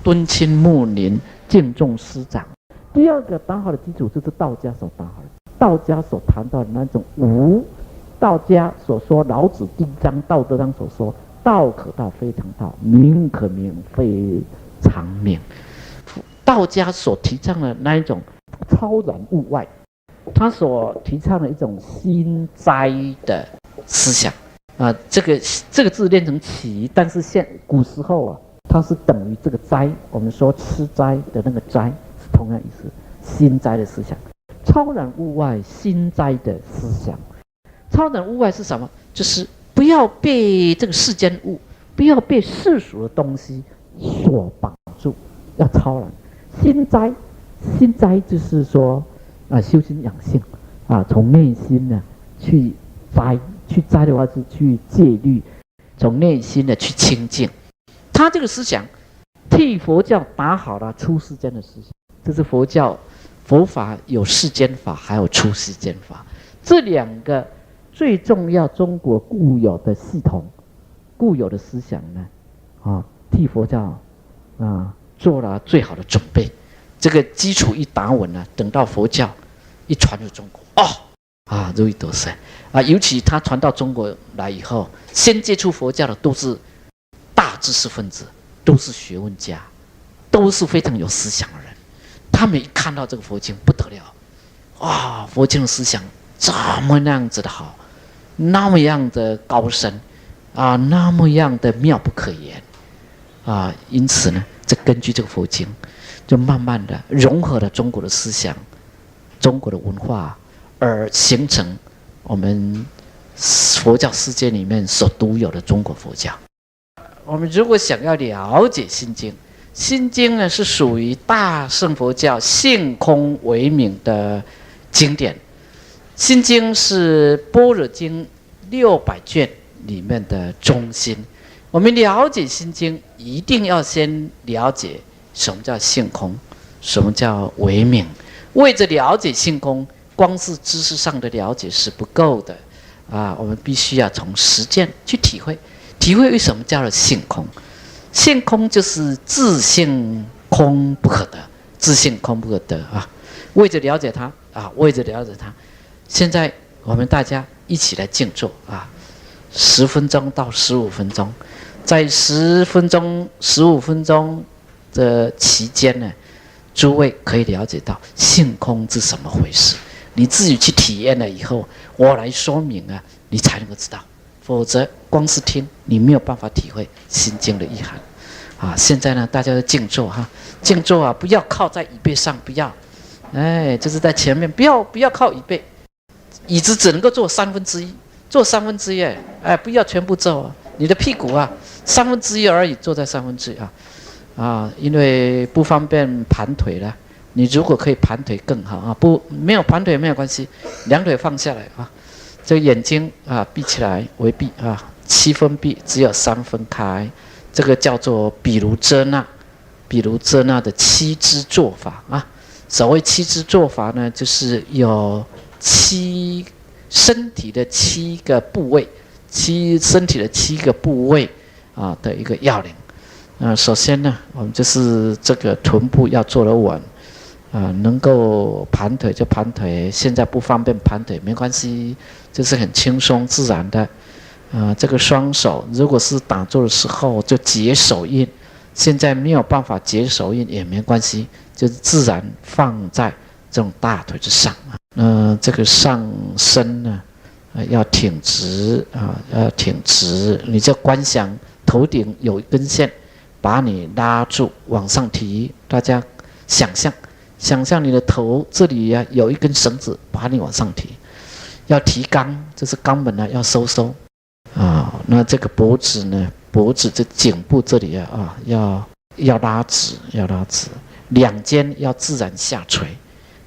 敦亲睦邻，敬重师长。第二个打好的基础就是道家所打好的，道家所谈到的那种无，道家所说老子第一章道德章所说道可道非常道，名可名非常名。道家所提倡的那一种超然物外，他所提倡的一种心斋的思想啊，这个字练成齐，但是古时候啊，它是等于这个斋，我们说吃斋的那个斋是同样意思，心斋的思想，超然物外，心斋的思想。超然物外是什么？就是不要被这个世间物，不要被世俗的东西所绑住，要超然。心斋，心斋就是说修心养性啊，从内心呢去斋，去斋的话是去戒律，从内心的去清净。他这个思想替佛教打好了出世间的思想，这是佛法有世间法，还有出世间法，这两个最重要，中国固有的系统、固有的思想呢，替佛教做了最好的准备。这个基础一打稳了，等到佛教一传入中国，如鱼得水啊！尤其他传到中国来以后，先接触佛教的都是大知识分子，都是学问家，都是非常有思想的人。他们一看到这个佛经不得了，佛经的思想这么样子的好，那么样的高深那么样的妙不可言因此呢，这根据这个佛经，就慢慢的融合了中国的思想、中国的文化，而形成我们佛教世界里面所独有的中国佛教。我们如果想要了解心经，心经呢是属于大乘佛教性空为名的经典。心经是般若经600卷里面的中心。我们了解心经，一定要先了解什么叫性空，什么叫为名。为着了解性空，光是知识上的了解是不够的我们必须要从实践去体会为什么叫做性空。性空就是自性空不可得，自性空不可得为着了解它为着了解它，现在我们大家一起来静坐10分钟到15分钟，在10分钟、15分钟的期间呢，诸位可以了解到性空是什么回事。你自己去体验了以后，我来说明你才能够知道。否则光是听，你没有办法体会心经的意涵现在呢，大家都静坐静坐不要靠在椅背上，不要，就是在前面，不要靠椅背，椅子只能够坐1/3，坐1/3，不要全部坐你的屁股1/3而已，坐在1/3因为不方便盘腿了。你如果可以盘腿更好没有盘腿没有关系，两腿放下来这个眼睛闭起来为闭7分闭，只有3分开，这个叫做比如遮那的7支坐法所谓7支坐法呢，就是有身体的7个部位，身体的7个部位的一个要领。首先呢，我们就是这个臀部要坐得稳能够盘腿就盘腿，现在不方便盘腿没关系，就是很轻松自然的这个双手如果是打坐的时候就结手印，现在没有办法结手印也没关系，就是自然放在这种大腿之上这个上身呢要挺直要挺直，你就观想头顶有一根线把你拉住往上提，大家想象你的头这里有一根绳子把你往上提，要提肛，就是肛门要收那这个脖子这颈部这里要拉直，两肩要自然下垂，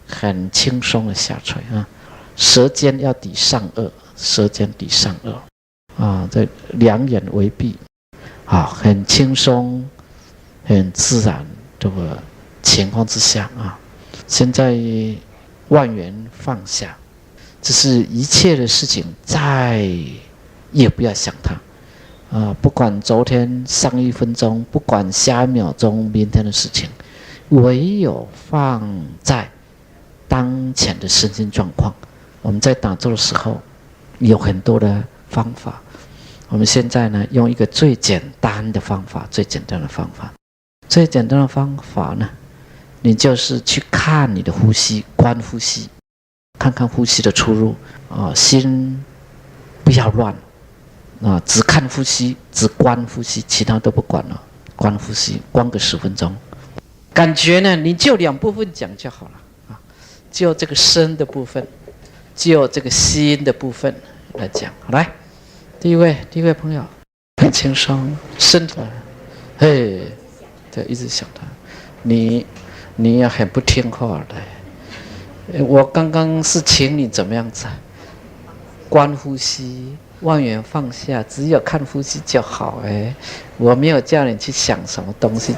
很轻松的下垂舌尖要抵上颚，这两眼为闭很轻松很自然这个情况之下现在万缘放下，这是一切的事情再也不要想它不管昨天上1分钟，不管下1秒钟明天的事情，唯有放在当前的身心状况。我们在打坐的时候有很多的方法，我们现在呢用一个最简单的方法，最简单的方法呢，你就是去看你的呼吸，观呼吸，看看呼吸的出入心不要乱只看呼吸，只观呼吸，其他都不管了。观呼吸，观个10分钟。感觉呢，你就2部分讲就好了就这个身的部分，就这个心的部分来讲。来，第一位朋友，很轻松，身体，对，一直想他，你也很不听话的。我刚刚是请你怎么样子？观呼吸。万缘放下，只有看呼吸就好。我没有叫你去想什么东西。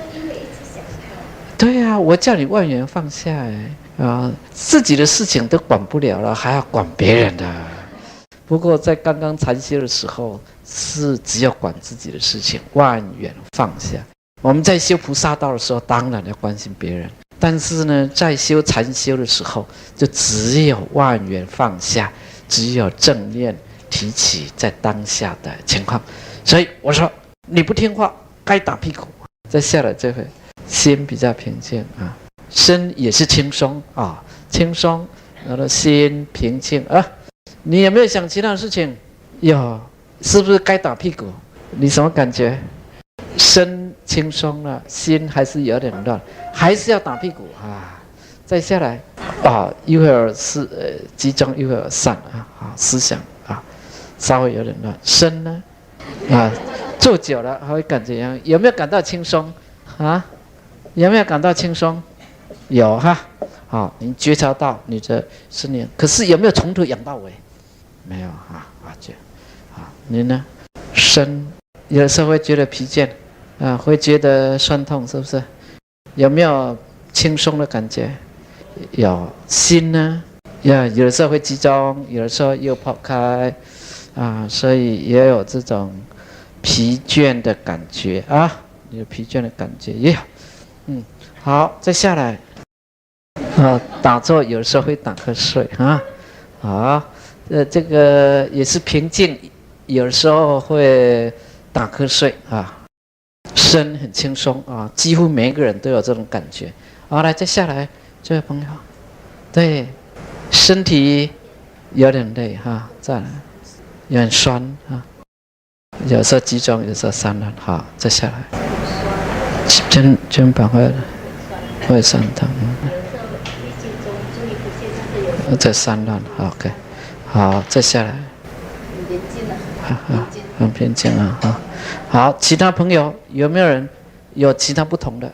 对啊，我叫你万缘放下。自己的事情都管不了了，还要管别人的。不过在刚刚禅修的时候，是只有管自己的事情，万缘放下。我们在修菩萨道的时候，当然要关心别人，但是呢，在修禅修的时候，就只有万缘放下，只有正念提起在当下的情况。所以我说你不听话该打屁股。再下来这回心比较平静身也是轻松轻松，然后心平静你有没有想其他的事情？有，是不是该打屁股？你什么感觉？身轻松了，心还是有点乱，还是要打屁股再下来一会儿是集中，一会儿散思想稍微有点乱。身呢坐久了还会感觉样？有没有感到轻松有没有感到轻松？有你觉察到你的身念，可是有没有从头养到尾？没有你呢？身有时候会觉得疲倦会觉得酸痛，是不是？有没有轻松的感觉？有。心呢？有的时候会集中，有的时候又跑开所以也有这种疲倦的感觉有疲倦的感觉也有。好，再下来打坐有的时候会打瞌睡这个也是平静，有的时候会打瞌睡身很轻松几乎每一个人都有这种感觉。好，来再下来这位朋友，对，身体有点累再来有点酸有时候集中，有时候散乱。好，再下来肩膀会酸痛再散乱。OK， 好，再下来很平静好，其他朋友有没有人有其他不同的？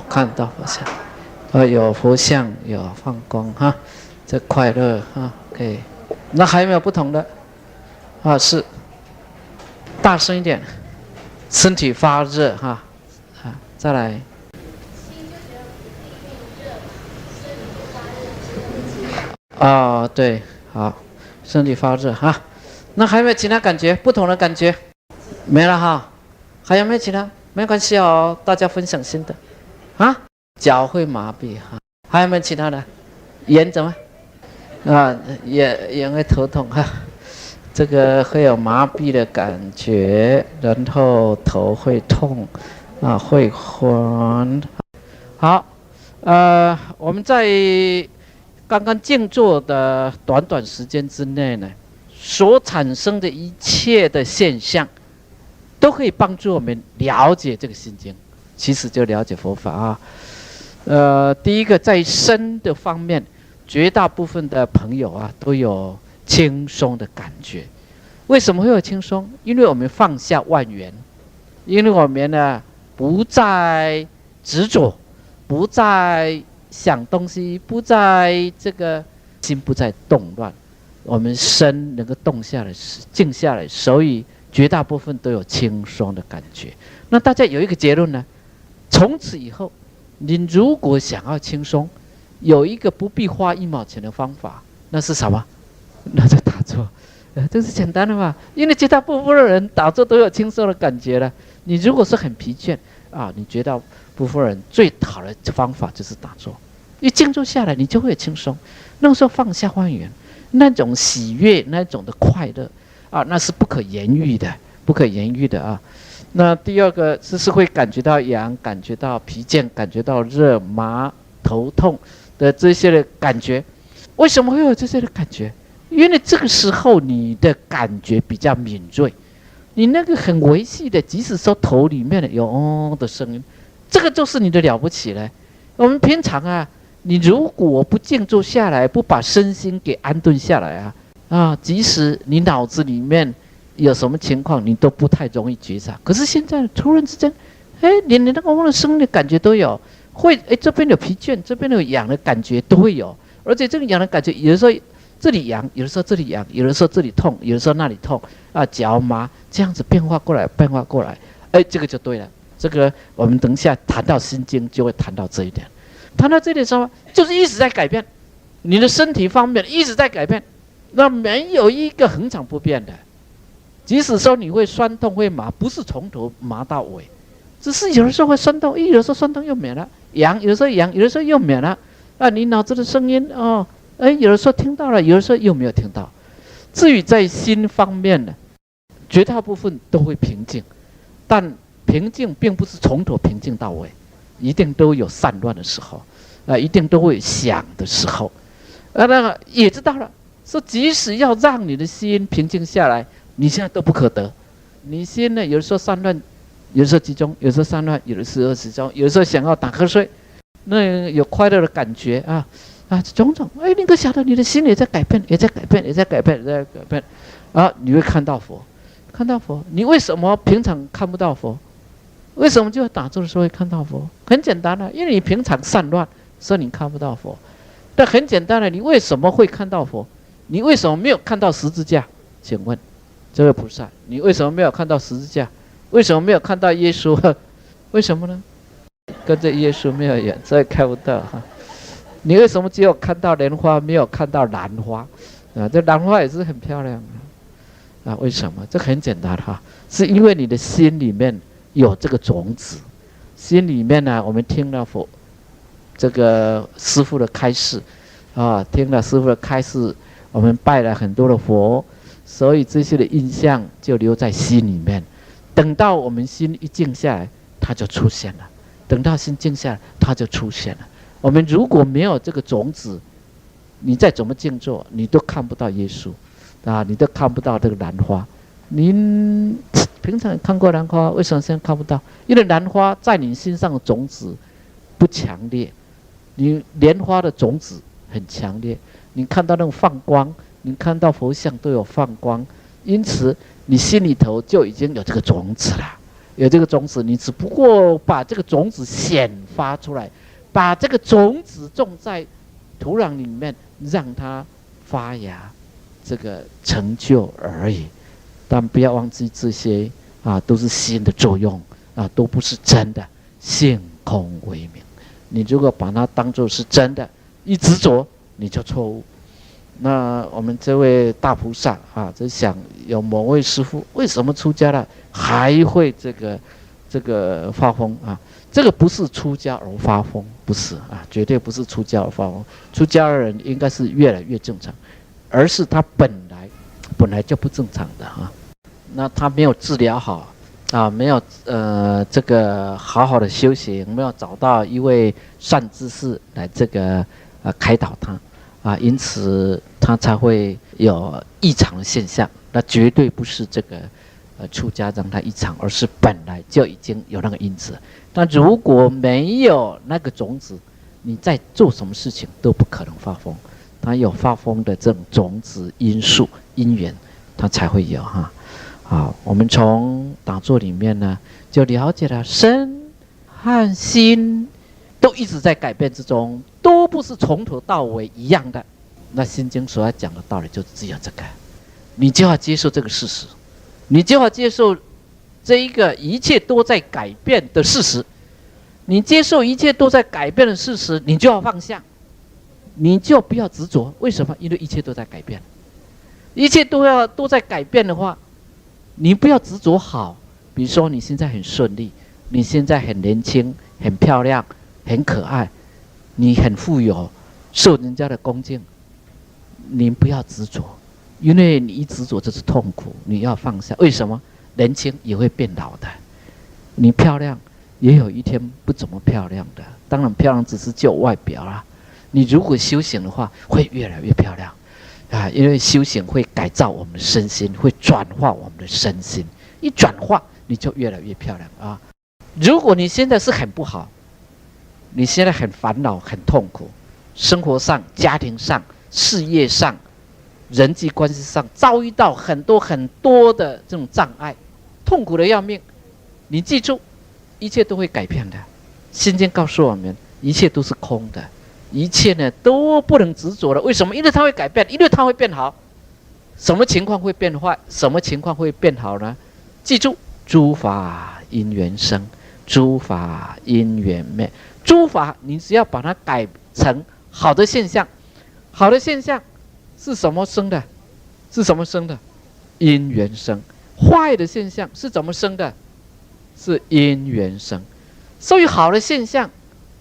看到佛像有佛像，有放光这快乐可以。那还有没有不同的是大声一点，身体发热再来对，好，身体发热那还有没有其他感觉？不同的感觉没了还有没有其他？没关系大家分享心得脚会麻痹还有没有其他的？眼怎么也会头痛这个会有麻痹的感觉，然后头会痛会昏。好，我们在刚刚静坐的短时间之内呢，所产生的一切的现象，都可以帮助我们了解这个心经，其实就了解佛法第一个在身的方面，绝大部分的朋友都有轻松的感觉。为什么会有轻松？因为我们放下万缘，因为我们呢不再执着，不再想东西，不在这个心不再动乱，我们身能够动下来，静下来，所以绝大部分都有轻松的感觉。那大家有一个结论呢，从此以后，你如果想要轻松，有一个不必花1毛钱的方法，那是什么？那就打坐。这是简单的嘛，因为绝大部分的人打坐都有轻松的感觉了。你如果是很疲倦啊，你绝大部分人最好的方法就是打坐，一静坐下来，你就会轻松。那个时候放下万缘，那种喜悦，那种的快乐啊，那是不可言喻的，不可言喻的啊。那第二个就是会感觉到痒，感觉到疲倦，感觉到热、麻、头痛的这些的感觉。为什么会有这些的感觉？因为这个时候你的感觉比较敏锐，你那个很微细的，即使说头里面有嗡的声音，这个就是你的了不起了。我们平常啊，你如果不静坐下来，不把身心给安顿下来即使你脑子里面有什么情况，你都不太容易觉察。可是现在突然之间，连那个嗡的声音的感觉都有，会这边有疲倦，这边有痒的感觉都会有，而且这个痒的感觉有的时候这里痒，有的时候这里痒，有的时候这里痛，有的时候那里痛脚麻，这样子变化过来，变化过来，这个就对了。这个我们等一下谈到心经就会谈到这一点。谈到这一点什么？就是一直在改变，你的身体方面一直在改变，那没有一个恒常不变的。即使说你会酸痛会麻，不是从头麻到尾，只是有的时候会酸痛，有的时候酸痛又免了，痒有的时候痒，有的时候又免了。你脑子的声音有的时候听到了，有的时候又没有听到。至于在心方面呢，绝大部分都会平静，但平静并不是从头平静到尾，一定都有散乱的时候，一定都会想的时候。那也知道了，说即使要让你的心平静下来，你现在都不可得。你心呢，有的时候散乱，有的时候集中，有的时候散乱，有的时候集中，有的时候想要打瞌睡，那有快乐的感觉种种，你可晓得你的心也在改变，也在改变，也在改变，也在改变你会看到佛，看到佛。你为什么平常看不到佛？为什么就要打坐的时候会看到佛？很简单因为你平常散乱，所以你看不到佛。但很简单你为什么会看到佛？你为什么没有看到十字架？请问这位菩萨，你为什么没有看到十字架？为什么没有看到耶稣？为什么呢？跟这耶稣没有缘，所以看不到你为什么只有看到莲花，没有看到兰花？这兰花也是很漂亮为什么？这很简单是因为你的心里面有这个种子，心里面呢，我们听了佛这个师父的开示听了师父的开示，我们拜了很多的佛，所以这些的印象就留在心里面。等到我们心一静下来，它就出现了；等到心静下来，它就出现了。我们如果没有这个种子，你再怎么静坐，你都看不到耶稣你都看不到这个兰花。您平常看过兰花，为什么现在看不到？因为兰花在你心上的种子不强烈，你莲花的种子很强烈。你看到那种放光，你看到佛像都有放光，因此你心里头就已经有这个种子了，有这个种子，你只不过把这个种子显发出来。把这个种子种在土壤里面，让它发芽，这个成就而已。但不要忘记这些都是心的作用都不是真的。性空为名，你如果把它当作是真的，一执着你就错误。那我们这位大菩萨就想有某位师父为什么出家了还会这个发疯这个不是出家而发疯，不是绝对不是出家而发疯。出家的人应该是越来越正常，而是他本来就不正常的那他没有治疗好没有这个好好的修行，没有找到一位善知识来这个开导他因此他才会有异常的现象。那绝对不是这个出家让他异常，而是本来就已经有那个因子。但如果没有那个种子，你在做什么事情都不可能发疯。他有发疯的这种种子因素因缘，他才会有好，我们从打坐里面呢，就了解了身和心都一直在改变之中，都不是从头到尾一样的。那心经所要讲的道理就只有这个，你就要接受这个事实，你就要接受这一个一切都在改变的事实。你接受一切都在改变的事实，你就要放下。你就不要执着。为什么？因为一切都在改变，一切都在改变的话，你不要执着好。比如说你现在很顺利，你现在很年轻、很漂亮、很可爱，你很富有，受人家的恭敬，你不要执着，因为你一执着就是痛苦，你要放下。为什么？年轻也会变老的，你漂亮也有一天不怎么漂亮的。当然，漂亮只是就外表啦。你如果修行的话，会越来越漂亮啊！因为修行会改造我们的身心，会转化我们的身心。一转化，你就越来越漂亮啊！如果你现在是很不好，你现在很烦恼、很痛苦，生活上、家庭上、事业上、人际关系上遭遇到很多的这种障碍，痛苦的要命。你记住，一切都会改变的。心经告诉我们，一切都是空的，一切呢都不能执着的。为什么？因为它会改变，因为它会变好。什么情况会变坏？什么情况会变好呢？记住，诸法因缘生，诸法因缘灭。诸法，你只要把它改成好的现象，好的现象是什么生的？是什么生的？因缘生。坏的现象是怎么生的？是因缘生。所以好的现象，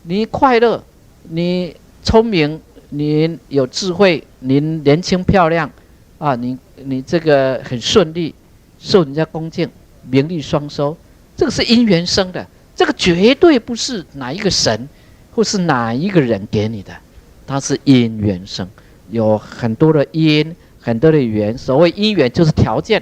你快乐，你聪明，你有智慧，你年轻漂亮啊，你这个很顺利，受人家恭敬，名利双收，这个是因缘生的。这个绝对不是哪一个神或是哪一个人给你的，它是因缘生，有很多的因，很多的缘。所谓因缘就是条件，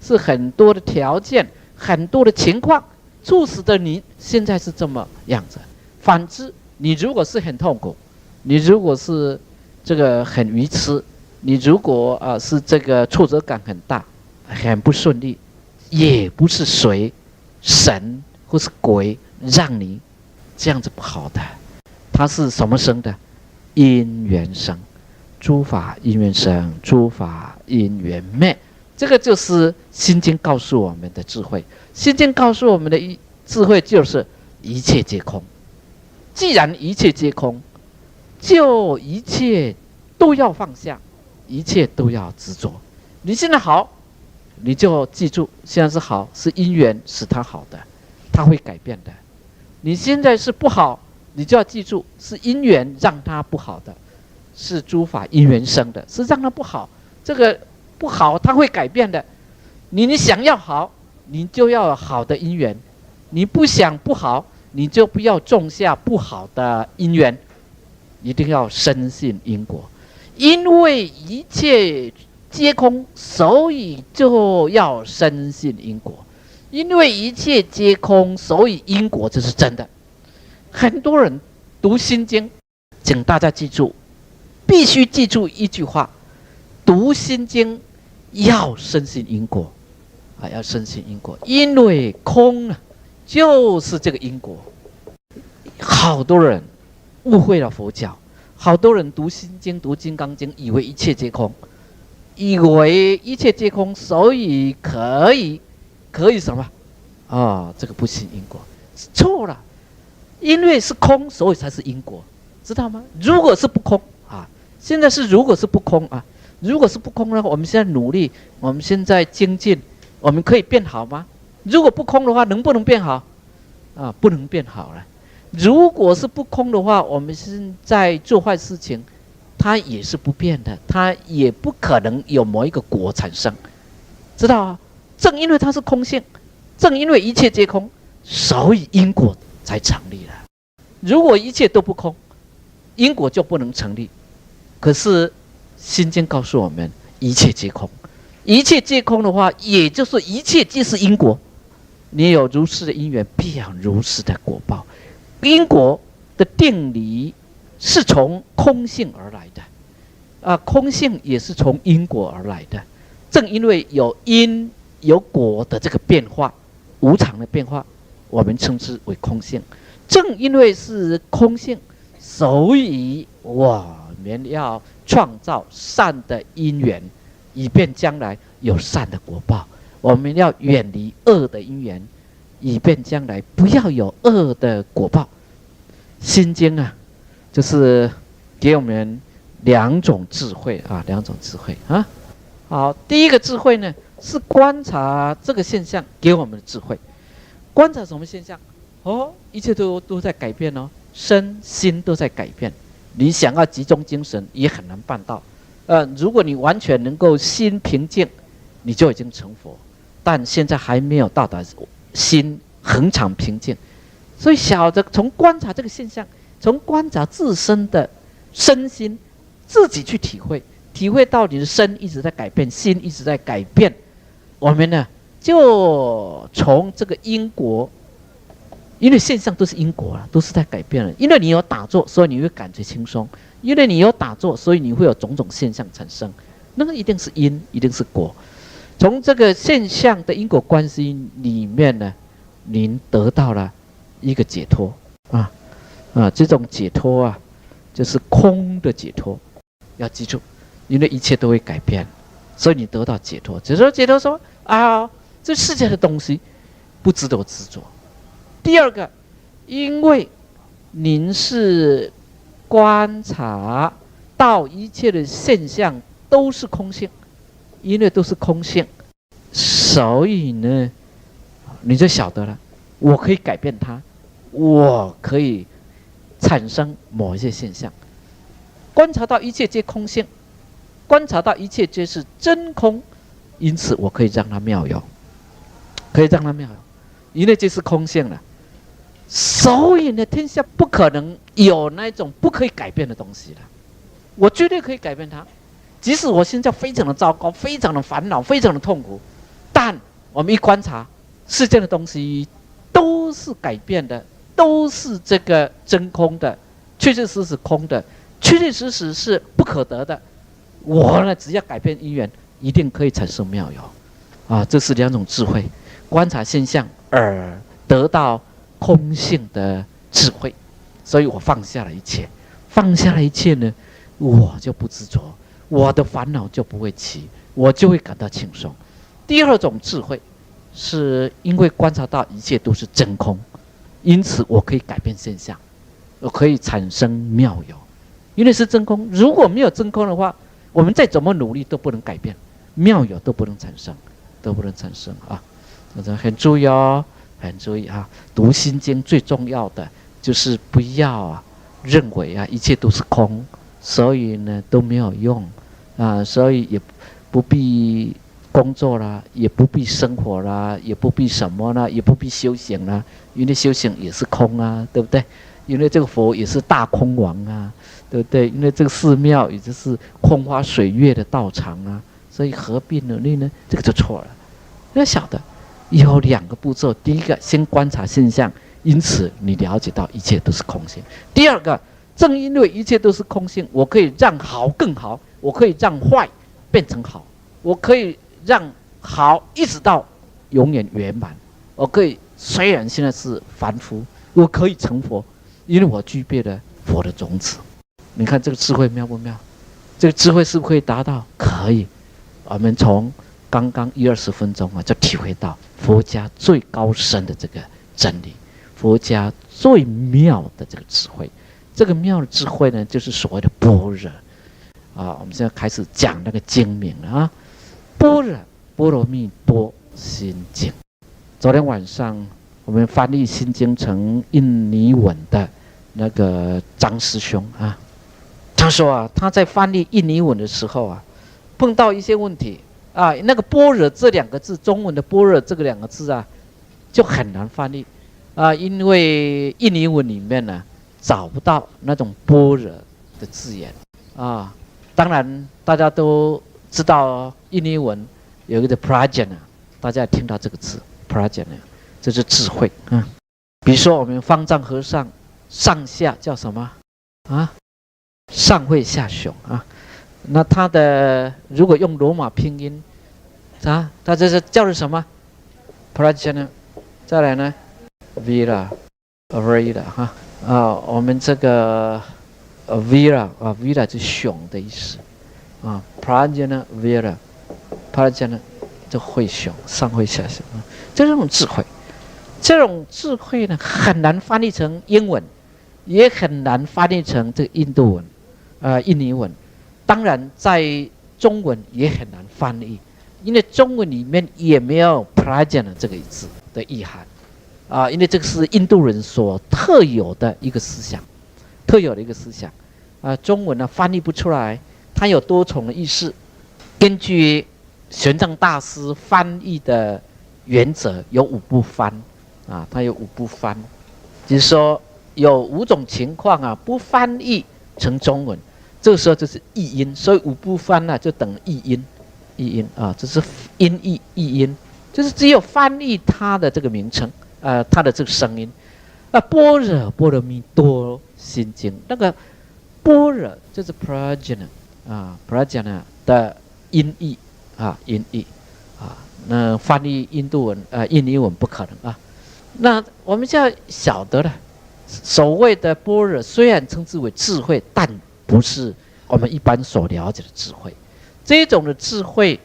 是很多的条件，很多的情况促使的你现在是这么样子。反之，你如果是很痛苦，你如果是这个很愚痴，你如果是这个挫折感很大，很不顺利，也不是谁神或是鬼让你这样子不好的，它是什么生的？因缘生。诸法因缘生，诸法因缘灭。这个就是心经告诉我们的智慧。心经告诉我们的智慧就是一切皆空。既然一切皆空，就一切都要放下，一切都要执着。你现在好，你就记住，现在是好，是因缘使它好的，它会改变的。你现在是不好，你就要记住，是因缘让它不好的，是诸法因缘生的，是让它不好。这个不好，它会改变的。你想要好，你就要有好的因缘；你不想不好，你就不要种下不好的因缘。一定要深信因果，因为一切皆空，所以就要深信因果。因为一切皆空，所以因果这是真的。很多人读心经，请大家记住，必须记住一句话：读心经要深信因果啊，要深信因果。因为空啊，就是这个因果。好多人误会了佛教，好多人读心经、读金刚经，以为一切皆空，以为一切皆空，所以可以什么？这个不信因果，错了。因为是空，所以才是因果，知道吗？如果是不空啊，现在是如果是不空啊，如果是不空的话，我们现在努力，我们现在精进，我们可以变好吗？如果不空的话，能不能变好？不能变好了。如果是不空的话，我们现在做坏事情，它也是不变的，它也不可能有某一个果产生，知道啊？正因为它是空性，正因为一切皆空，所以因果才成立了。如果一切都不空，因果就不能成立。可是心经告诉我们，一切皆空，一切皆空的话，也就是一切皆是因果。你有如是的因缘，必有如是的果报。因果的定理是从空性而来的，空性也是从因果而来的。正因为有因有果的这个变化，无常的变化，我们称之为空性。正因为是空性，所以我们要创造善的因缘，以便将来有善的果报。我们要远离恶的因缘，以便将来不要有恶的果报。心经啊，就是给我们两种智慧啊，两种智慧啊。好，第一个智慧呢是观察这个现象给我们的智慧。观察什么现象？哦，一切都在改变哦，身心都在改变。你想要集中精神也很难办到。如果你完全能够心平静，你就已经成佛。但现在还没有到达心恒常平静，所以晓得从观察这个现象，从观察自身的身心，自己去体会到你的身一直在改变，心一直在改变。我们呢，就从这个因果，因为现象都是因果啊，都是在改变了。因为你有打坐，所以你会感觉轻松；因为你有打坐，所以你会有种种现象产生。那个一定是因，一定是果。从这个现象的因果关系里面呢，您得到了一个解脱这种解脱啊，就是空的解脱。要记住，因为一切都会改变，所以你得到解脱。解脱说啊，这世界的东西不值得我执着。第二个，因为您是观察到一切的现象都是空性，因为都是空性，所以呢，你就晓得了，我可以改变它，我可以产生某一些现象。观察到一切皆空性，观察到一切皆是真空，因此我可以让它妙有，可以让它妙有，因为这是空性了。所以呢，天下不可能有那种不可以改变的东西了。我绝对可以改变它，即使我现在非常的糟糕，非常的烦恼，非常的痛苦，但我们一观察，世间的东西都是改变的，都是这个真空的，确确实实空的，确确实实是不可得的。我呢，只要改变因缘，一定可以产生妙有啊！这是两种智慧，观察现象而得到空性的智慧。所以我放下了一切，放下了一切呢，我就不执着，我的烦恼就不会起，我就会感到轻松。第二种智慧，是因为观察到一切都是真空，因此我可以改变现象，我可以产生妙有。因为是真空，如果没有真空的话，我们再怎么努力都不能改变，妙有都不能产生，都不能产生啊！很注意哦，很注意啊！读心经最重要的就是不要认为一切都是空，所以呢都没有用所以也不必工作啦，也不必生活啦，也不必什么啦，也不必修行啦，因为修行也是空啊，对不对？因为这个佛也是大空王啊，对不对？因为这个寺庙也就是空花水月的道场啊，所以何必努力呢？这个就错了。要晓得有两个步骤：第一个，先观察现象，因此你了解到一切都是空性；第二个，正因为一切都是空性，我可以让好更好，我可以让坏变成好，我可以让好一直到永远圆满。我可以虽然现在是凡夫，我可以成佛。因为我具备了佛的种子，你看这个智慧妙不妙？这个智慧是不是可以达到？可以。我们从刚刚10-20分钟就体会到佛家最高深的这个真理，佛家最妙的这个智慧。这个妙的智慧呢，就是所谓的般若我们现在开始讲那个经名了啊。般若波罗蜜多心经。昨天晚上我们翻译心经成印尼文的那个张师兄他说他在翻译印尼文的时候碰到一些问题那个般若这两个字，中文的般若这个两个字就很难翻译因为印尼文里面呢找不到那种般若的字眼当然大家都知道印尼文有一个 prajna， 大家也听到这个字 prajna。这是智慧比如说我们方丈和尚上下叫什么上慧下雄那他的如果用罗马拼音他这是叫做什么 prajna， 再来呢 vira 我们这个vira 是雄的意思prajna vira prajna 就慧雄，上慧下雄这种智慧。这种智慧呢，很难翻译成英文，也很难翻译成这个印度文印尼文当然在中文也很难翻译，因为中文里面也没有 prajna 这个字的意涵啊，因为这个是印度人所特有的一个思想，中文呢翻译不出来，它有多重的意思。根据玄奘大师翻译的原则，有5部翻啊，它有5部翻，就是说有5种情况啊，不翻译成中文，这个时候就是译音，所以5部翻呢就等于译音啊，这是音译译音，就是只有翻译它的这个名称，它的这个声音。般若波罗蜜多心经那个般若就是 prajna 啊 prajna 的音译啊音译啊，那翻译印度文印尼文不可能啊。那我们现在晓得了，所谓的般若虽然称之为智慧，但不是我们一般所了解的智慧。这种的智慧，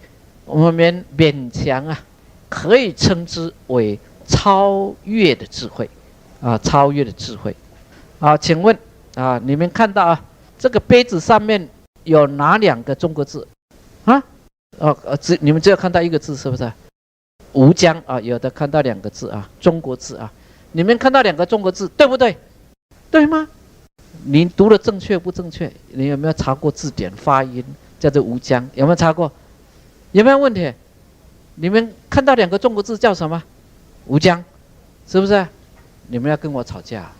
我们勉强可以称之为超越的智慧超越的智慧请问你们看到这个杯子上面有哪2个中国字你们只有看到1个字是不是？吴江有的看到2个字中国字你们看到2个中国字，对不对？对吗？你读的正确不正确？你有没有查过字典发音？叫做吴江，有没有查过？有没有问题？你们看到2个中国字叫什么？吴江，是不是？你们要跟我吵架？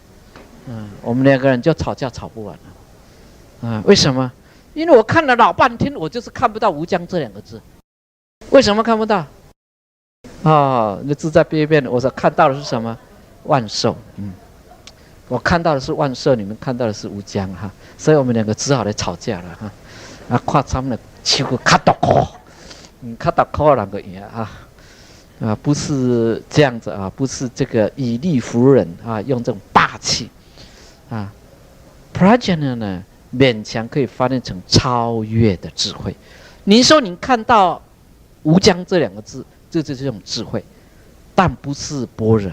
我们2个人就吵架吵不完了。为什么？因为我看了老半天，我就是看不到吴江这2个字。为什么看不到？那字在边边，我所看到的是什么？万寿。我看到的是万寿，你们看到的是吴江所以我们2个只好来吵架了看他们的手卡到哭，卡到哭2个赢不是这样子不是这个以力服人用这种霸气prajna 呢勉强可以翻译成超越的智慧。你说你看到吴江这2个字，这就是这种智慧，但不是般若，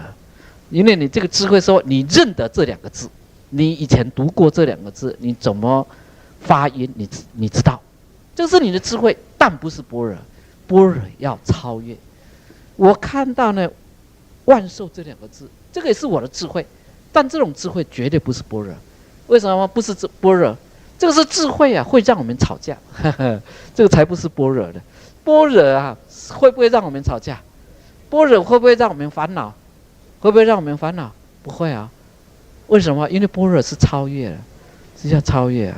因为你这个智慧说你认得这2个字，你以前读过这2个字，你怎么发音你知道，这是你的智慧，但不是般若。般若要超越。我看到呢万寿这2个字，这个也是我的智慧，但这种智慧绝对不是般若。为什么不是般若？这个是智慧会让我们吵架这个才不是般若的。般若会不会让我们吵架？般若会不会让我们烦恼？会不会让我们烦恼？不会为什么？因为般若是超越了，这叫超越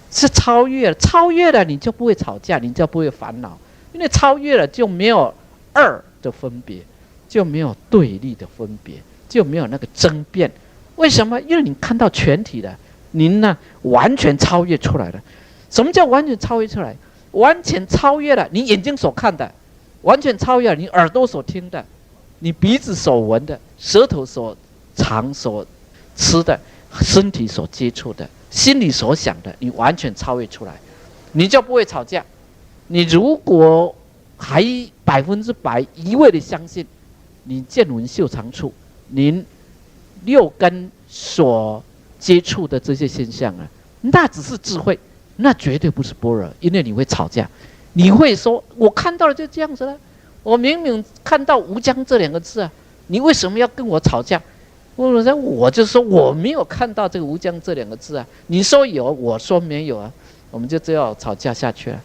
是超越了，超越了你就不会吵架，你就不会烦恼，因为超越了就没有2的分别，就没有对立的分别，就没有那个争辩。为什么？因为你看到全体的，您呢完全超越出来了。什么叫完全超越出来？完全超越了你眼睛所看的，完全超越了你耳朵所听的，你鼻子所闻的，舌头所尝所吃的，身体所接触的，心里所想的，你完全超越出来，你就不会吵架。你如果还100%一味的相信你见闻嗅尝处，您6根所接触的这些现象那只是智慧，那绝对不是般若，因为你会吵架，你会说我看到了就这样子了，我明明看到吴江这2个字你为什么要跟我吵架？我就说我没有看到这个吴江这2个字你说有，我说没有我们就只好吵架下去了。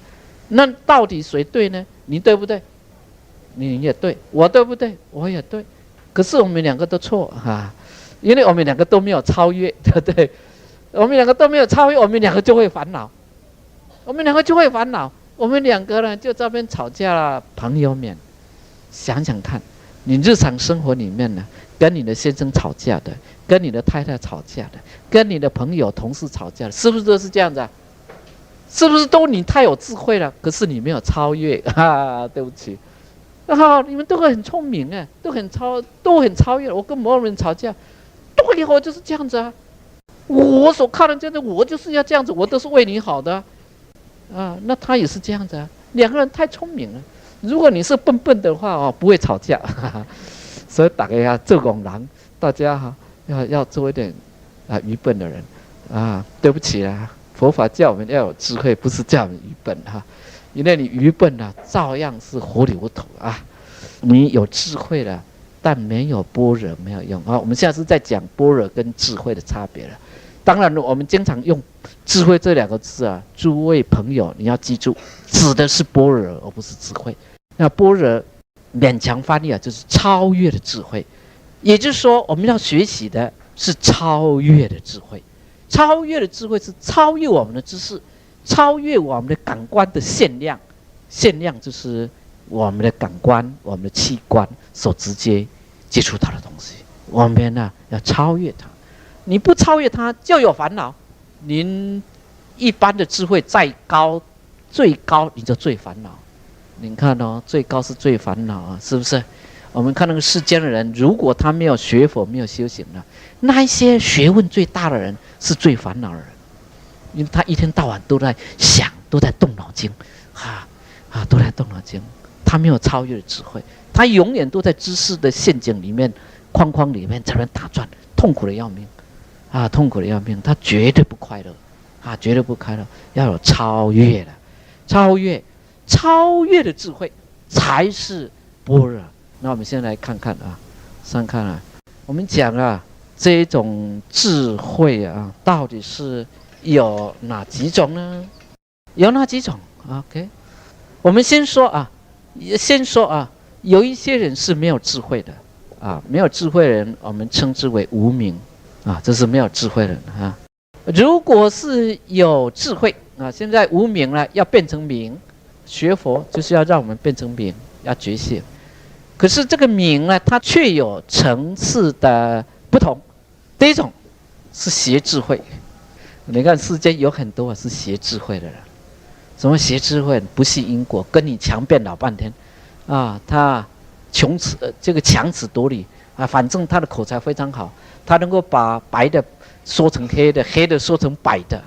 那到底谁对呢？你对不对？你也对，我对不对？我也对。可是我们2个都错因为我们2个都没有超越，对不对？我们2个都没有超越，我们2个就会烦恼，我们2个就会烦恼，我们2个呢就在那边吵架了。朋友们，想想看，你日常生活里面呢，跟你的先生吵架的，跟你的太太吵架的，跟你的朋友同事吵架的，是不是都是这样子是不是都你太有智慧了？可是你没有超越对不起你们都很聪明都很超越。我跟某人吵架，对我就是这样子我所看的真的，我就是要这样子，我都是为你好的那他也是这样子2个人太聪明了。如果你是笨笨的话不会吵架所以大家这种人，大家要做一点愚笨的人对不起佛法叫我们要有智慧，不是叫我们愚笨哈。因为你愚笨啊，照样是糊里糊涂啊。你有智慧了，但没有般若没有用啊。我们现在是在讲般若跟智慧的差别了。当然，我们经常用智慧这两个字啊，诸位朋友你要记住，指的是般若而不是智慧。那般若勉强翻译啊，就是超越的智慧。也就是说，我们要学习的是超越的智慧。超越的智慧是超越我们的知识，超越我们的感官的限量。限量就是我们的感官、我们的器官所直接接触到的东西。我们呢要超越它。你不超越它，就有烦恼。您一般的智慧再高，最高你就最烦恼。你看哦，最高是最烦恼啊，是不是？我们看那个世间的人，如果他没有学佛、没有修行了，那一些学问最大的人是最烦恼的人，因为他一天到晚都在想，都在动脑筋，都在动脑筋。他没有超越的智慧，他永远都在知识的陷阱里面、框框里面在那打转，痛苦的要命，痛苦的要命。他绝对不快乐，绝对不快乐。要有超越的，超越的智慧才是般若。那我们先来看看我们讲这一种智慧到底是有哪几种呢？有哪几种 ？OK， 我们先说有一些人是没有智慧的没有智慧的人，我们称之为无明这是没有智慧的人如果是有智慧现在无明了，要变成明，学佛就是要让我们变成明，要觉醒。可是这个明呢，它却有层次的不同。第一种是邪智慧，你看世间有很多是邪智慧的人。什么邪智慧？不系因果，跟你强辩老半天他这个强词夺理反正他的口才非常好，他能够把白的说成黑的，黑的说成白的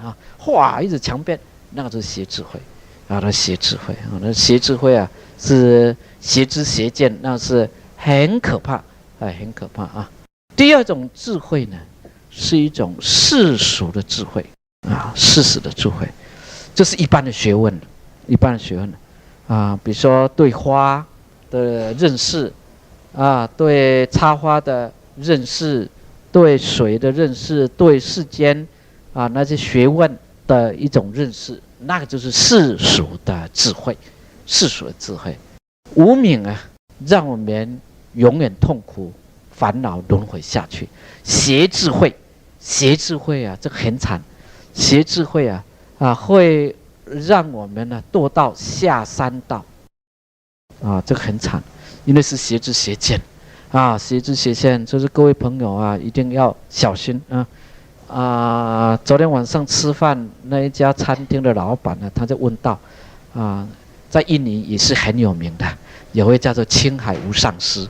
一直强辩，那个就是邪智慧那邪智慧那邪智慧是邪知邪见，那是很可怕很可怕第二种智慧呢，是一种世俗的智慧世俗的智慧，就是一般的学问比如说对花的认识对插花的认识，对水的认识，对世间那些学问的一种认识，那个就是世俗的智慧。世俗的智慧，无明让我们永远痛苦、烦恼轮回下去。邪智慧这个很惨。邪智慧会让我们堕到下三道这个很惨，因为是邪知邪见邪知邪见，就是各位朋友一定要小心昨天晚上吃饭那一家餐厅的老板他在问道在印尼也是很有名的，有位叫做青海无上师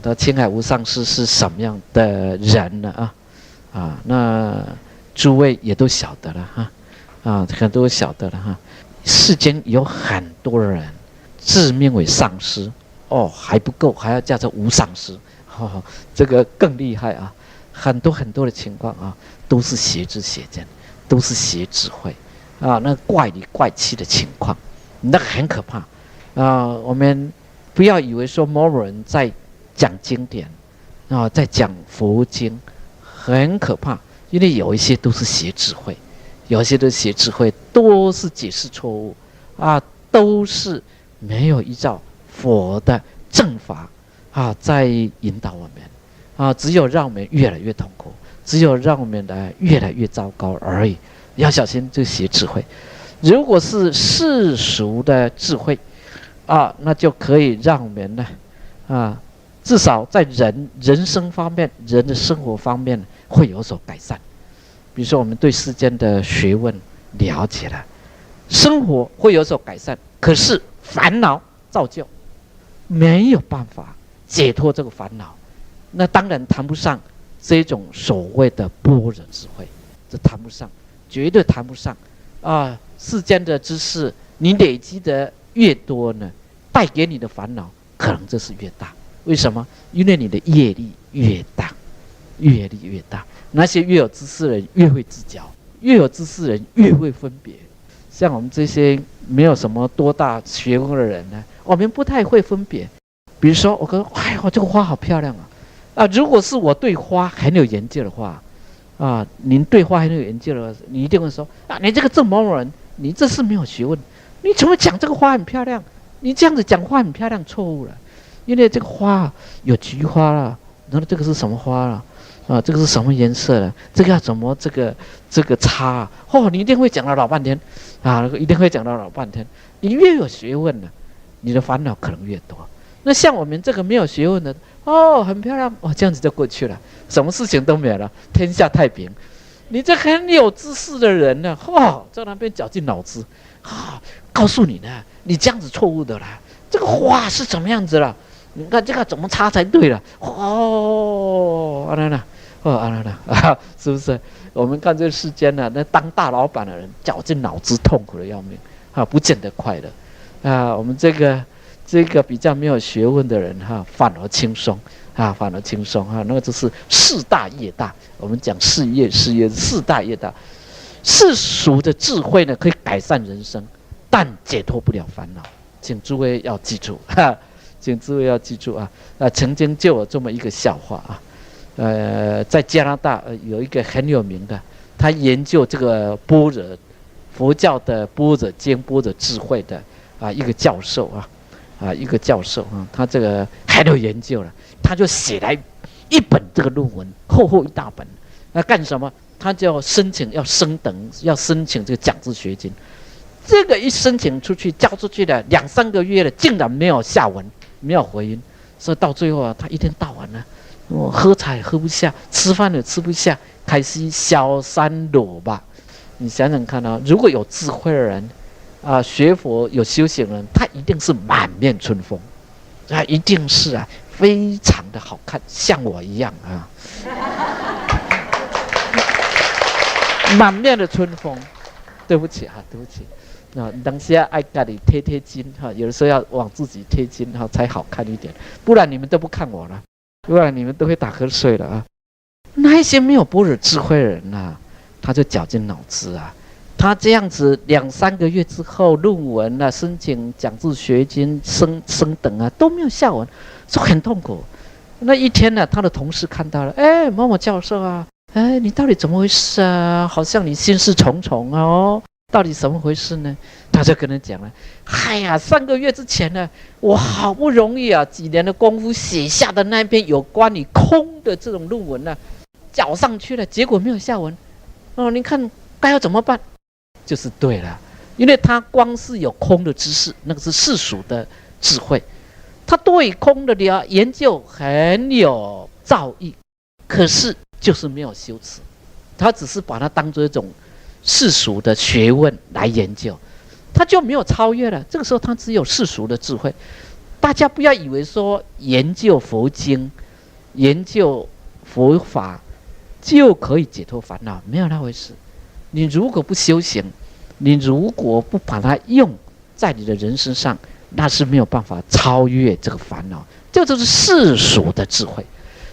他青海无上师是什么样的人呢那诸位也都晓得了很多晓得了世间有很多人自命为上师还不够，还要叫做无上师这个更厉害很多很多的情况都是邪知邪见，都是邪智慧那怪里怪气的情况，那很可怕我们不要以为说某人在讲经典在讲佛经，很可怕，因为有一些都是邪智慧，有一些都是邪智慧，都是解释错误都是没有依照佛的正法在引导我们只有让我们越来越痛苦，只有让我们越来越糟糕而已。要小心这邪智慧。如果是世俗的智慧那就可以让我们呢至少在人生方面、人的生活方面会有所改善。比如说我们对世间的学问了解了，生活会有所改善，可是烦恼造就没有办法解脱这个烦恼，那当然谈不上这种所谓的般若智慧，这谈不上，绝对谈不上世间的知识你累积的越多呢，带给你的烦恼可能就是越大。为什么？因为你的业力越大，那些越有知识的人越会自骄，越有知识的人越会分别。像我们这些没有什么多大学问的人呢，我们不太会分别。比如说，我跟哎呀，这个花好漂亮啊！如果是我对花很有研究的话，您对花很有研究的话，你一定会说你这个正某某人，你这是没有学问，你怎么讲这个花很漂亮？你这样子讲花很漂亮，错误了，因为这个花有菊花啦，然后这个是什么花啦？这个是什么颜色的？这个要怎么这个插你一定会讲到老半天一定会讲到老半天。你越有学问呢，你的烦恼可能越多。那像我们这个没有学问的，很漂亮这样子就过去了，什么事情都没有了，天下太平。你这很有知识的人呢，在那边绞尽脑汁告诉你呢，你这样子错误的啦，这个花是怎么样子了？你看这个怎么插才对了？是不是？我们看这个世间呢，那当大老板的人绞尽脑汁，痛苦的要命不见得快乐我们这个比较没有学问的人反而轻松反而轻松那个就是事大业大。我们讲事业事大业大。世俗的智慧呢，可以改善人生，但解脱不了烦恼。请诸位要记住请诸位要记住曾经就有这么一个笑话在加拿大有一个很有名的，他研究这个般若佛教的般若经、般若智慧的一个教授一个教授他这个很有研究了，他就写来一本这个论文，厚厚一大本。干什么？他就要申请要升等，要申请这个奖助学金。这个一申请出去，交出去了2-3个月了，竟然没有下文，没有回音。所以到最后他一天到晚呢，喝茶也喝不下，吃饭也吃不下，开始小三裸吧。你想想看如果有智慧的人学佛有修行人，他一定是满面春风一定是非常的好看，像我一样满面的春风。对不起对不起当下爱家里贴金有的时候要往自己贴金才好看一点，不然你们都不看我了，不然你们都会打瞌睡了那一些没有般若智慧的人他就绞尽脑汁他这样子2-3个月之后，论文申请奖助学金升等都没有下文，所以很痛苦。那一天呢，他的同事看到了，某某教授你到底怎么回事好像你心事重重到底怎么回事呢？他就跟他讲了，3个月之前呢，我好不容易几年的功夫写下的那篇有关于空的这种论文缴上去了，结果没有下文你看该要怎么办？就是对了，因为他光是有空的知识，那个是世俗的智慧，他对空的研究很有造诣，可是就是没有修持，他只是把它当作一种世俗的学问来研究，他就没有超越了。这个时候他只有世俗的智慧。大家不要以为说研究佛经、研究佛法就可以解脱烦恼，没有那回事。你如果不修行，你如果不把它用在你的人身上，那是没有办法超越这个烦恼。这就是世俗的智慧。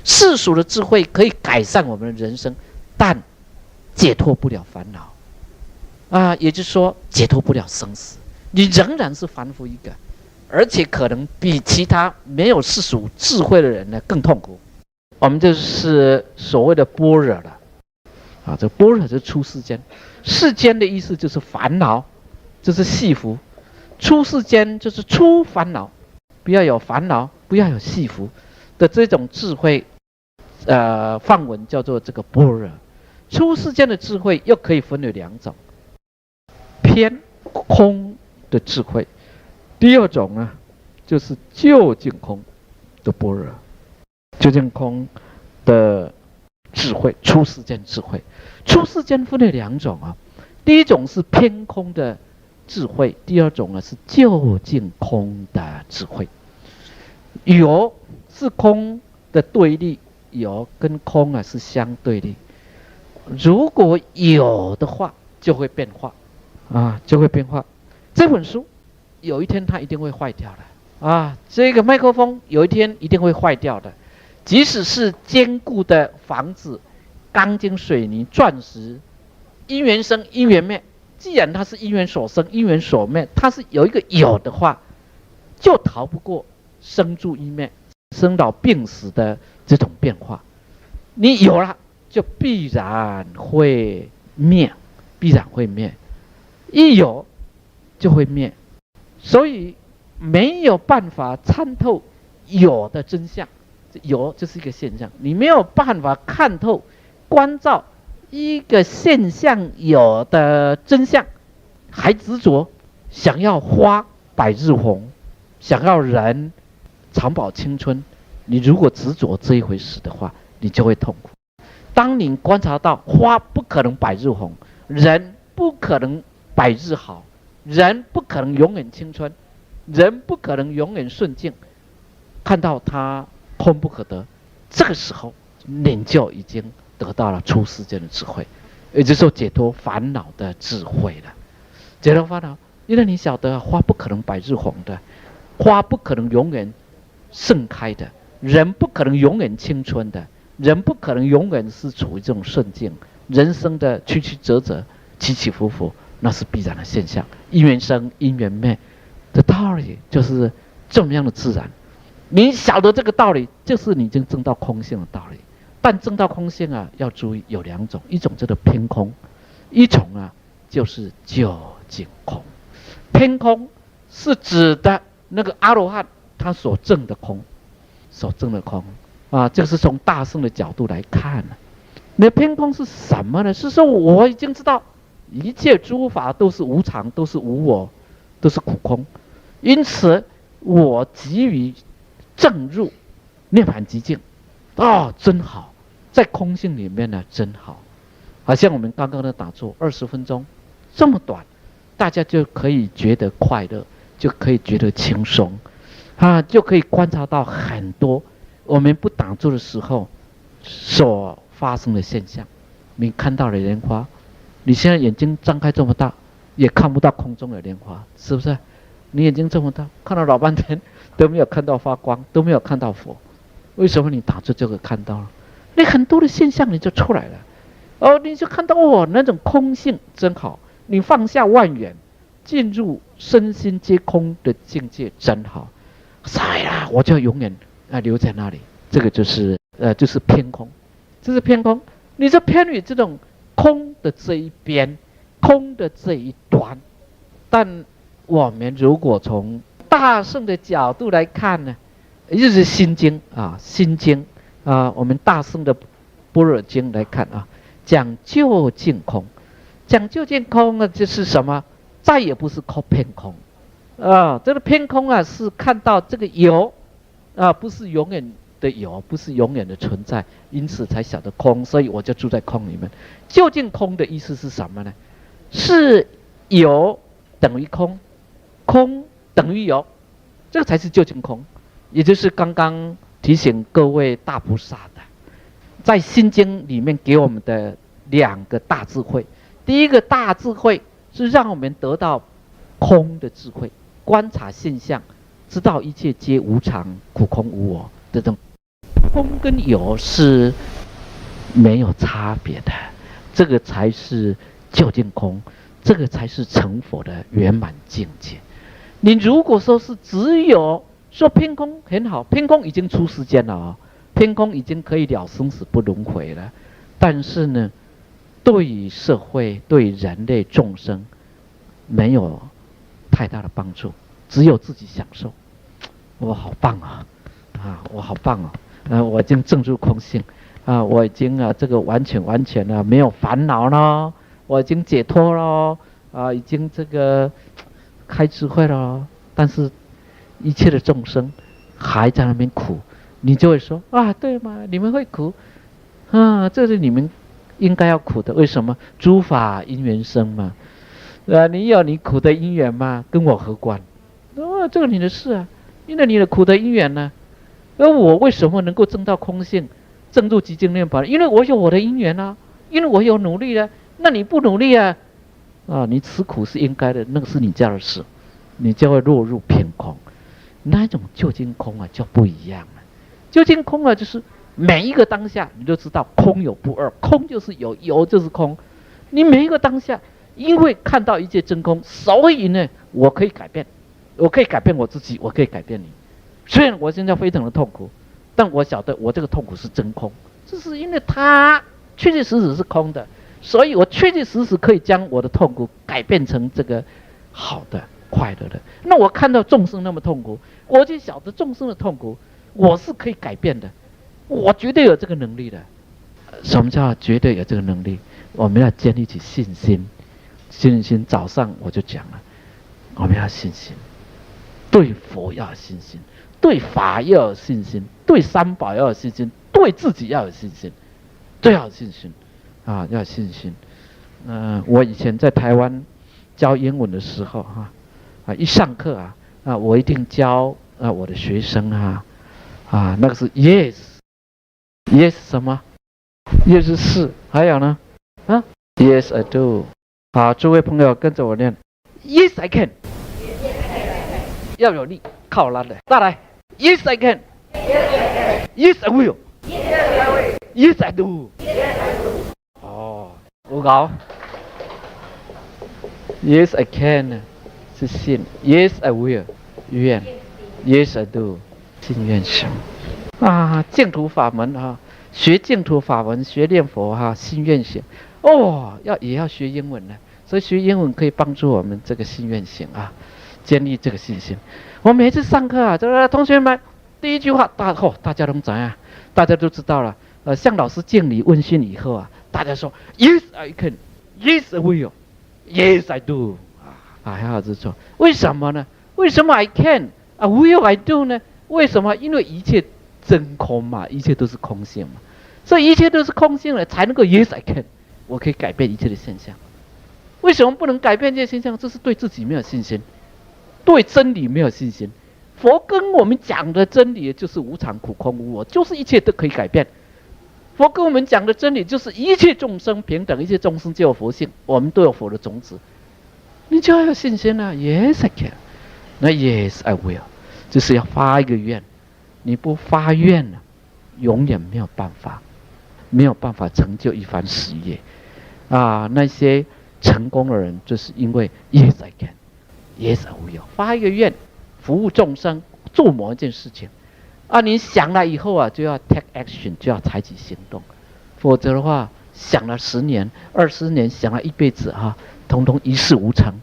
世俗的智慧可以改善我们的人生，但解脱不了烦恼也就是说解脱不了生死，你仍然是凡夫一个，而且可能比其他没有世俗智慧的人呢更痛苦。我们就是所谓的般若了这般若就是出世间，世间的意思就是烦恼，就是系缚；出世间就是出烦恼，不要有烦恼，不要有系缚的这种智慧。梵文叫做这个般若。出世间的智慧又可以分为2种，偏空的智慧，第2种呢就是究竟空的般若。究竟空的智慧，出世间智慧。出世间分为2种第一种是偏空的智慧，第2种呢是究竟空的智慧。有是空的对立，有跟空是相对立。如果有的话，就会变化就会变化。这本书有一天它一定会坏掉的这个麦克风有一天一定会坏掉的。即使是坚固的房子，钢筋水泥钻石因缘生，因缘灭。既然它是因缘所生，因缘所灭，它是有一个有的话，就逃不过生住异灭、生老病死的这种变化。你有了，就必然会灭，必然会灭。一有就会灭，所以没有办法参透有的真相。有就是一个现象，你没有办法看透、关照一个现象有的真相，还执着想要花百日红，想要人长保青春。你如果执着这一回事的话，你就会痛苦。当你观察到花不可能百日红，人不可能百日好，人不可能永远青春，人不可能永远顺境，看到它空不可得，这个时候你就已经得到了出世间的智慧，也就是说解脱烦恼的智慧了。解脱烦恼，因为你晓得花不可能百日红的，花不可能永远盛开的，人不可能永远青春的，人不可能永远是处于这种顺境，人生的曲曲折折、起起伏伏，那是必然的现象。因缘生，因缘灭的道理就是这么样的自然。你晓得这个道理，就是你已经证到空性的道理。但证到空性啊，要注意有两种，一种叫做偏空，一种啊就是究竟空。偏空是指的那个阿罗汉他所证的空，所证的空啊，这个是从大圣的角度来看的。那偏空是什么呢？是说我已经知道一切诸法都是无常，都是无我，都是苦空，因此我急于证入涅槃极境。哦，真好，在空性里面呢，真好。好像我们刚刚的打坐20分钟，这么短，大家就可以觉得快乐，就可以觉得轻松，就可以观察到很多我们不打坐的时候所发生的现象。你看到了莲花，你现在眼睛张开这么大，也看不到空中的莲花，是不是？你眼睛这么大，看了老半天都没有看到发光，都没有看到佛。为什么你打坐就可以看到了？你很多的现象你就出来了。哦，你就看到哦，那种空性真好。你放下万缘，进入身心皆空的境界真好。傻呀，我就永远留在那里。这个就是偏空，这是偏空。你就偏于这种空的这一边，空的这一端。但我们如果从大圣的角度来看呢，也就是心经啊，心经啊，我们大圣的般若经来看啊，讲究竟空，讲究竟空呢，就是什么？再也不是空偏空啊，这个偏空啊，是看到这个有啊，不是永远的有，不是永远的存在，因此才晓得空，所以我就住在空里面。究竟空的意思是什么呢？是有等于空，空等于有，这个才是究竟空。也就是刚刚提醒各位大菩萨的，在心经里面给我们的2个大智慧。第一个大智慧是让我们得到空的智慧，观察现象，知道一切皆无常、苦空无我的这种空跟有是没有差别的，这个才是究竟空，这个才是成佛的圆满境界。你如果说是只有说偏空很好，偏空已经出世间了啊，偏空已经可以了生死不轮回了，但是呢，对于社会、对人类众生没有太大的帮助，只有自己享受。我好棒啊！我好棒啊！我已经证入空性啊，我已经这个完全没有烦恼了，我已经解脱了已经这个开智慧了。但是一切的众生还在那边苦，你就会说对吗？你们会苦这是你们应该要苦的。为什么？诸法因缘生嘛，你有你苦的因缘嘛，跟我何关？这个你的事啊，因为你的苦的因缘呢。而我为什么能够证到空性，证入极境涅槃？因为我有我的因缘啊，因为我有努力啊。那你不努力啊，你吃苦是应该的，那个是你家的事，你就会落入偏空。那一种究竟空就不一样了。究竟空就是每一个当下你都知道空有不二，空就是有，有就是空。你每一个当下，因为看到一切真空，所以呢，我可以改变，我可以改变我自己，我可以改变你。虽然我现在非常的痛苦，但我晓得我这个痛苦是真空，这是因为它确确实实是空的，所以我确确实实可以将我的痛苦改变成这个好的、快乐的。那我看到众生那么痛苦，我就晓得众生的痛苦我是可以改变的，我绝对有这个能力的。什么叫绝对有这个能力？我们要建立起信心。信心早上我就讲了，我们要信心，对佛要有信心，对法要有信心，对三宝要有信心，对自己要有信心，都要有信心啊，要有信心。我以前在台湾教英文的时候一上课我一定教我的学生那个是 yes 什么 yes 是，还有呢yes I do。好，诸位朋友跟着我念 yes I can， 要有力，靠拉的，再来 yes I can， yes I will， yes I do。 我搞 yes I can 是信， yes I will 愿， yes I do 信愿行净土法门学净土法门，学念佛信愿行也要学英文呢，所以学英文可以帮助我们这个信愿行建立这个信心。我每次上课这个同学们第一句话大家都知啊，大家都知道了。向老师敬礼问讯以后大家说 yes I can， yes I will， yes I do 还好是错。为什么呢？为什么 I can will I do 呢？为什么？因为一切真空嘛，一切都是空性嘛，所以一切都是空性了，才能够 yes I can， 我可以改变一切的现象。为什么不能改变这些现象？这是对自己没有信心，对真理没有信心。佛跟我们讲的真理就是无常、苦、空、无我，就是一切都可以改变。佛跟我们讲的真理就是一切众生平等，一切众生皆有佛性，我们都有佛的种子，你就要有信心Yes I can， 那 Yes I will， 就是要发一个愿。你不发愿永远没有办法成就一番事业那些成功的人就是因为 Yes I can， Yes I will， 发一个愿，服务众生，做某一件事情你想了以后就要 take action， 就要采取行动，否则的话想了10年、20年，想了一辈子统统一事无成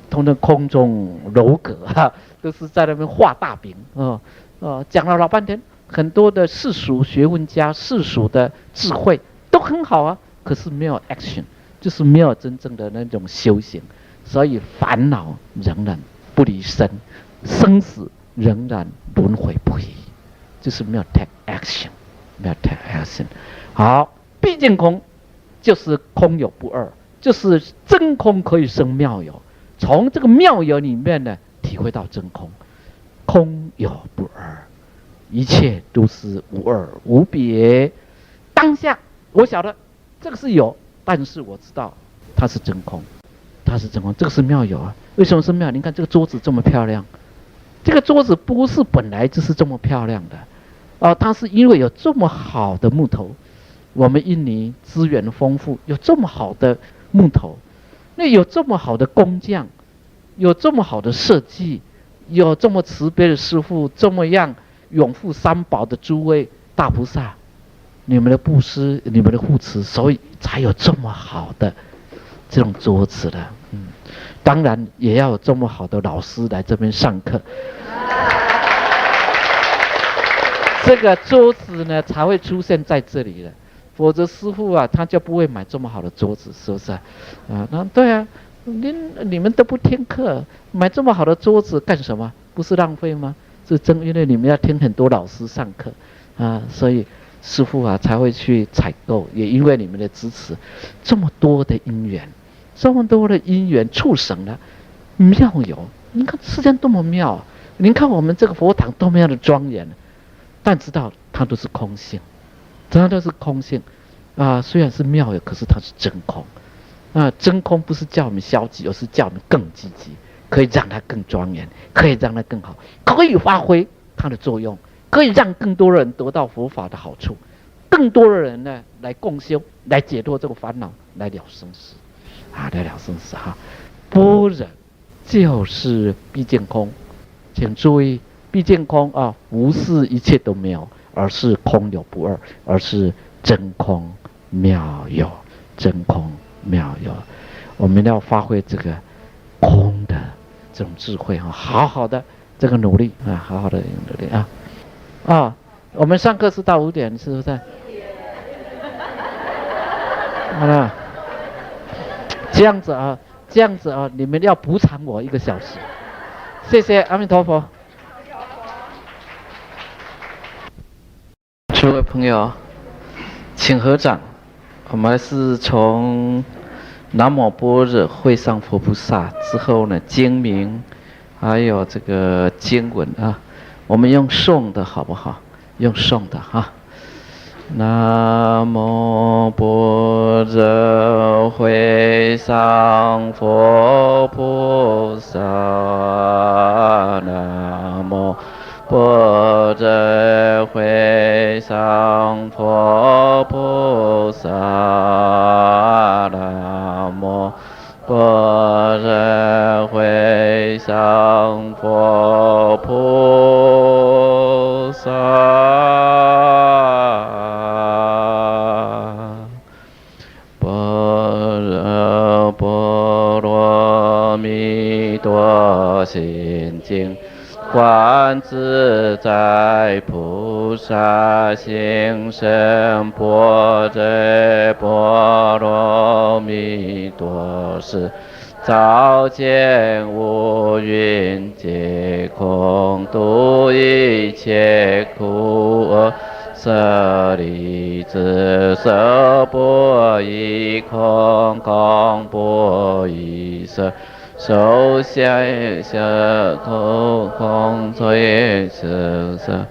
统统空中楼阁都是在那边画大饼讲了老半天，很多的世俗学问家、世俗的智慧都很好可是没有 action， 就是没有真正的那种修行，所以烦恼仍然不离身，生死仍然轮回不已，就是没有 take action， 没有 take action。好，毕竟空就是空有不二，就是真空可以生妙有，从这个妙有里面呢，体会到真空，空有不二，一切都是无二无别。当下我晓得这个是有，但是我知道它是真空，它是真空，这个是妙有为什么是妙？你看这个桌子这么漂亮。这个桌子不是本来就是这么漂亮的它是因为有这么好的木头，我们印尼资源丰富，有这么好的木头，那有这么好的工匠，有这么好的设计，有这么慈悲的师父，这么样拥护三宝的诸位大菩萨，你们的布施，你们的护持，所以才有这么好的这种桌子的当然也要有这么好的老师来这边上课，这个桌子呢才会出现在这里的，否则师父他就不会买这么好的桌子，是不是那对你们都不听课，买这么好的桌子干什么？不是浪费吗？是正因为你们要听很多老师上课所以师父才会去采购，也因为你们的支持，这么多的因缘。这么多的因缘促成了妙有，你看世间多么妙你看我们这个佛堂多么样的庄严，但知道它都是空性，它都是空性虽然是妙有，可是它是真空真空不是叫我们消极，而是叫我们更积极，可以让它更庄严，可以让它更好，可以发挥它的作用，可以让更多人得到佛法的好处，更多的人呢来共修，来解脱这个烦恼。来了生死，来了生死哈。般若就是毕竟空，请注意，毕竟空不是一切都没有，而是空有不二，而是真空妙有，真空妙有。我们要发挥这个空的这种智慧好好的这个努力好好的努力我们上课是到5点，是不是？好了，这样子你们要补偿我1个小时，谢谢阿弥陀佛。诸位朋友，请合掌。我们是从南无般若会上佛菩萨之后呢，经名还有这个经文我们用诵的好不好？用诵的南无般若会上佛菩萨，南无般若会上佛菩萨，南无般若会上佛菩萨。心经观自在菩萨行深般若波罗蜜多时，照见五蕴皆空，度一切苦厄。舍利子，色不异空，空不异色。受想行空随色色，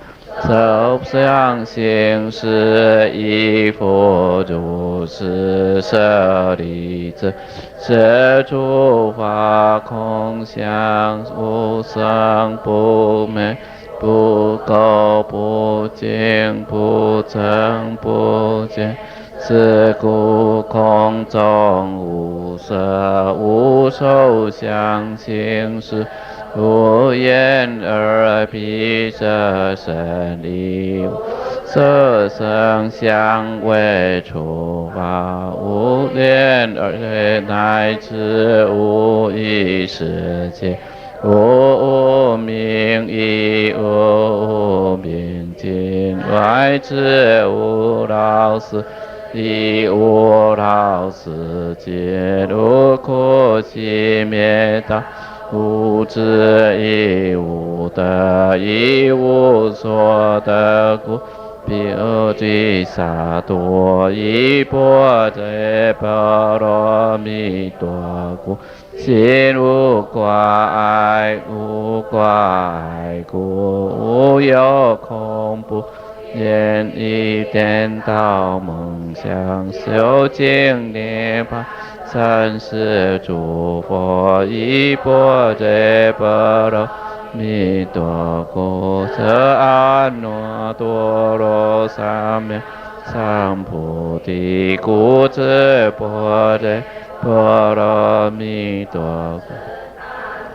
受想行识亦复如是。舍利子，是诸法空相，无生不灭，不垢不净，不增不减。是故空中无色，无受想行识，无眼耳鼻舌身意，色声香味触法，无眼耳乃至无意识界，无明亦无明尽，乃至无老死。亦无老死劫，无苦集灭道，无智亦无得，亦无所得故。彼阿耨萨埵依般若波罗蜜多故，心无挂碍，无挂碍故，无有恐怖。愿以颠倒梦想，修净涅槃。三世诸佛依般若波罗蜜多故，则阿耨多罗三藐三菩提故，知般若波罗蜜多故。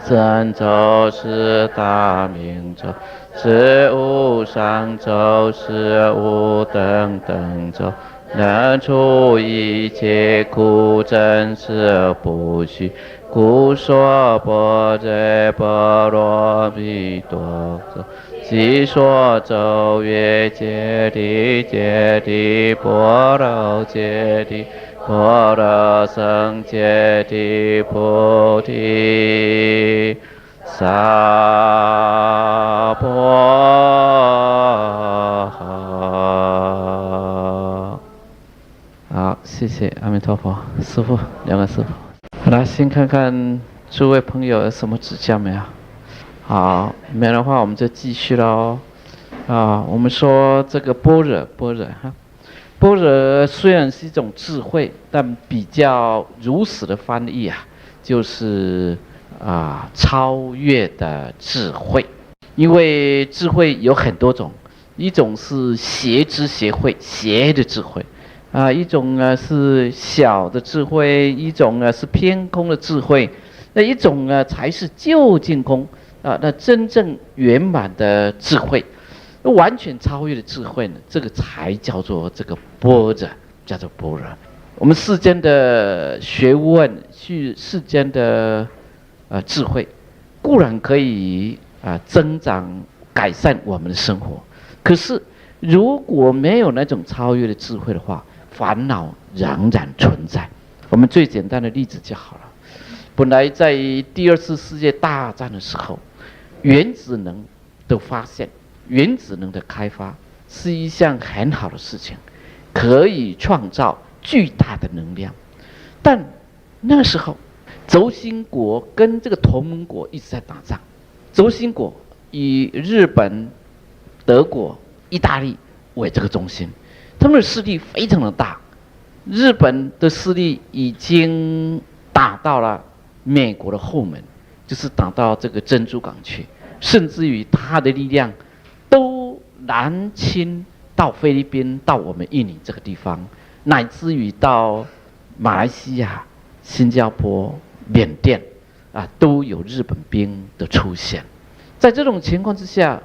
神咒是大明咒，是无上咒，是无等等咒，能除一切苦，真实不虚。故说般若波罗蜜多咒，即说咒曰：揭谛揭谛，波罗揭谛，波罗僧揭谛，菩提萨婆诃。好，谢谢阿弥陀佛，师父，2个师父。好了，先看看诸位朋友有什么指教没有？好，没有的话我们就继续喽。我们说这个般若般若虽然是一种智慧，但比较如实的翻译就是超越的智慧。因为智慧有很多种，一种是邪知邪慧，邪的智慧一种是小的智慧，一种是偏空的智慧，那一种才是究竟空那真正圆满的智慧，完全超越的智慧呢，这个才叫做这个般若，叫做般若。我们世间的学问，世间的智慧，固然可以增长改善我们的生活，可是如果没有那种超越的智慧的话，烦恼仍然存在。我们最简单的例子就好了。本来在第二次世界大战的时候，原子能的发现，原子能的开发是一项很好的事情，可以创造巨大的能量。但那时候轴心国跟这个同盟国一直在打仗，轴心国以日本、德国、意大利为这个中心，他们的势力非常的大。日本的势力已经打到了美国的后门，就是打到这个珍珠港去，甚至于他的力量都南侵到菲律宾，到我们印尼这个地方，乃至于到马来西亚、新加坡、缅甸都有日本兵的出现。在这种情况之下，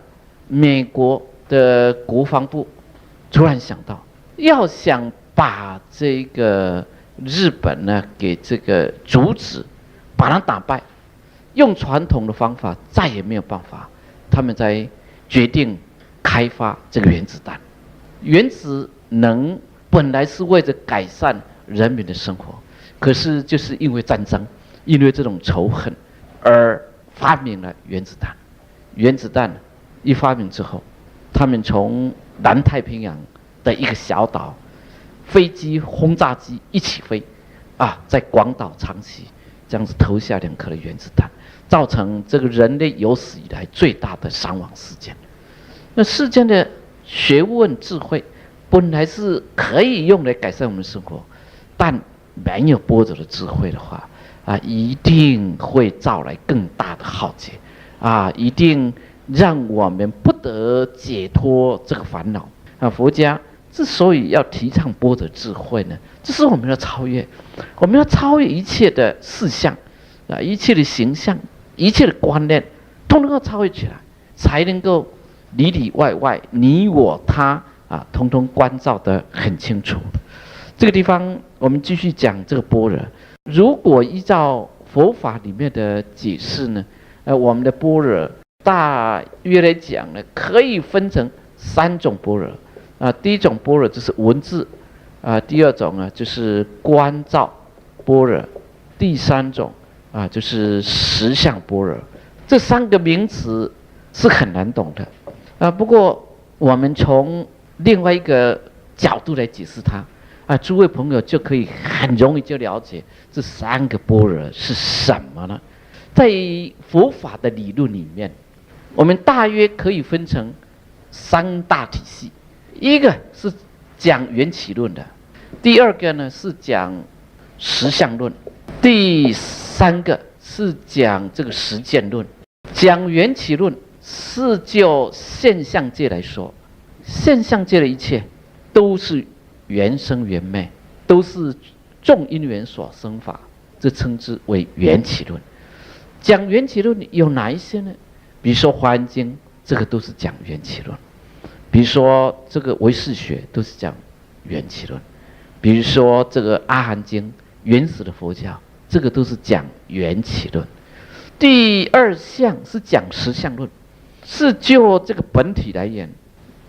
美国的国防部突然想到，要想把这个日本呢给这个阻止，把它打败，用传统的方法再也没有办法，他们才决定开发这个原子弹。原子能本来是为了改善人民的生活，可是就是因为战争，因为这种仇恨而发明了原子弹。原子弹一发明之后，他们从南太平洋的一个小岛，飞机轰炸机一起飞在广岛、长崎这样子投下2颗的原子弹，造成这个人类有史以来最大的伤亡事件。那世间的学问智慧本来是可以用来改善我们的生活，但没有般若的智慧的话一定会招来更大的浩劫一定让我们不得解脱这个烦恼佛家之所以要提倡般若智慧呢，就是我们要超越，我们要超越一切的事项一切的形象，一切的观念，通通要超越起来，才能够里里外外你我他通通关照得很清楚。这个地方我们继续讲这个般若。如果依照佛法里面的解释呢，我们的般若大约来讲呢，可以分成3种般若第一种般若就是文字第二种呢就是观照般若，第3种就是实相般若。这3个名词是很难懂的不过我们从另外一个角度来解释它诸位朋友就可以很容易就了解这3个般若是什么呢？在佛法的理论里面，我们大约可以分成3大体系。一个是讲缘起论的，第2个呢是讲实相论，第3个是讲这个实践论。讲缘起论是就现象界来说，现象界的一切都是缘生缘灭，都是众因缘所生法，这称之为缘起论。讲缘起论有哪一些呢？比如说《华严经》，这个都是讲缘起论；比如说这个唯识学都是讲缘起论；比如说这个《阿含经》，原始的佛教，这个都是讲缘起论。第2项是讲实相论，是就这个本体来言，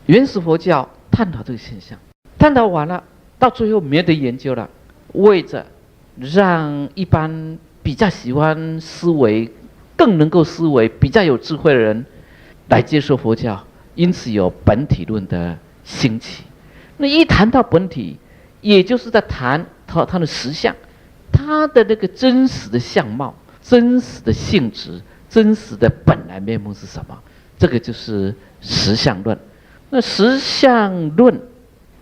原始佛教探讨这个现象，探讨完了，到最后没得研究了，为着让一般比较喜欢思维、更能够思维、比较有智慧的人来接受佛教，因此有本体论的兴起。那一谈到本体，也就是在谈它的实相，它的那个真实的相貌、真实的性质、真实的本来面目是什么？这个就是实相论。那实相论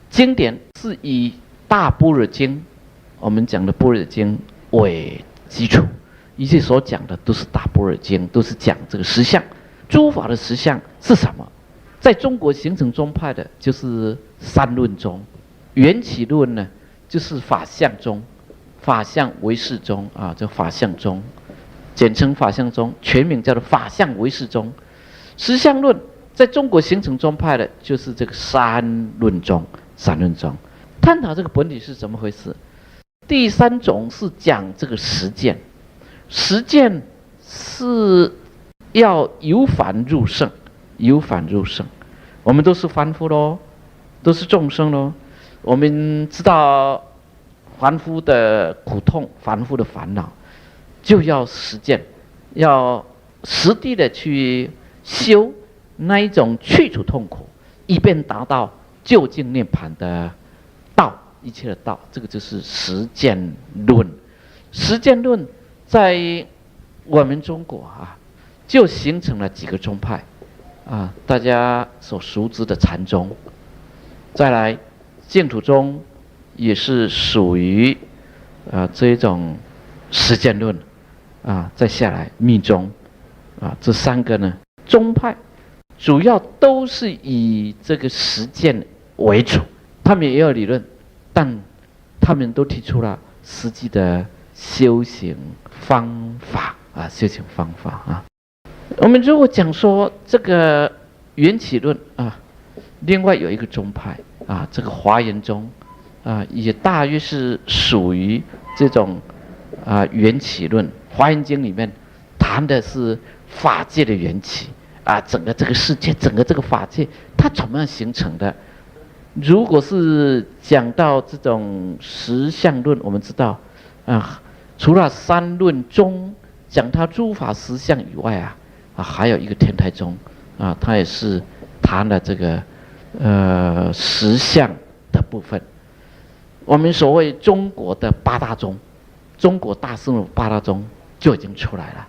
经典是以大般若经，我们讲的般若经为基础，一切所讲的都是大般若经，都是讲这个实相。诸法的实相是什么？在中国形成宗派的就是3论宗：缘起论呢，就是法相宗，法相唯识宗啊，叫法相宗，简称法相宗，全名叫做法相唯识宗。实相论在中国形成宗派的，就是这个三论宗。探讨这个本体是怎么回事。第三种是讲这个实践，实践是要由凡入圣，由凡入圣。我们都是凡夫咯，都是众生咯。我们知道凡夫的苦痛，凡夫的烦恼，就要实践，要实地的去修那一种去除痛苦，以便达到究竟涅槃的道，一切的道。这个就是实践论。实践论在我们中国啊，就形成了几个宗派啊，大家所熟知的禅宗，再来净土宗也是属于这一种实践论啊，再下来密宗啊，这三个呢宗派主要都是以这个实践为主，他们也有理论，但他们都提出了实际的修行方法啊，修行方法啊。我们如果讲说这个缘起论啊，另外有一个宗派啊，这个华严宗啊，也大约是属于这种缘起论。华严经里面谈的是法界的缘起啊，整个这个世界，整个这个法界，它怎么样形成的？如果是讲到这种实相论，我们知道啊，除了三论中讲它诸法实相以外啊，还有一个天台宗啊，它也是谈了这个实相的部分。我们所谓中国的八大宗，中国大圣的八大宗就已经出来了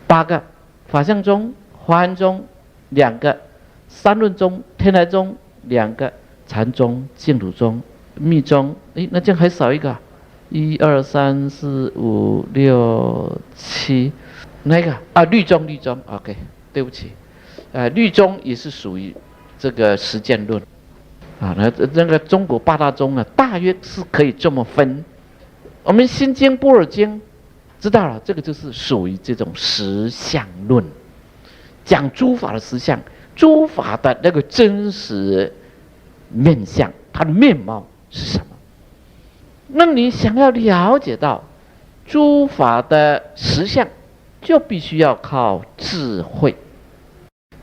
，8个：法相宗、华严宗2个，三论宗、天台宗2个，禅宗、净土宗、密宗。那这样还少一个，1、2、3、4、5、6、7，那个律宗，OK， 对不起，律宗也是属于这个实践论啊。那个中国八大宗呢，大约是可以这么分。我们心经、般若经知道了，这个就是属于这种实相论，讲诸法的实相，诸法的那个真实面相，它的面貌是什么？那你想要了解到诸法的实相，就必须要靠智慧。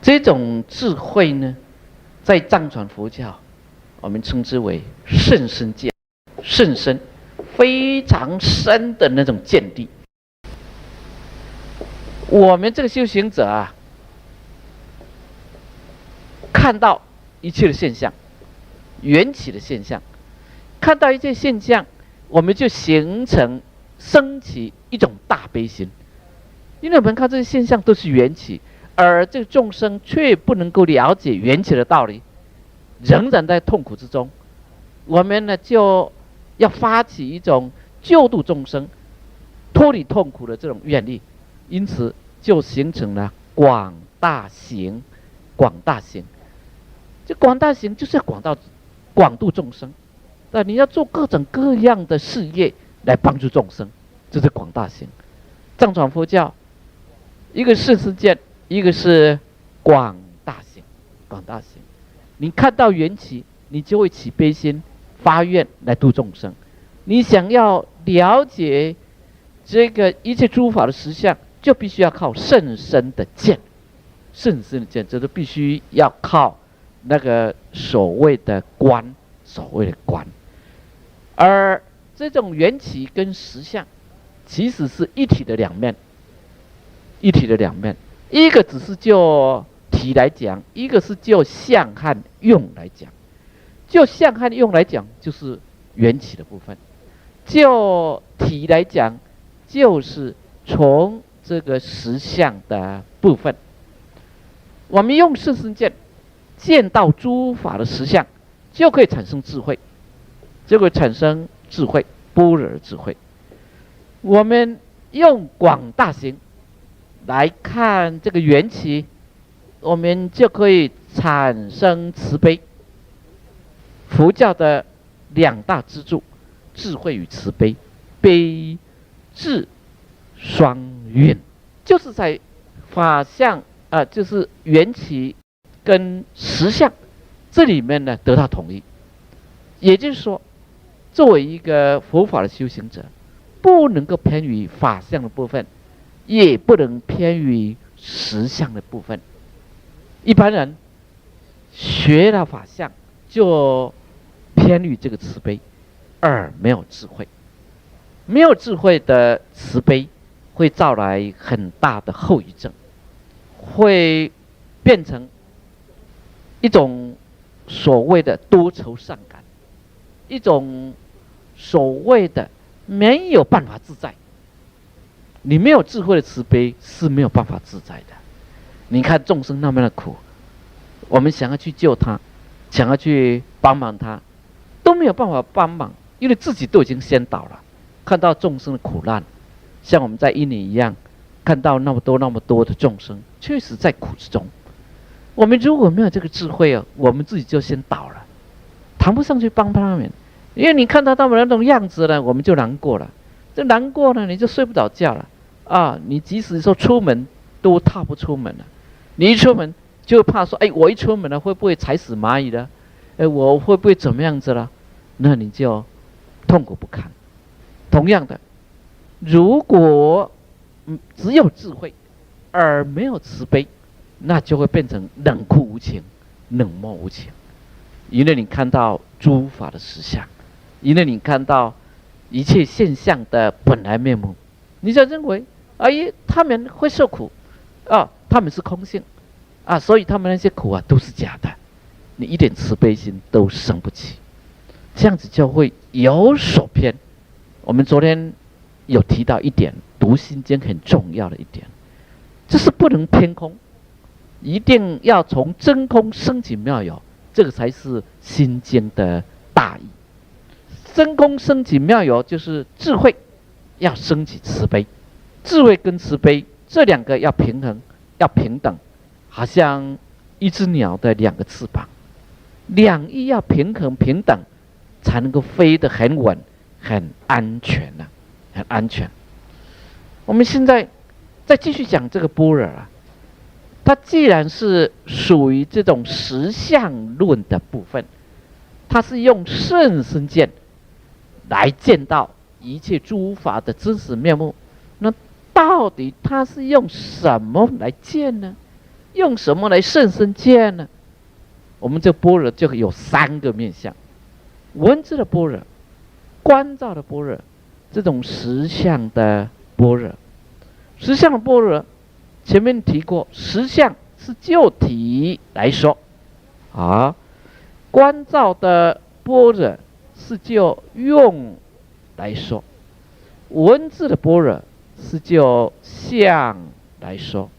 这种智慧呢，在藏传佛教我们称之为甚深见，甚深，非常深的那种见地。我们这个修行者啊，看到一切的现象，缘起的现象，看到一切现象，我们就升起一种大悲心。因为我们看这些现象都是缘起，而这个众生却不能够了解缘起的道理，仍然在痛苦之中。我们呢，就要发起一种救度众生、脱离痛苦的这种愿力，因此就形成了广大行。广大行，这广大行就是要广度众生，你要做各种各样的事业来帮助众生，这是广大行。藏传佛教，一个是世见，一个是广大行。广大行，你看到缘起，你就会起悲心，发愿来度众生。你想要了解这个一切诸法的实相，就必须要靠甚深的见，甚深的见，这都必须要靠那个所谓的观，所谓的观。而这种缘起跟实相，其实是一体的两面，一体的两面。一个只是就体来讲，一个是就相和用来讲。就相和用来讲，就是缘起的部分；就体来讲，就是从这个实相的部分。我们用甚深见见到诸法的实相，就可以产生智慧，就会产生智慧，般若智慧。我们用广大行来看这个缘起，我们就可以产生慈悲。佛教的两大支柱：智慧与慈悲，悲智双运，就是在法相就是缘起跟实相这里面呢得到统一。也就是说，作为一个佛法的修行者，不能够偏于法相的部分，也不能偏于实相的部分。一般人学了法相，就偏于这个慈悲，而没有智慧。没有智慧的慈悲，会造来很大的后遗症，会变成一种所谓的多愁善感，一种所谓的没有办法自在。你没有智慧的慈悲是没有办法自在的。你看众生那么的苦，我们想要去救他，想要去帮忙他，都没有办法帮忙，因为自己都已经先倒了。看到众生的苦难，像我们在印尼一样，看到那么多的众生，确实在苦之中。我们如果没有这个智慧我们自己就先倒了，谈不上去帮他们。因为你看到他们那种样子呢，我们就难过了。这难过呢，你就睡不着觉了你即使说出门都踏不出门了。你一出门就怕说，我一出门了会不会踩死蚂蚁了？我会不会怎么样子了？那你就痛苦不堪。同样的，如果只有智慧而没有慈悲，那就会变成冷酷无情、冷漠无情。因为你看到诸法的实相，因为你看到一切现象的本来面目，你就认为他们会受苦他们是空性所以他们那些苦都是假的，你一点慈悲心都生不起，这样子就会有所偏。我们昨天有提到一点，读心经很重要的一点，就是不能偏空，一定要从真空升起妙有，这个才是心经的大意。真空升起妙有，就是智慧要升起慈悲，智慧跟慈悲这两个要平衡，要平等，好像一只鸟的两个翅膀，两翼要平衡平等，才能够飞得很稳、很安全很安全。我们现在再继续讲这个般若它既然是属于这种实相论的部分，它是用甚深见来见到一切诸法的真实面目。那到底它是用什么来见呢？用什么来甚深见呢？我们这般若就有三个面向：文字的般若、观照的般若，这种实相的般若。实相的般若前面提过，实相是就体来说观照的般若是就用来说，文字的般若是就相来说。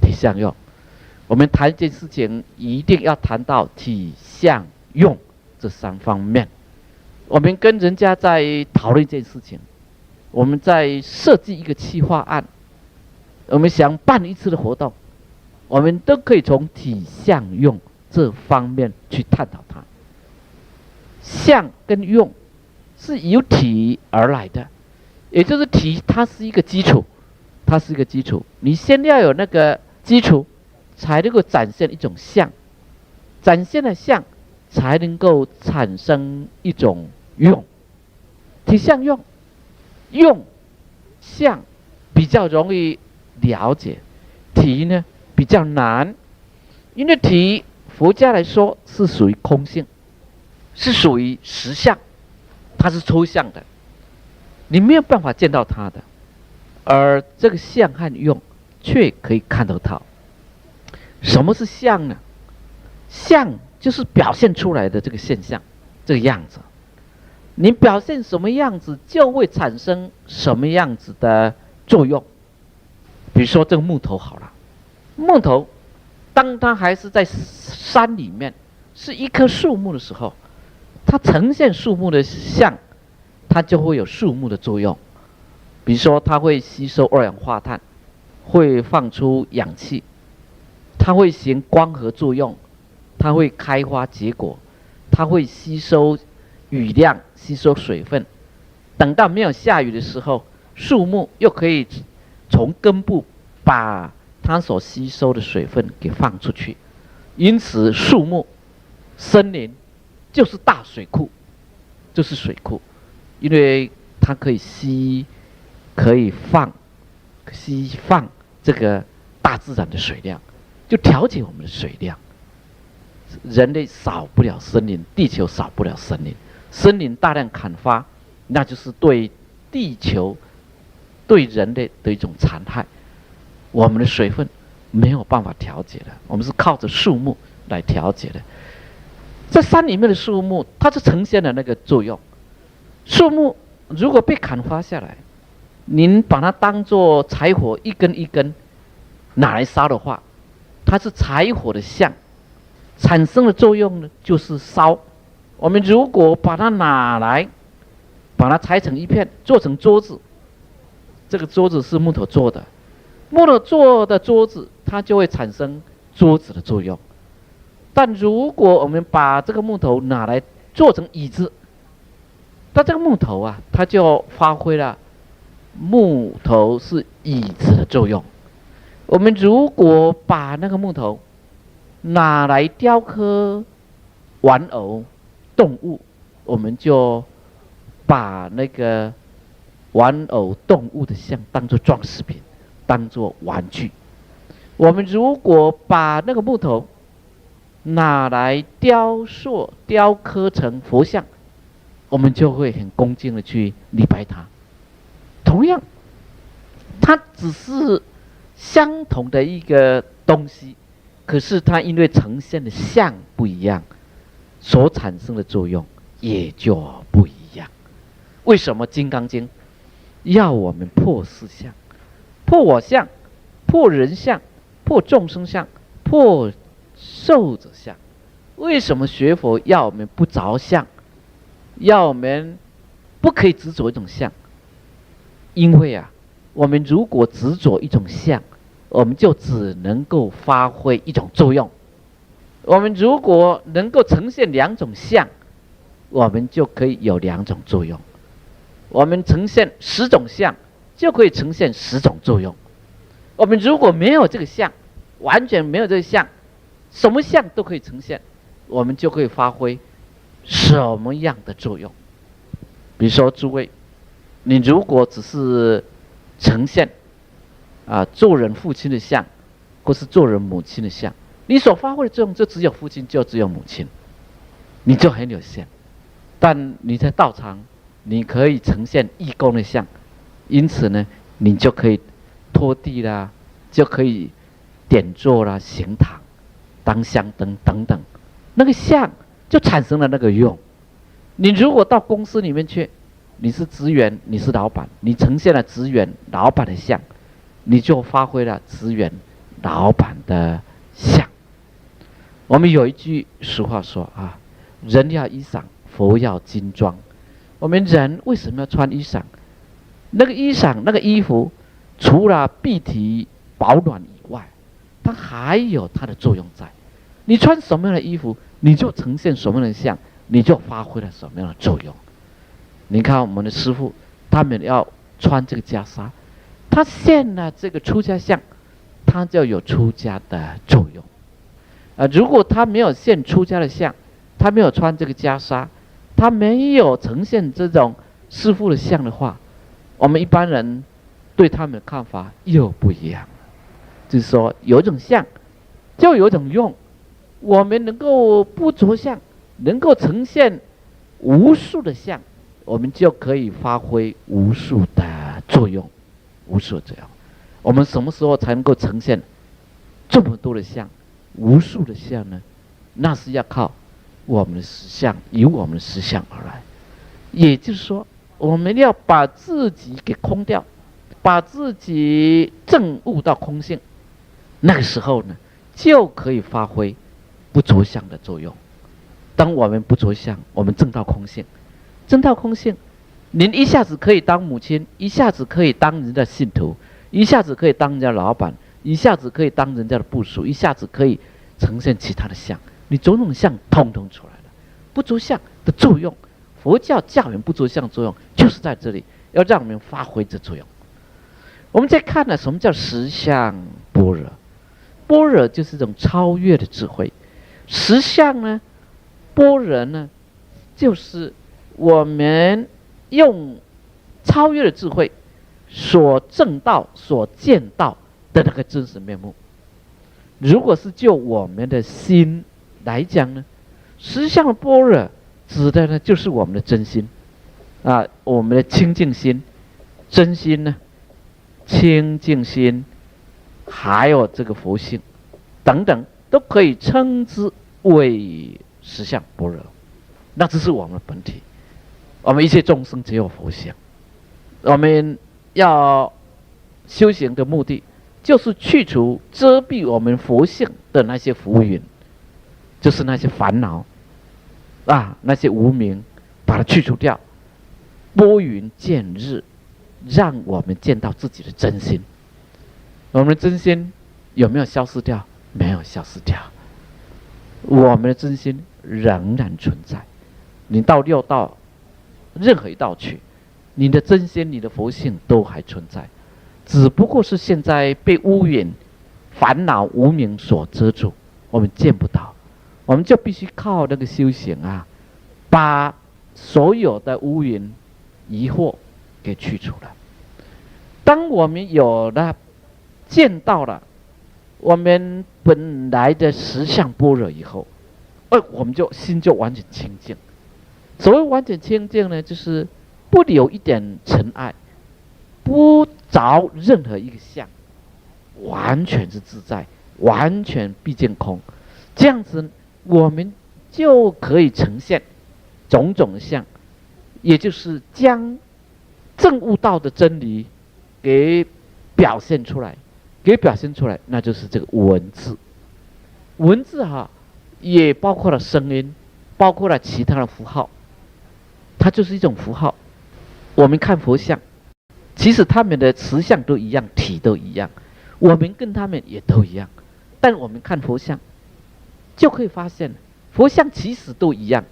体相用，我们谈一件事情一定要谈到体相用这三方面。我们跟人家在讨论一件事情，我们在设计一个企划案，我们想办一次的活动，我们都可以从体相用这方面去探讨它。相跟用是由体而来的，也就是体它是一个基础，它是一个基础。你先要有那个基础，才能够展现一种相，展现了相，才能够产生一种用。体相用，用相比较容易了解，体呢比较难。因为体佛家来说是属于空性，是属于实相，它是抽象的，你没有办法见到它的。而这个相和用却可以看得到。什么是相呢？相就是表现出来的这个现象，这个样子。你表现什么样子，就会产生什么样子的作用。比如说这个木头好了，木头当它还是在山里面，是一棵树木的时候，它呈现树木的相，它就会有树木的作用。比如说它会吸收二氧化碳，会放出氧气，它会行光合作用，它会开花结果，它会吸收雨量，吸收水分。等到没有下雨的时候，树木又可以从根部把它所吸收的水分给放出去。因此，树木、森林就是大水库，就是水库，因为它可以释放这个大自然的水量，就调节我们的水量。人类少不了森林，地球少不了森林。森林大量砍伐，那就是对地球、对人类的一种残害。我们的水分没有办法调节的，我们是靠着树木来调节的。在山里面的树木，它是呈现了那个作用。树木如果被砍伐下来，您把它当作柴火一根一根拿来烧的话，它是柴火的相，产生的作用呢就是烧。我们如果把它拿来，把它裁成一片，做成桌子，这个桌子是木头做的，木头做的桌子它就会产生桌子的作用。但如果我们把这个木头拿来做成椅子，那这个木头啊，它就发挥了木头是椅子的作用。我们如果把那个木头拿来雕刻玩偶、动物，我们就把那个玩偶、动物的像当作装饰品，当作玩具。我们如果把那个木头拿来雕刻成佛像，我们就会很恭敬的去礼拜它。同样，它只是相同的一个东西，可是它因为呈现的像不一样，所产生的作用也就不一样。为什么《金刚经》要我们破四相、破我相、破人相、破众生相、破寿者相？为什么学佛要我们不着相，要我们不可以执着一种相？因为啊，我们如果执着一种相，我们就只能够发挥一种作用。我们如果能够呈现两种相，我们就可以有两种作用。我们呈现10种相，就可以呈现10种作用。我们如果没有这个相，完全没有这个相，什么相都可以呈现，我们就可以发挥什么样的作用。比如说诸位，你如果只是呈现做人父亲的相，或是做人母亲的相，你所发挥的作用就只有父亲，就只有母亲，你就很有限。但你在道场，你可以呈现义工的相，因此呢，你就可以拖地啦，就可以点坐啦、行堂、当香灯等等，那个相就产生了那个用。你如果到公司里面去，你是职员，你是老板，你呈现了职员、老板的相，你就发挥了职员、老板的相。我们有一句俗话说啊，人要衣裳，佛要金装。我们人为什么要穿衣裳？那个衣裳、那个衣服，除了蔽体保暖以外，它还有它的作用在。你穿什么样的衣服，你就呈现什么样的相，你就发挥了什么样的作用。你看我们的师父，他们要穿这个袈裟，他现了这个出家相，他就有出家的作用。如果他没有现出家的相，他没有穿这个袈裟，他没有呈现这种师父的相的话，我们一般人对他们的看法又不一样了。就是说，有一种相，就有一种用。我们能够不着相，能够呈现无数的相，我们就可以发挥无数的作用，无数的作用。我们什么时候才能够呈现这么多的相、无数的相呢？那是要靠我们的实相，由我们的实相而来。也就是说，我们要把自己给空掉，把自己证悟到空性，那个时候呢，就可以发挥不着相的作用。当我们不着相，我们证到空性，证到空性，您一下子可以当母亲，一下子可以当人家信徒，一下子可以当人家老板，一下子可以当人家的部属，一下子可以呈现其他的相，你种种相通通出来了。不着相的作用佛教教人不着相作用，就是在这里要让我们发挥这作用。我们再看呢，什么叫实相般若？般若就是一种超越的智慧。实相呢，般若呢，就是我们用超越的智慧所证到、所见到的那个真实面目。如果是就我们的心来讲呢，实相的般若指的呢，就是我们的真心啊，我们的清净心、真心呢，清净心，还有这个佛性等等，都可以称之为实相般若。那这是我们的本体，我们一切众生只有佛性。我们要修行的目的，就是去除遮蔽我们佛性的那些浮云，就是那些烦恼啊，那些无明，把它去除掉，拨云见日，让我们见到自己的真心。我们的真心有没有消失掉？没有消失掉，我们的真心仍然存在。你到六道任何一道去，你的真心、你的佛性都还存在，只不过是现在被乌云、烦恼、无明所遮住，我们见不到。我们就必须靠那个修行啊，把所有的乌云、疑惑给去除了。当我们有了见到了我们本来的实相般若以后，我们就心就完全清净。所谓完全清净呢，就是不留一点尘埃，不着任何一个相，完全是自在，完全毕竟空。这样子，我们就可以呈现种种相，也就是将证悟到的真理给表现出来，那就是这个文字。文字也包括了声音，包括了其他的符号，它就是一种符号。我们看佛像，其实他们的实相都一样，体都一样，我们跟他们也都一样。但我们看佛像，就可以发现，佛像其实都一样，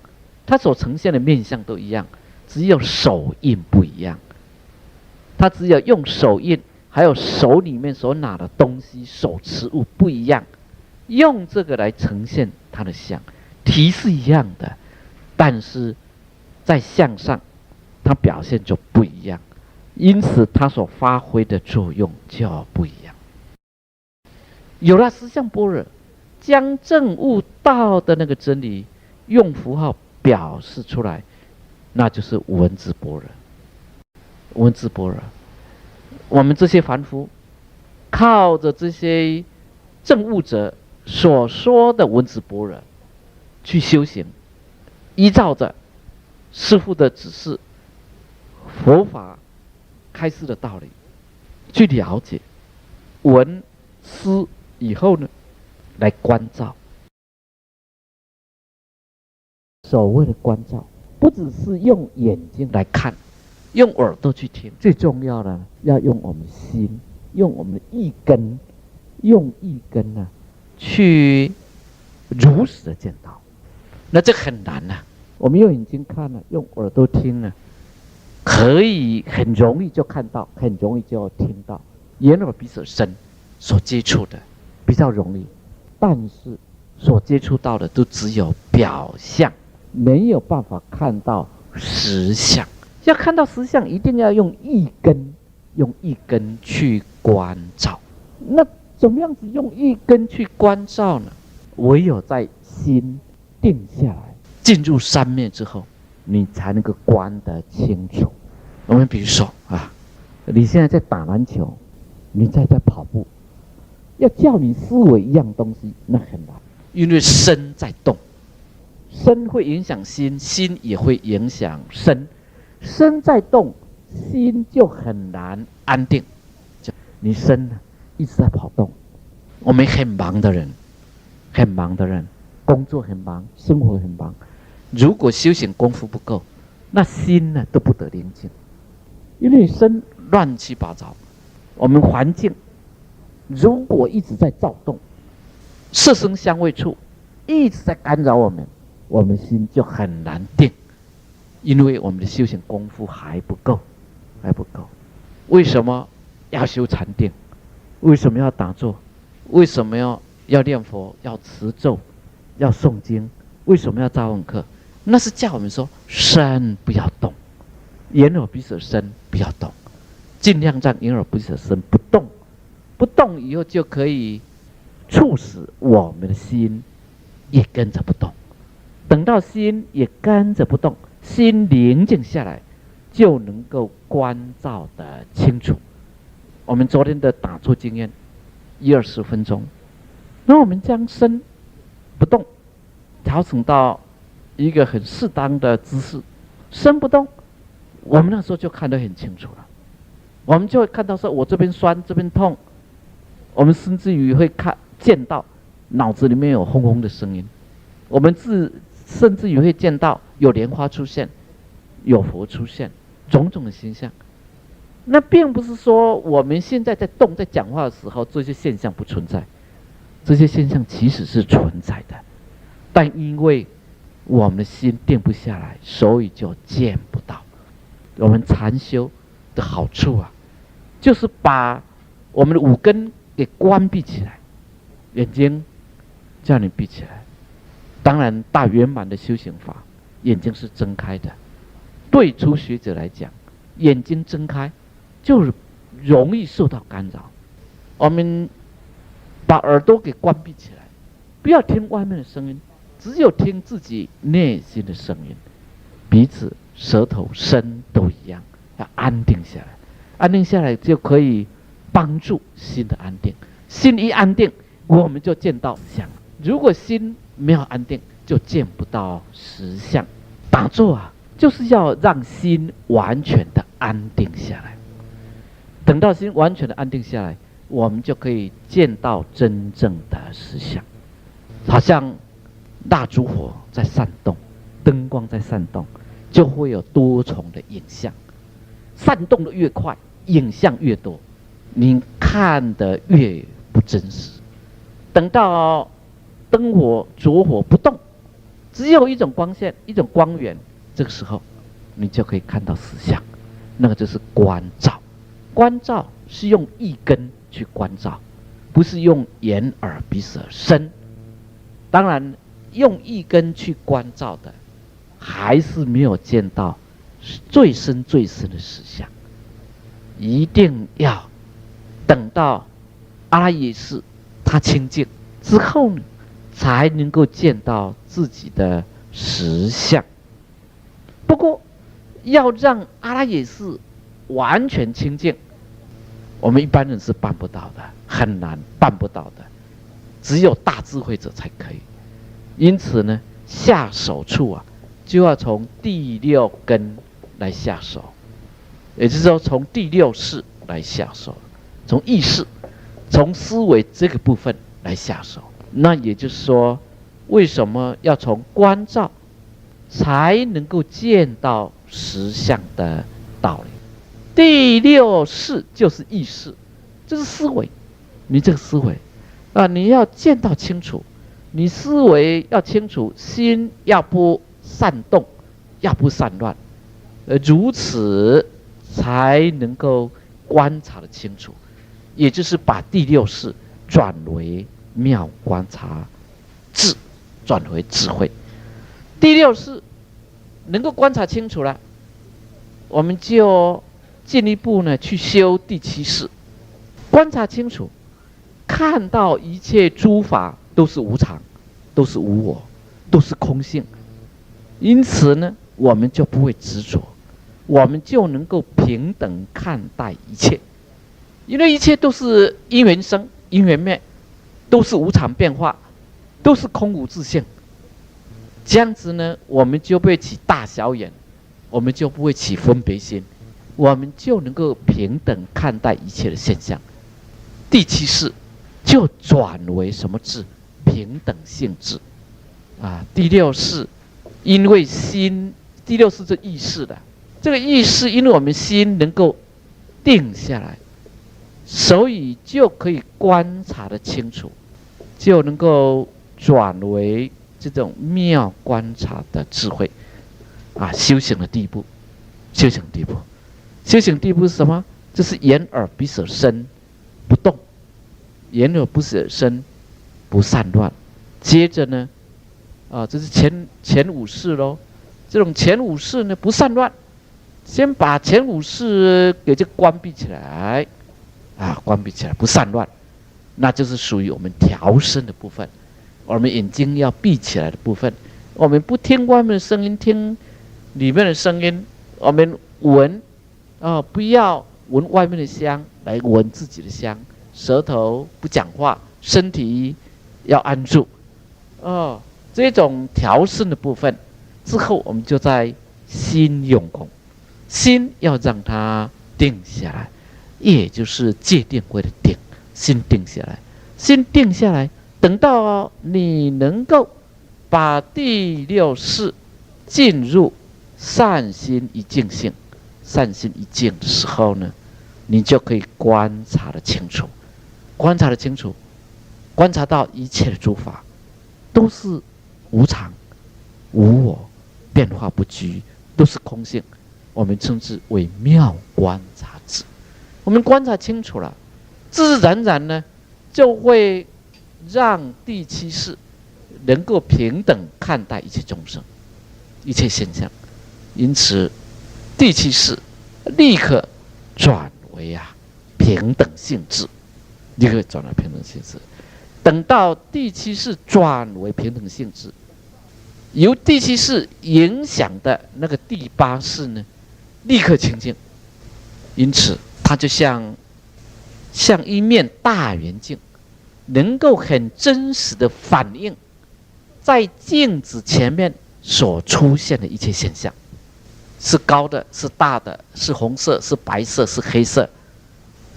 它所呈现的面相都一样，只有手印不一样。它只有用手印，还有手里面所拿的东西、手持物不一样，用这个来呈现它的相，题是一样的，但是在相上，它表现就不一样，因此它所发挥的作用就不一样。有了实相般若，将证悟到的那个真理用符号表示出来，那就是文字般若。文字般若，我们这些凡夫靠着这些证悟者所说的文字般若去修行，依照着师父的指示、佛法开示的道理去了解、闻思以后呢，来关照。所谓的关照，不只是用眼睛来看，用耳朵去听，最重要的要用我们心，用我们的意根，用意根呢去如实的见到。那这很难啊，我们用眼睛看了，用耳朵听了，可以很容易就看到，很容易就听到，眼耳鼻舌身所接触的比较容易，但是所接触到的都只有表象，没有办法看到实相。要看到实相，一定要用意根，用意根去关照。那怎么样子用意根去关照呢？唯有在心定下来，进入三昧之后，你才能够观得清楚。我们比如说你现在在打篮球，你在跑步，要叫你思维一样东西，那很难，因为身在动，身会影响心，心也会影响身，身在动，心就很难安定。你身呢一直在跑动，我们很忙的人，工作很忙，生活很忙，如果修行功夫不够，那心呢都不得宁静，因为身乱七八糟。我们环境如果一直在躁动，色声香味触一直在干扰我们，我们心就很难定。因为我们的修行功夫还不够，还不够。为什么要修禅定？为什么要打坐？为什么要念佛？要持咒？要诵经？为什么要造文课？那是叫我们说身不要动，眼耳鼻舌身不要动，尽量让眼耳鼻舌身不动，不动以后就可以促使我们的心也跟着不动。等到心也跟着不动，心宁静下来，就能够观照得清楚。我们昨天的打坐经验，20分钟，那我们将身不动调整到一个很适当的姿势，身不动，我们那时候就看得很清楚了。我们就会看到说，我这边酸，这边痛，我们甚至于会见到脑子里面有轰轰的声音，我们甚至于会见到有莲花出现，有佛出现，种种的形象。那并不是说我们现在在动在讲话的时候这些现象不存在，这些现象其实是存在的，但因为我们的心定不下来，所以就见不到。我们禅修的好处啊，就是把我们的五根给关闭起来，眼睛叫你闭起来。当然大圆满的修行法，眼睛是睁开的。对初学者来讲，眼睛睁开就容易受到干扰。我们把耳朵给关闭起来，不要听外面的声音，只有听自己内心的声音。鼻子、舌头、身都一样，要安定下来。安定下来就可以帮助心的安定。心一安定，我们就见到相。如果心没有安定，就见不到实相。打坐啊，就是要让心完全的安定下来。等到心完全的安定下来，我们就可以见到真正的实相。好像蜡烛火在闪动，灯光在闪动，就会有多重的影像。闪动的越快，影像越多，你看得越不真实。等到灯火烛火不动，只有一种光线，一种光源，这个时候你就可以看到实相。那个就是观照。观照是用一根去观照，不是用眼耳鼻舌身。当然用一根去观照的，还是没有见到最深最深的实相。一定要等到阿赖耶识他清净之后呢，才能够见到自己的实相。不过要让阿赖耶识完全清净，我们一般人是办不到的，很难办不到的，只有大智慧者才可以。因此呢，下手处啊，就要从第六根来下手，也就是说从第六识来下手，从意识、从思维这个部分来下手。那也就是说，为什么要从观照才能够见到实相的道理？第六识就是意识，就是思维。你这个思维啊，你要见到清楚，你思维要清楚，心要不散动，要不散乱，如此才能够观察得清楚，也就是把第六识转为妙观察智，转为智慧。第六识能够观察清楚了，我们就进一步呢去修第七识，观察清楚，看到一切诸法都是无常，都是无我，都是空性。因此呢，我们就不会执着，我们就能够平等看待一切，因为一切都是因缘生，因缘灭，都是无常变化，都是空无自性。这样子呢，我们就不会起大小眼，我们就不会起分别心，我们就能够平等看待一切的现象。第七识就转为什么智？平等性智啊。第六识，因为心，第六识是意识的，这个意识因为我们心能够定下来，所以就可以观察得清楚，就能够转为这种妙观察的智慧。修行的第一步。修行第一步，修行第一步是什么？就是眼耳鼻舌身不动，眼耳鼻舌身不散乱。接着呢，这是前五事咯。这种前五事呢不散乱，先把前五事给这关闭起来，关闭起来不散乱，那就是属于我们调身的部分。我们眼睛要闭起来的部分，我们不听外面的声音，听里面的声音。我们闻，不要闻外面的香，来闻自己的香。舌头不讲话，身体要安住。这种调身的部分之后，我们就在心用功，心要让它定下来，也就是戒定慧的定，心定下来，心定下来，等到你能够把第六识进入善心一净性，善心一净的时候呢，你就可以观察得清楚，观察得清楚，观察到一切的诸法都是无常、无我、变化不居，都是空性。我们称之为妙观察智。我们观察清楚了，自自然然呢，就会让第七识能够平等看待一切众生、一切现象。因此，第七识立刻转为平等性质，立刻转为平等性质。等到第七识转为平等性质，由第七识影响的那个第八识呢，立刻清净。因此，它就像一面大圆镜，能够很真实的反映在镜子前面所出现的一切现象。是高的，是大的，是红色，是白色，是黑色，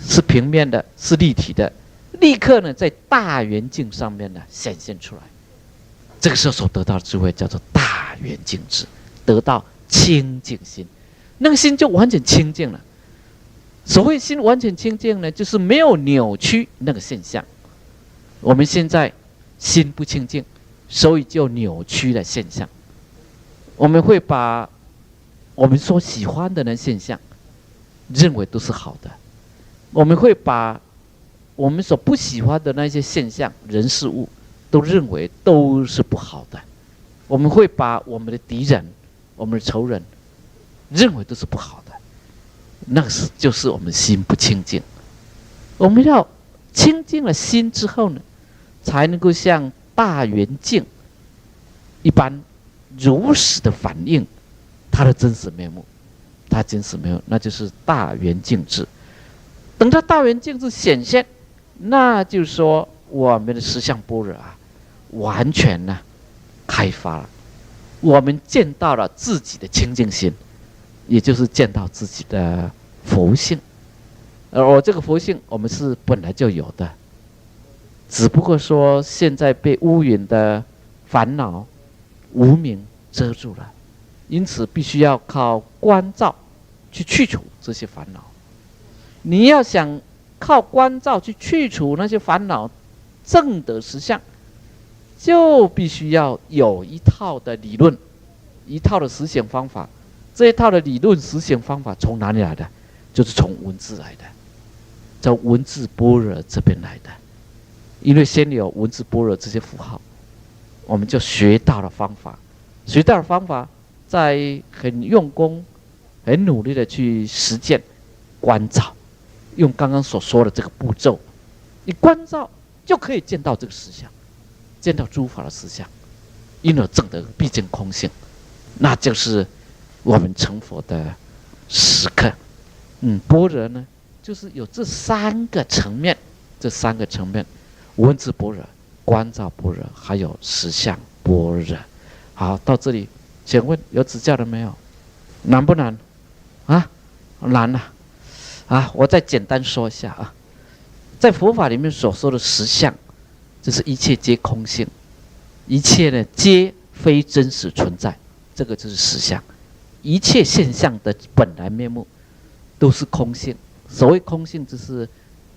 是平面的，是立体的，立刻呢在大圆镜上面呢显现出来。这个时候所得到的智慧叫做大圆镜智，得到清净心，那个心就完全清净了。所谓心完全清净呢，就是没有扭曲那个现象。我们现在心不清净，所以就扭曲了现象。我们会把我们所喜欢的那现象认为都是好的，我们会把我们所不喜欢的那些现象、人事物都认为都是不好的。我们会把我们的敌人、我们的仇人认为都是不好的，那个就是我们心不清净。我们要清净了心之后呢，才能够像大圆镜一般如实的反映它的真实面目。它真实面目，那就是大圆镜智。等它大圆镜智显现，那就是说我们的实相般若完全呢开发了，我们见到了自己的清净心，也就是见到自己的佛性。而这个佛性我们是本来就有的，只不过说现在被乌云的烦恼、无明遮住了，因此必须要靠观照去去除这些烦恼。你要想靠观照去去除那些烦恼，证得实相，就必须要有一套的理论，一套的实行方法。这一套的理论实行方法从哪里来的？就是从文字来的，从文字般若这边来的。因为先有文字般若这些符号，我们就学到了方法，学到了方法，在很用功、很努力的去实践观照，用刚刚所说的这个步骤，你观照就可以见到这个实相，见到诸法的实相，因而证得毕竟空性，那就是我们成佛的时刻。般若呢，就是有这三个层面，文字般若、观照般若，还有实相般若。好，到这里，请问有指教了没有？难不难？难啊！我再简单说一下在佛法里面所说的实相，就是一切皆空性，一切呢皆非真实存在，这个就是实相。一切现象的本来面目都是空性。所谓空性，就是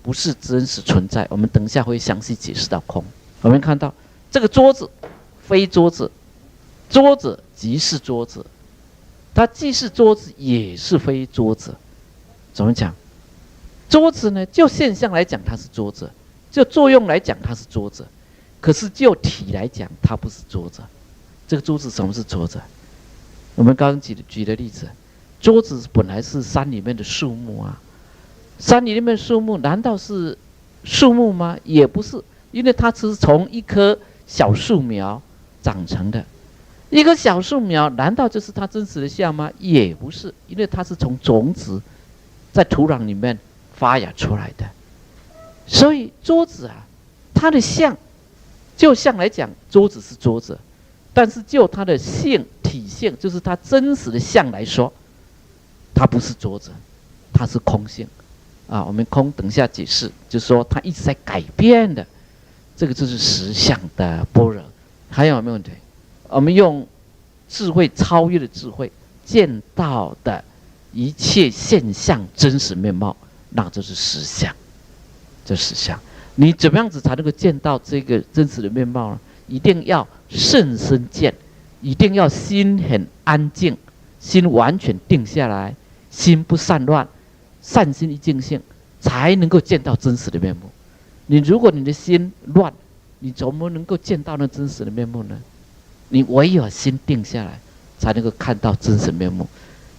不是真实存在。我们等一下会详细解释到空。我们看到这个桌子非桌子，桌子即是桌子，它既是桌子，也是非桌子。怎么讲？桌子呢，就现象来讲它是桌子，就作用来讲它是桌子，可是就体来讲它不是桌子。这个桌子什么是桌子？我们刚刚举的例子，桌子本来是山里面的树木啊，山里面的树木难道是树木吗？也不是，因为它只是从一棵小树苗长成的。一棵小树苗难道就是它真实的像吗？也不是，因为它是从种子在土壤里面发芽出来的。所以桌子啊，它的像，就像来讲，桌子是桌子，但是就它的性体现，就是它真实的像来说，它不是桌子，它是空性啊。我们空等一下解释，就是说它一直在改变的，这个就是实相的般若。还有没有问题？我们用智慧超越的智慧见到的一切现象真实面貌，那就是实相。这实相，你怎么样子才能够见到这个真实的面貌呢？一定要甚深见，一定要心很安静，心完全定下来，心不散乱，善心一净性，才能够见到真实的面目。如果你的心乱，你怎么能够见到那真实的面目呢？你唯有心定下来，才能够看到真实面目。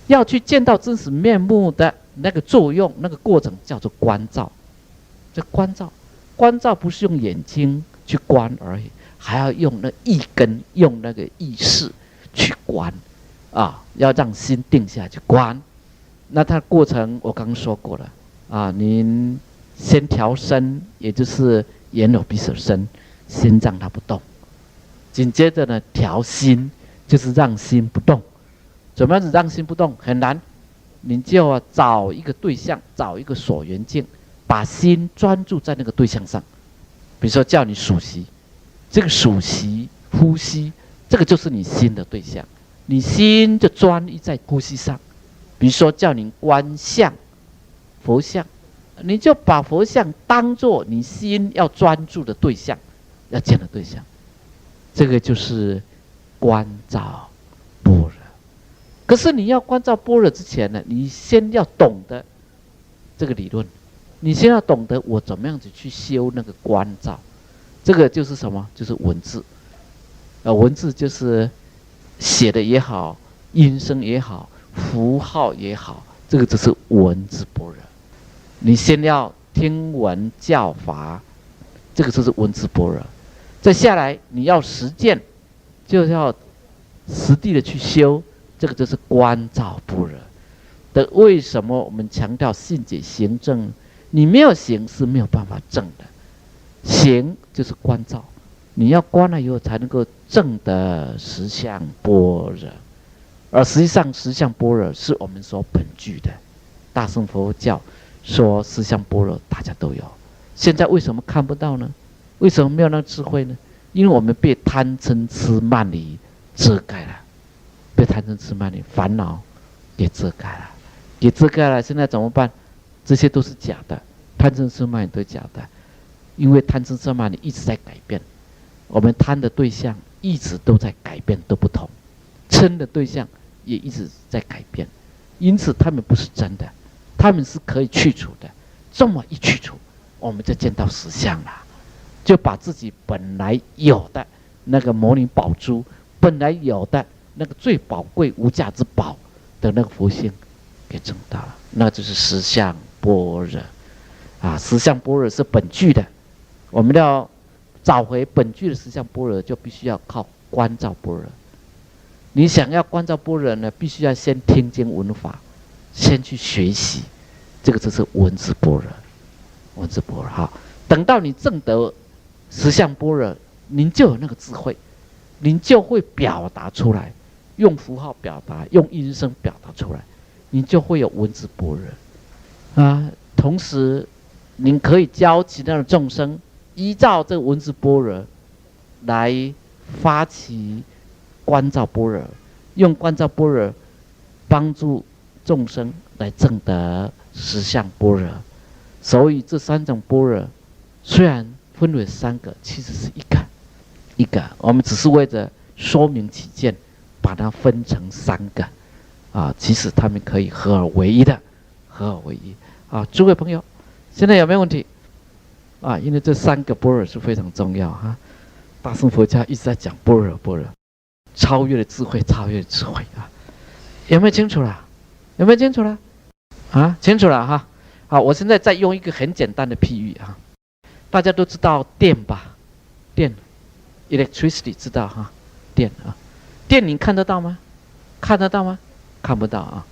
要去见到真实面目的那个作用，那个过程叫做观照。这观照，观照不是用眼睛去观而已，还要用那意根，用那个意识去观啊，要让心定下去观。那它的过程我刚刚说过了啊，您先调身，也就是眼耳鼻舌身，先让它不动。紧接着呢，调心，就是让心不动。怎么样子让心不动？很难，你就要找一个对象，找一个所缘境，把心专注在那个对象上。比如说叫你数息，这个数息、呼吸，这个就是你心的对象，你心就专一在呼吸上。比如说叫你观相、佛像，你就把佛像当作你心要专注的对象，要见的对象。这个就是观照般若。可是你要观照般若之前呢，你先要懂得这个理论，你先要懂得我怎么样子去修那个观照。这个就是什么？就是文字。文字就是写的也好，音声也好，符号也好，这个就是文字般若。你先要听闻教法，这个就是文字般若。再下来你要实践，就要实地的去修，这个就是观照般若的。为什么我们强调信解行证？你没有行是没有办法证的，行就是观照，你要观了以后才能够证得实相般若。而实际上实相般若是我们所本具的。大乘佛教说实相般若大家都有，现在为什么看不到呢？为什么没有那个智慧呢？因为我们被贪嗔痴慢疑遮盖了，被贪嗔痴慢疑烦恼给遮盖了，给遮盖了。现在怎么办？这些都是假的，贪嗔痴慢疑都是假的，因为贪嗔痴慢疑一直在改变，我们贪的对象一直都在改变，都不同；嗔的对象也一直在改变，因此他们不是真的，他们是可以去除的。这么一去除，我们就见到实相了。就把自己本来有的那个摩尼宝珠，本来有的那个最宝贵无价之宝的那个佛性给证到了，那就是实相般若啊！实相般若是本具的，我们要找回本具的实相般若，就必须要靠观照般若。你想要观照般若呢，必须要先听经闻法，先去学习，这个就是文字般若，文字般若。好，等到你证得实相般若，您就有那个智慧，您就会表达出来，用符号表达，用音声表达出来，您就会有文字般若啊。同时，您可以教其他的众生，依照这个文字般若来发起观照般若，用观照般若帮助众生来证得实相般若。所以这三种般若虽然分为三个，其实是一个，我们只是为了说明起见，把它分成三个其实他们可以合而为一的，合而为一诸位朋友，现在有没有问题因为这3个般若是非常重要大乘佛教一直在讲般若，般若超越了智慧，超越了智慧有没有清楚了？有没有清楚了？清楚了哈。好，我现在再用一个很简单的譬喻大家都知道电吧？电 ，electricity 知道电电你看得到吗？看得到吗？看不到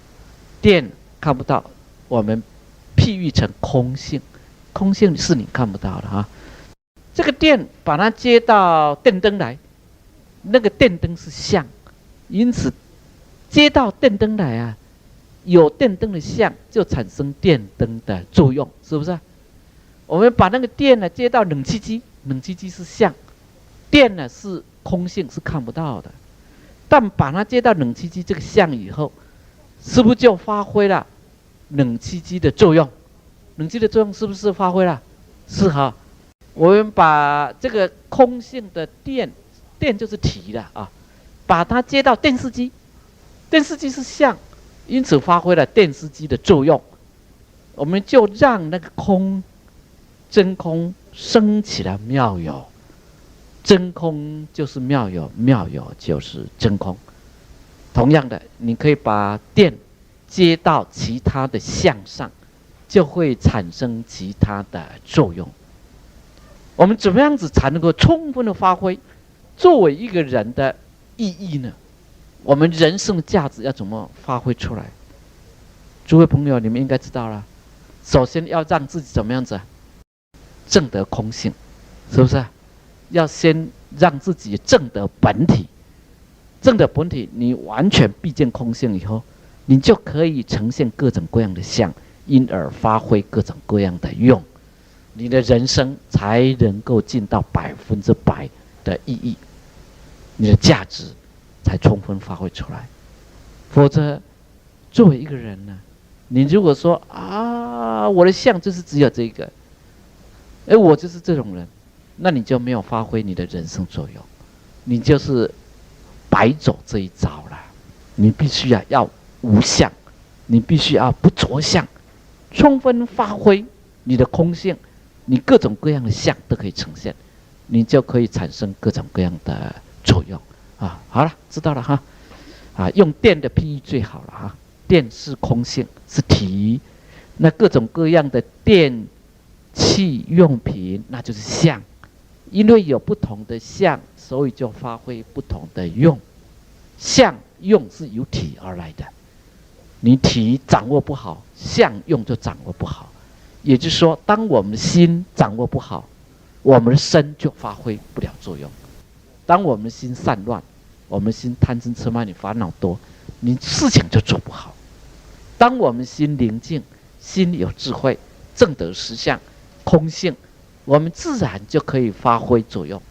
电看不到，我们譬喻成空性，空性是你看不到的这个电把它接到电灯来，那个电灯是相，因此接到电灯来有电灯的相，就产生电灯的作用，是不是我们把那个电呢接到冷气机，冷气机是相，电呢是空性，是看不到的。但把它接到冷气机这个相以后，是不是就发挥了冷气机的作用？冷气的作用是不是发挥了？是我们把这个空性的电，电就是体的把它接到电视机，电视机是相，因此发挥了电视机的作用。我们就让那个真空升起了妙有，真空就是妙有，妙有就是真空。同样的，你可以把电接到其他的相上，就会产生其他的作用。我们怎么样子才能够充分的发挥作为一个人的意义呢？我们人生的价值要怎么发挥出来？诸位朋友，你们应该知道了。首先要让自己怎么样子证得空性，是不是要先让自己证得本体？证得本体，你完全毕竟空性以后，你就可以呈现各种各样的相，因而发挥各种各样的用，你的人生才能够尽到100%的意义，你的价值才充分发挥出来。否则，作为一个人呢，你如果说我的相就是只有这个，我就是这种人，那你就没有发挥你的人生作用，你就是白走这一招了。你必须要无相，你必须要不着相，充分发挥你的空性，你各种各样的相都可以呈现，你就可以产生各种各样的作用好了，知道了用电的譬喻最好了电是空性，是体，那各种各样的电器用品那就是相，因为有不同的相，所以就发挥不同的用。相用是由体而来的，你体掌握不好，相用就掌握不好。也就是说，当我们心掌握不好，我们的身就发挥不了作用。当我们心散乱，我们心贪嗔痴慢疑烦恼多，你事情就做不好。当我们心宁静，心有智慧，证得实相空性，我们自然就可以发挥作用。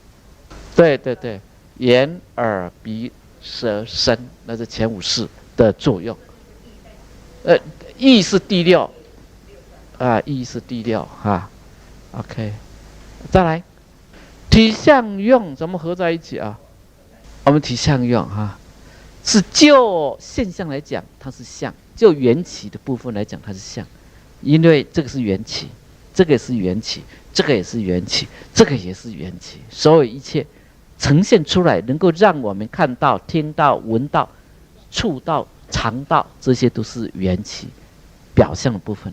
对对对，眼耳鼻舌身，那是前5识的作用。意是第6意是第6OK， 再来，体相用怎么合在一起我们体相用是就现象来讲它是相，就缘起的部分来讲它是相，因为这个是缘起，这个也是缘起，这个也是缘起，这个也是缘起，所有一切呈现出来，能够让我们看到、听到、闻到、触到、尝到，这些都是缘起表象的部分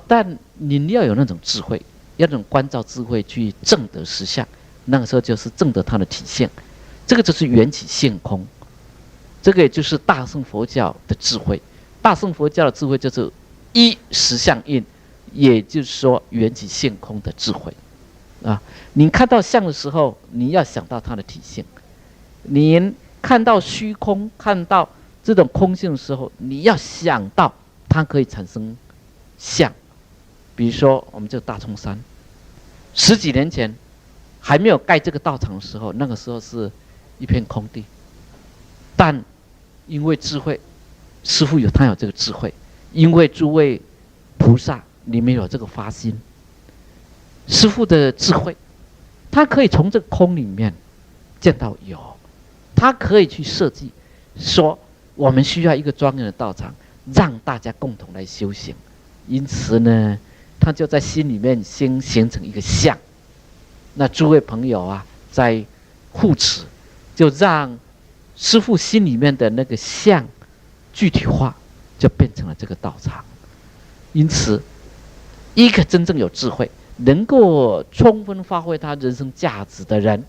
但你要有那种智慧，要那种观照智慧去证得实相，那个时候就是证得它的体现。这个就是缘起性空，这个也就是大乘佛教的智慧。大乘佛教的智慧就是一实相印，也就是说缘起性空的智慧你看到相的时候，你要想到它的体性；你看到虚空、看到这种空性的时候，你要想到它可以产生相。比如说，我们这个大冲山，10几年前还没有盖这个道场的时候，那个时候是一片空地，但因为智慧，师父他有这个智慧，因为诸位菩萨你们有这个发心，师父的智慧，他可以从这个空里面见到有，他可以去设计说我们需要一个庄严的道场，让大家共同来修行。因此呢，他就在心里面先形成一个相。那诸位朋友啊，在护持，就让师父心里面的那个相具体化，就变成了这个道场。因此，一个真正有智慧，能够充分发挥他人生价值的人，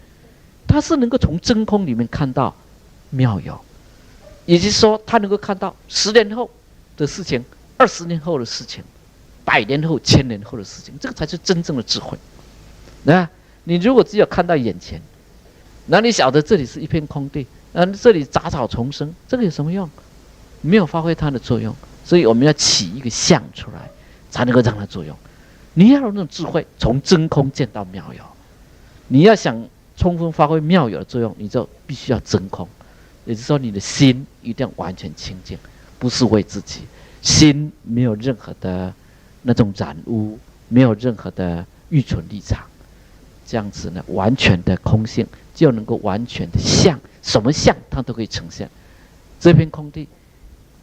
他是能够从真空里面看到妙有，也就是说，他能够看到10年后的事情、20年后的事情、100年后、1000年后的事情，这个才是真正的智慧。那你如果只有看到眼前，那你晓得这里是一片空地，这里杂草丛生，这个有什么用？没有发挥它的作用。所以我们要起一个相出来，才能够让它作用。你要有那种智慧，从真空见到妙有。你要想充分发挥妙有的作用，你就必须要真空，也就是说，你的心一定要完全清净，不是为自己，心没有任何的那种染污，没有任何的预存立场，这样子呢，完全的空性就能够完全的相，什么相它都可以呈现。这片空地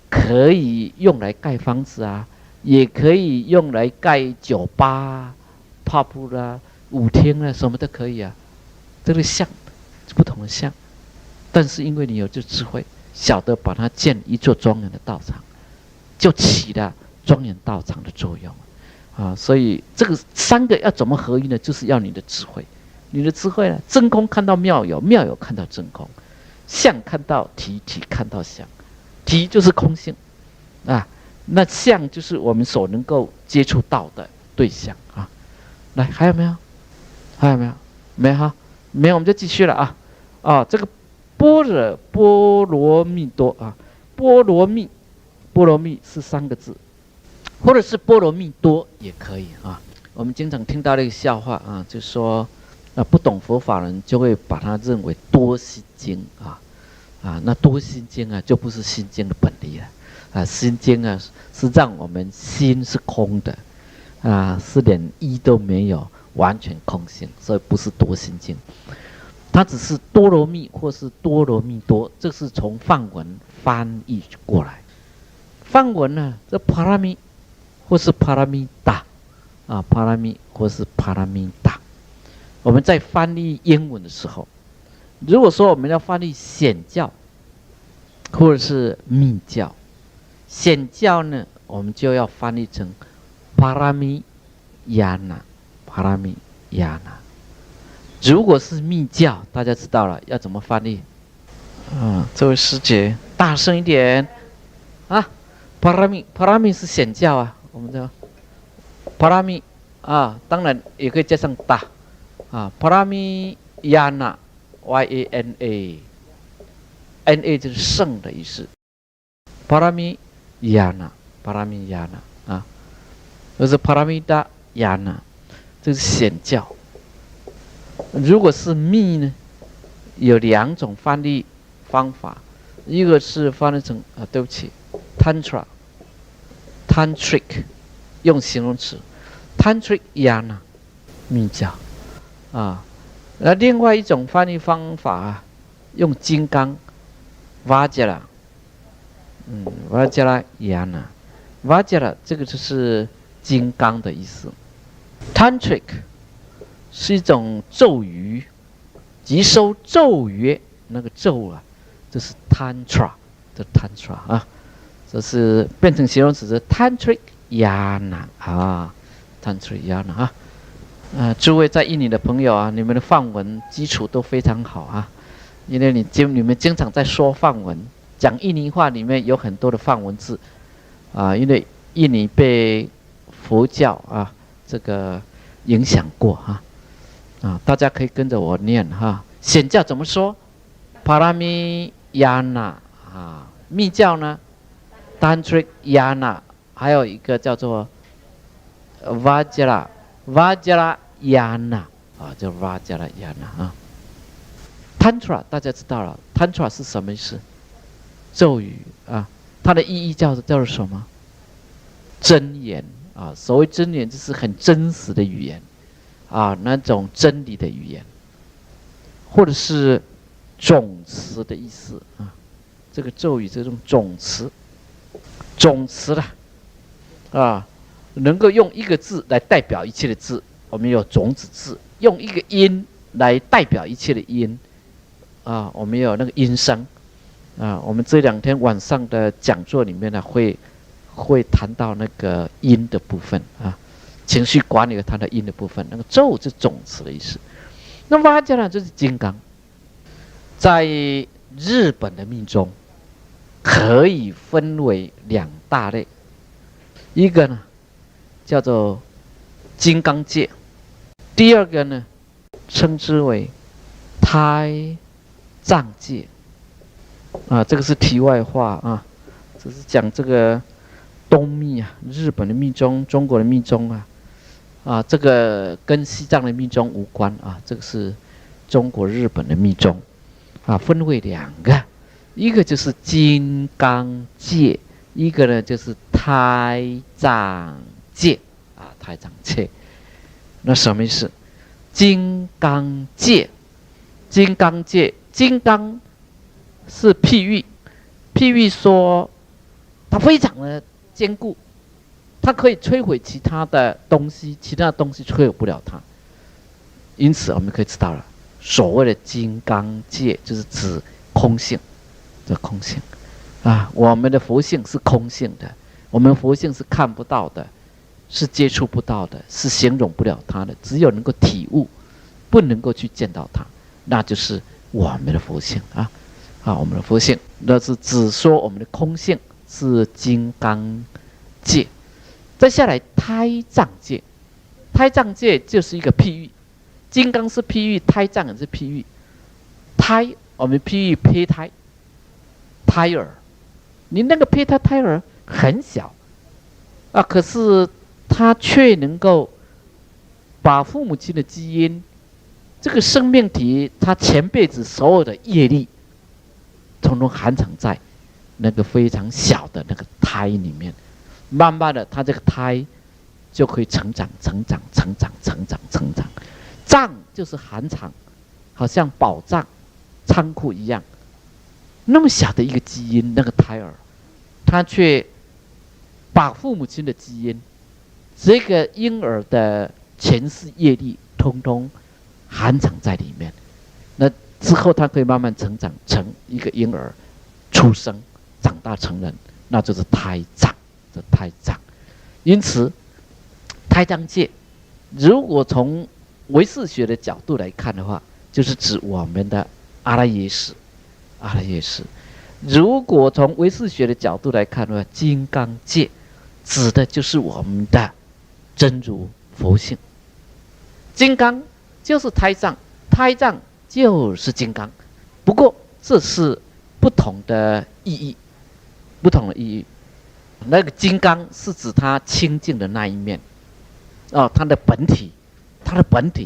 可以用来盖房子啊，也可以用来盖酒吧啊、pub 啦、舞厅啊，什么都可以啊。这个相是不同的相，但是因为你有这智慧，晓得把它建一座庄严的道场，就起了庄严道场的作用啊。所以这个3个要怎么合一呢？就是要你的智慧，你的智慧呢，真空看到妙有，妙有看到真空，相看到体，体看到相。体就是空性啊，那相就是我们所能够接触到的对象啊。来，还有没有？还有没有？没有哈，没有我们就继续了啊。这个般若波罗蜜多啊，波罗蜜是3个字，或者是波罗蜜多也可以啊。我们经常听到那个笑话啊，就说不懂佛法人就会把它认为多心经那多心经啊，就不是心经的本理了心经啊，是让我们心是空的是连一都没有，完全空性，所以不是多心经，它只是多罗蜜或是多罗蜜多，这是从梵文翻译过来。梵文呢，这帕拉蜜或是帕拉蜜达帕拉蜜或是帕拉蜜达。我们在翻译英文的时候，如果说我们要翻译显教或者是密教，显教呢，我们就要翻译成帕拉米亚那，帕拉米亚那。如果是密教，大家知道了要怎么翻译这位师姐大声一点帕拉米是显教啊，我们叫帕拉米当然也可以加上大帕拉米亚那 YANA 就是圣的意思，帕拉米亚那，就是帕拉米达亚那，这是显教。如果是密呢，有2种翻译方法，一个是翻译成对不起 tantric 用形容词 tantric yana 密教那另外一种翻译方法用金刚 Vajra Vajra yana Vajra 这个就是金刚的意思。 Tantric 是一种咒语，即收咒语那个咒这是 Tantra 这 Tantra 这是变成形容词是 Tantric yana Tantric yana 诸位在印尼的朋友你们的梵文基础都非常好因为你们经常在说梵文，讲印尼话里面有很多的梵文字因为印尼被佛教这个影响过大家可以跟着我念显教怎么说？帕拉米亚那密教呢 Tantric yana， 还有一个叫做 Vajra yana 叫 Vajra yana Tantra 大家知道了 ，Tantra 是什么意思？咒语它的意义叫做什么？真言所谓真言就是很真实的语言那种真理的语言，或者是种词的意思这个咒语这种总词，总词啦，啊，能够用一个字来代表一切的字，我们有种子字；用一个音来代表一切的音，啊，我们有那个音声，啊，我们这2天晚上的讲座里面呢，会谈到那个音的部分啊，情绪管理谈到音的部分，那个咒是总词的意思。那瓦迦呢，就是金刚，在日本的密宗可以分为2大类，一个呢叫做金刚界，第二个呢称之为胎藏界。啊，这个是题外话啊，这是讲这个东密啊，日本的密宗、中国的密宗啊，这个跟西藏的密宗无关啊，这个是中国、日本的密宗啊，分为2个，一个就是金刚界，一个呢就是胎藏界啊，胎藏界。那什么意思？金刚界，金刚界，金刚是譬喻，譬喻说它非常的坚固，它可以摧毁其他的东西，其他的东西摧毁不了它。因此我们可以知道了，所谓的金刚界就是指空性，这空性啊，我们的佛性是空性的，我们佛性是看不到的，是接触不到的，是形容不了它的，只有能够体悟，不能够去见到它，那就是我们的佛性啊。我们的佛性，那是只说我们的空性是金刚界。再下来胎藏界，胎藏界就是一个譬喻，金刚是譬喻，胎藏也是譬喻。胎我们譬喻胚胎，胎儿，你那个胚胎胎儿很小啊，可是他却能够把父母亲的基因，这个生命体，他前辈子所有的业力，统统含藏在那个非常小的那个胎里面，慢慢的，他这个胎就可以成长。藏就是含藏，好像宝藏仓库一样。那么小的一个基因，那个胎儿，他却把父母亲的基因，这个婴儿的前世业力，通通含藏在里面。那之后，他可以慢慢成长成一个婴儿，出生、长大成人，那就是胎藏，这胎藏。因此，胎藏界，如果从唯识学的角度来看的话，就是指我们的阿赖耶识。阿赖耶识。如果从唯识学的角度来看的话，金刚界指的就是我们的真如佛性。金刚就是胎藏，胎藏就是金刚，不过这是不同的意义，不同的意义。那个金刚是指它清净的那一面，它的本体，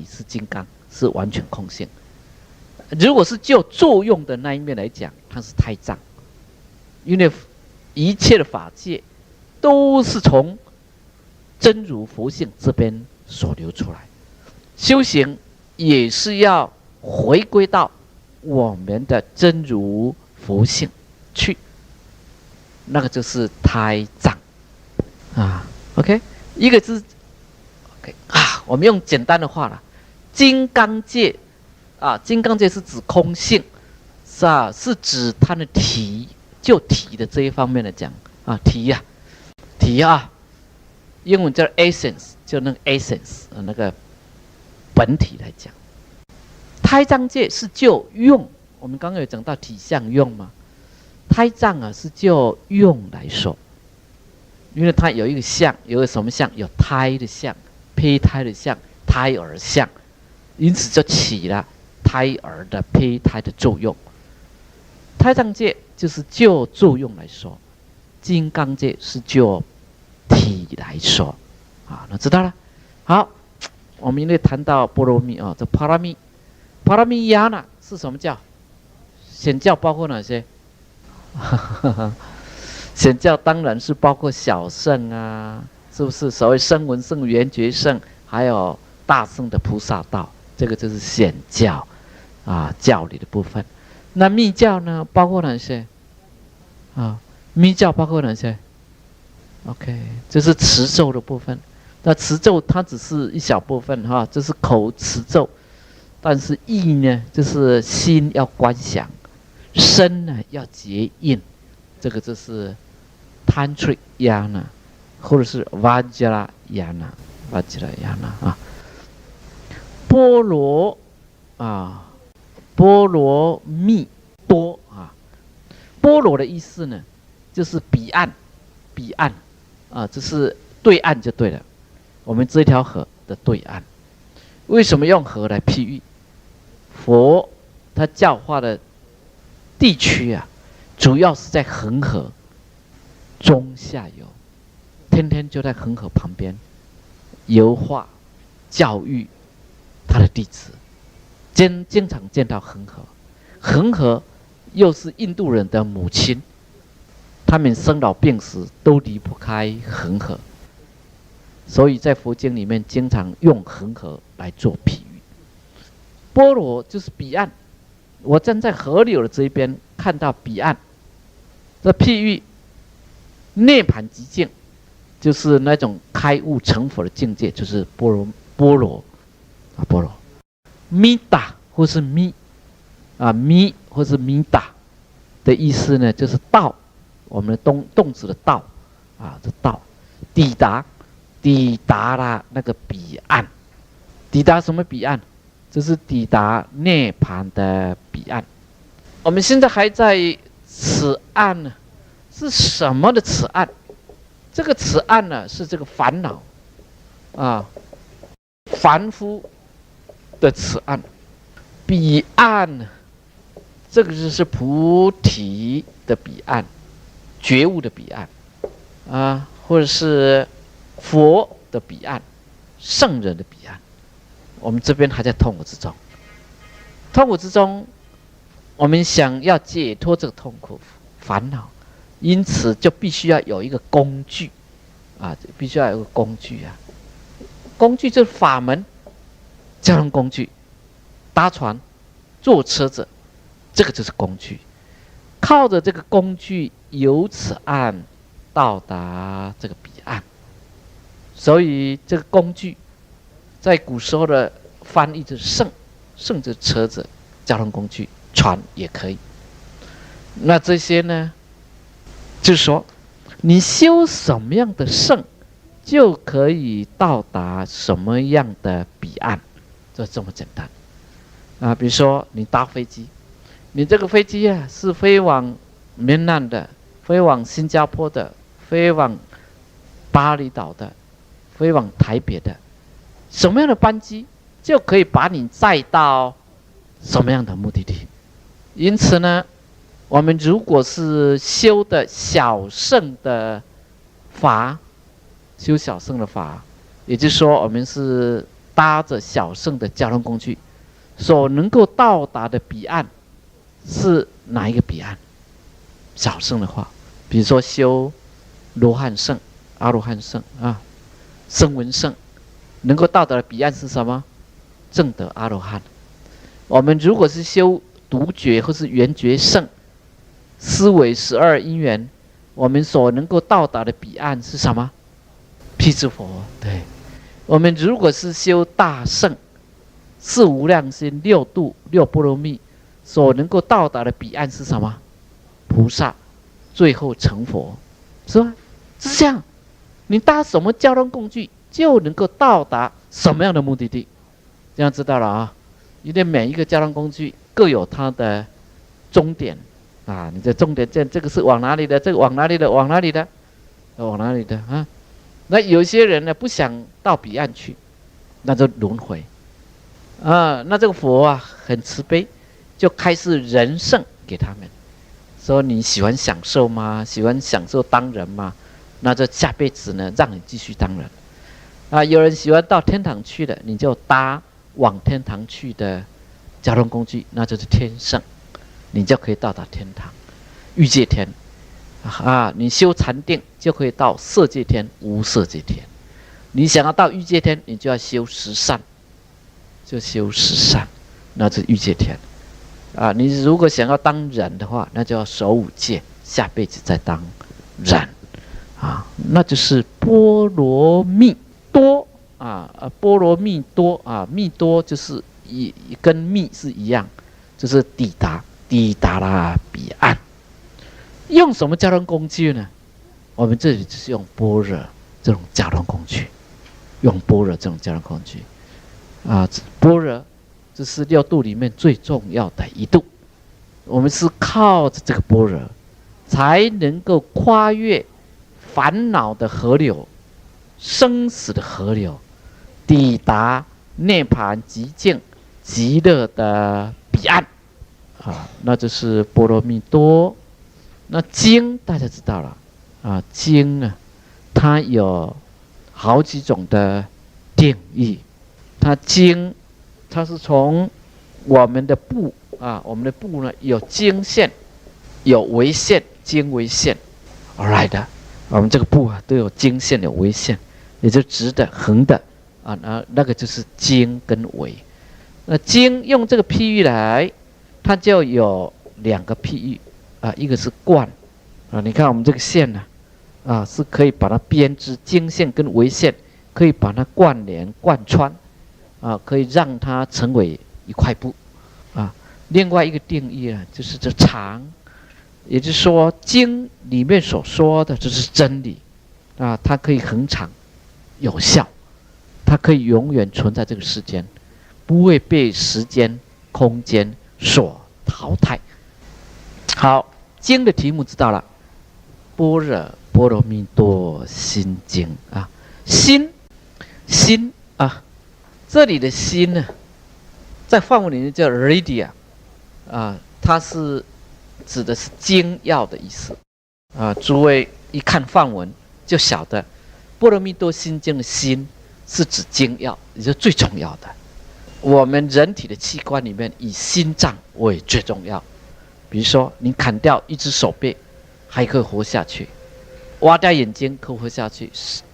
是金刚，是完全空性。如果是就作用的那一面来讲，它是胎藏，因为一切的法界都是从真如佛性这边所流出来，修行也是要回归到我们的真如佛性去，那个就是胎藏OK， 一个字 OK 我们用简单的话了，金刚界金刚界是指空性，是指它的体，就体的这一方面来讲体英文叫 essence， 就那个 essence 那个本体来讲。胎藏界是就用，我们刚刚有讲到体相用嘛，胎藏是就用来说，因为它有一个相，有个什么相？有胎的相、胚胎的相、胎儿相，因此就起了胎儿的胚胎的作用。胎藏界就是就作用来说，金刚界是就体来说那知道了。好，我们因为谈到波罗蜜这帕拉蜜亚那是什么教？显教包括哪些？显教当然是包括小圣是不是？所谓声闻圣、缘觉圣，还有大圣的菩萨道，这个就是显教教理的部分。那密教呢，包括哪些？啊。咪教包括哪些 ？OK， 这是持咒的部分。那持咒它只是一小部分哈，这是口持咒，但是意呢，就是心要观想，身呢要结印，这个就是 Tantric Yana， 或者是 Vajrayana 啊。波罗啊，波罗蜜多啊，波罗的意思呢，就是彼岸，彼岸啊，这是对岸就对了。我们这条河的对岸，为什么用河来譬喻？佛他教化的地区啊，主要是在恒河中下游，天天就在恒河旁边游化教育他的弟子，经常见到恒河。恒河又是印度人的母亲，他们生老病死都离不开恒河，所以在佛经里面经常用恒河来做譬喻。波罗就是彼岸，我站在河流的这一边看到彼岸，这譬喻涅槃极境，就是那种开悟成佛的境界，就是波罗啊，波罗。弥达或是弥啊，弥或是弥达的意思呢，就是道，我们的动词的道啊，这道抵达了那个彼岸，抵达什么彼岸？这是抵达涅槃的彼岸。我们现在还在此岸呢，是什么的此岸？这个此岸呢，是这个烦恼啊，凡夫的此岸。彼岸，这个就是菩提的彼岸，觉悟的彼岸啊，或者是佛的彼岸，圣人的彼岸。我们这边还在痛苦之中，痛苦之中，我们想要解脱这个痛苦烦恼，因此就必须要有一个工具啊，必须要有一个工具啊。工具就是法门，交通工具，搭船、坐车子，这个就是工具。靠着这个工具，由此岸到达这个彼岸。所以这个工具，在古时候的翻译就是圣，圣就是车子，交通工具，船也可以。那这些呢，就是说，你修什么样的圣，就可以到达什么样的彼岸，就这么简单啊。比如说你搭飞机，你这个飞机啊是飞往缅甸的，飞往新加坡的，飞往巴厘岛的，飞往台北的，什么样的班机就可以把你载到什么样的目的地。因此呢，我们如果是修的小乘的法，修小乘的法，也就是说我们是搭着小乘的交通工具，所能够到达的彼岸是哪一个彼岸？小乘的话，比如说修罗汉乘、阿罗汉乘啊，声闻乘，能够到达的彼岸是什么？证得阿罗汉。我们如果是修独觉或是圆觉乘，思维12因缘，我们所能够到达的彼岸是什么？辟支佛。对，我们如果是修大乘、四无量心、六度、六波罗蜜，所能够到达的彼岸是什么？菩萨，最后成佛，是吧？是这样，你搭什么交通工具，就能够到达什么样的目的地。这样知道了啊？因为每一个交通工具各有它的终点啊，你的终点站，这个是往哪里的？这个往哪里的？往哪里的？往哪里的啊？那有些人呢不想到彼岸去，那就轮回啊。那这个佛啊很慈悲，就开示人圣给他们，说你喜欢享受吗？喜欢享受当人吗？那就下辈子呢让你继续当人啊。有人喜欢到天堂去的，你就搭往天堂去的交通工具，那就是天圣，你就可以到达天堂、欲界天啊。你修禅定就可以到色界天、无色界天。你想要到欲界天，你就要修十善，就修十善，那是欲界天啊。你如果想要当人的话，那就要守五戒，下辈子再当人啊，那就是波罗蜜多啊，波罗蜜多啊，蜜多就是跟蜜是一样，就是抵达了彼岸。用什么交通工具呢？我们这里就是用般若这种交通工具，用般若这种交通工具啊，般若这是六度里面最重要的一度。我们是靠着这个般若，才能够跨越烦恼的河流、生死的河流，抵达涅槃极境极乐的彼岸啊，那就是波罗蜜多。那经大家知道了啊，经啊，它有好几种的定义。它是从我们的部啊，我们的部呢有经线，有维线，经维线 ，alright 的，我们这个部啊都有经线有维线，也就直的、横的啊，那个就是经跟维。那经用这个譬喻来，它就有两个譬喻啊，一个是贯啊，你看我们这个线呢啊，是可以把它编织，经线跟维线可以把它贯连贯穿啊，可以让它成为一块布啊。另外一个定义呢，就是这长，也就是说经里面所说的这是真理啊，它可以恒长有效，它可以永远存在这个世间，不会被时间空间所淘汰。好，经的题目知道了，般若波罗蜜多心经啊，心啊，这里的心呢，在梵文里面叫 hridaya 啊，它是指的是精要的意思啊。诸位一看梵文就晓得，波罗蜜多心经的心是指精要，也就是最重要的。我们人体的器官里面，以心脏为最重要。比如说，你砍掉一只手臂，还可以活下去；挖掉眼睛可以活下去；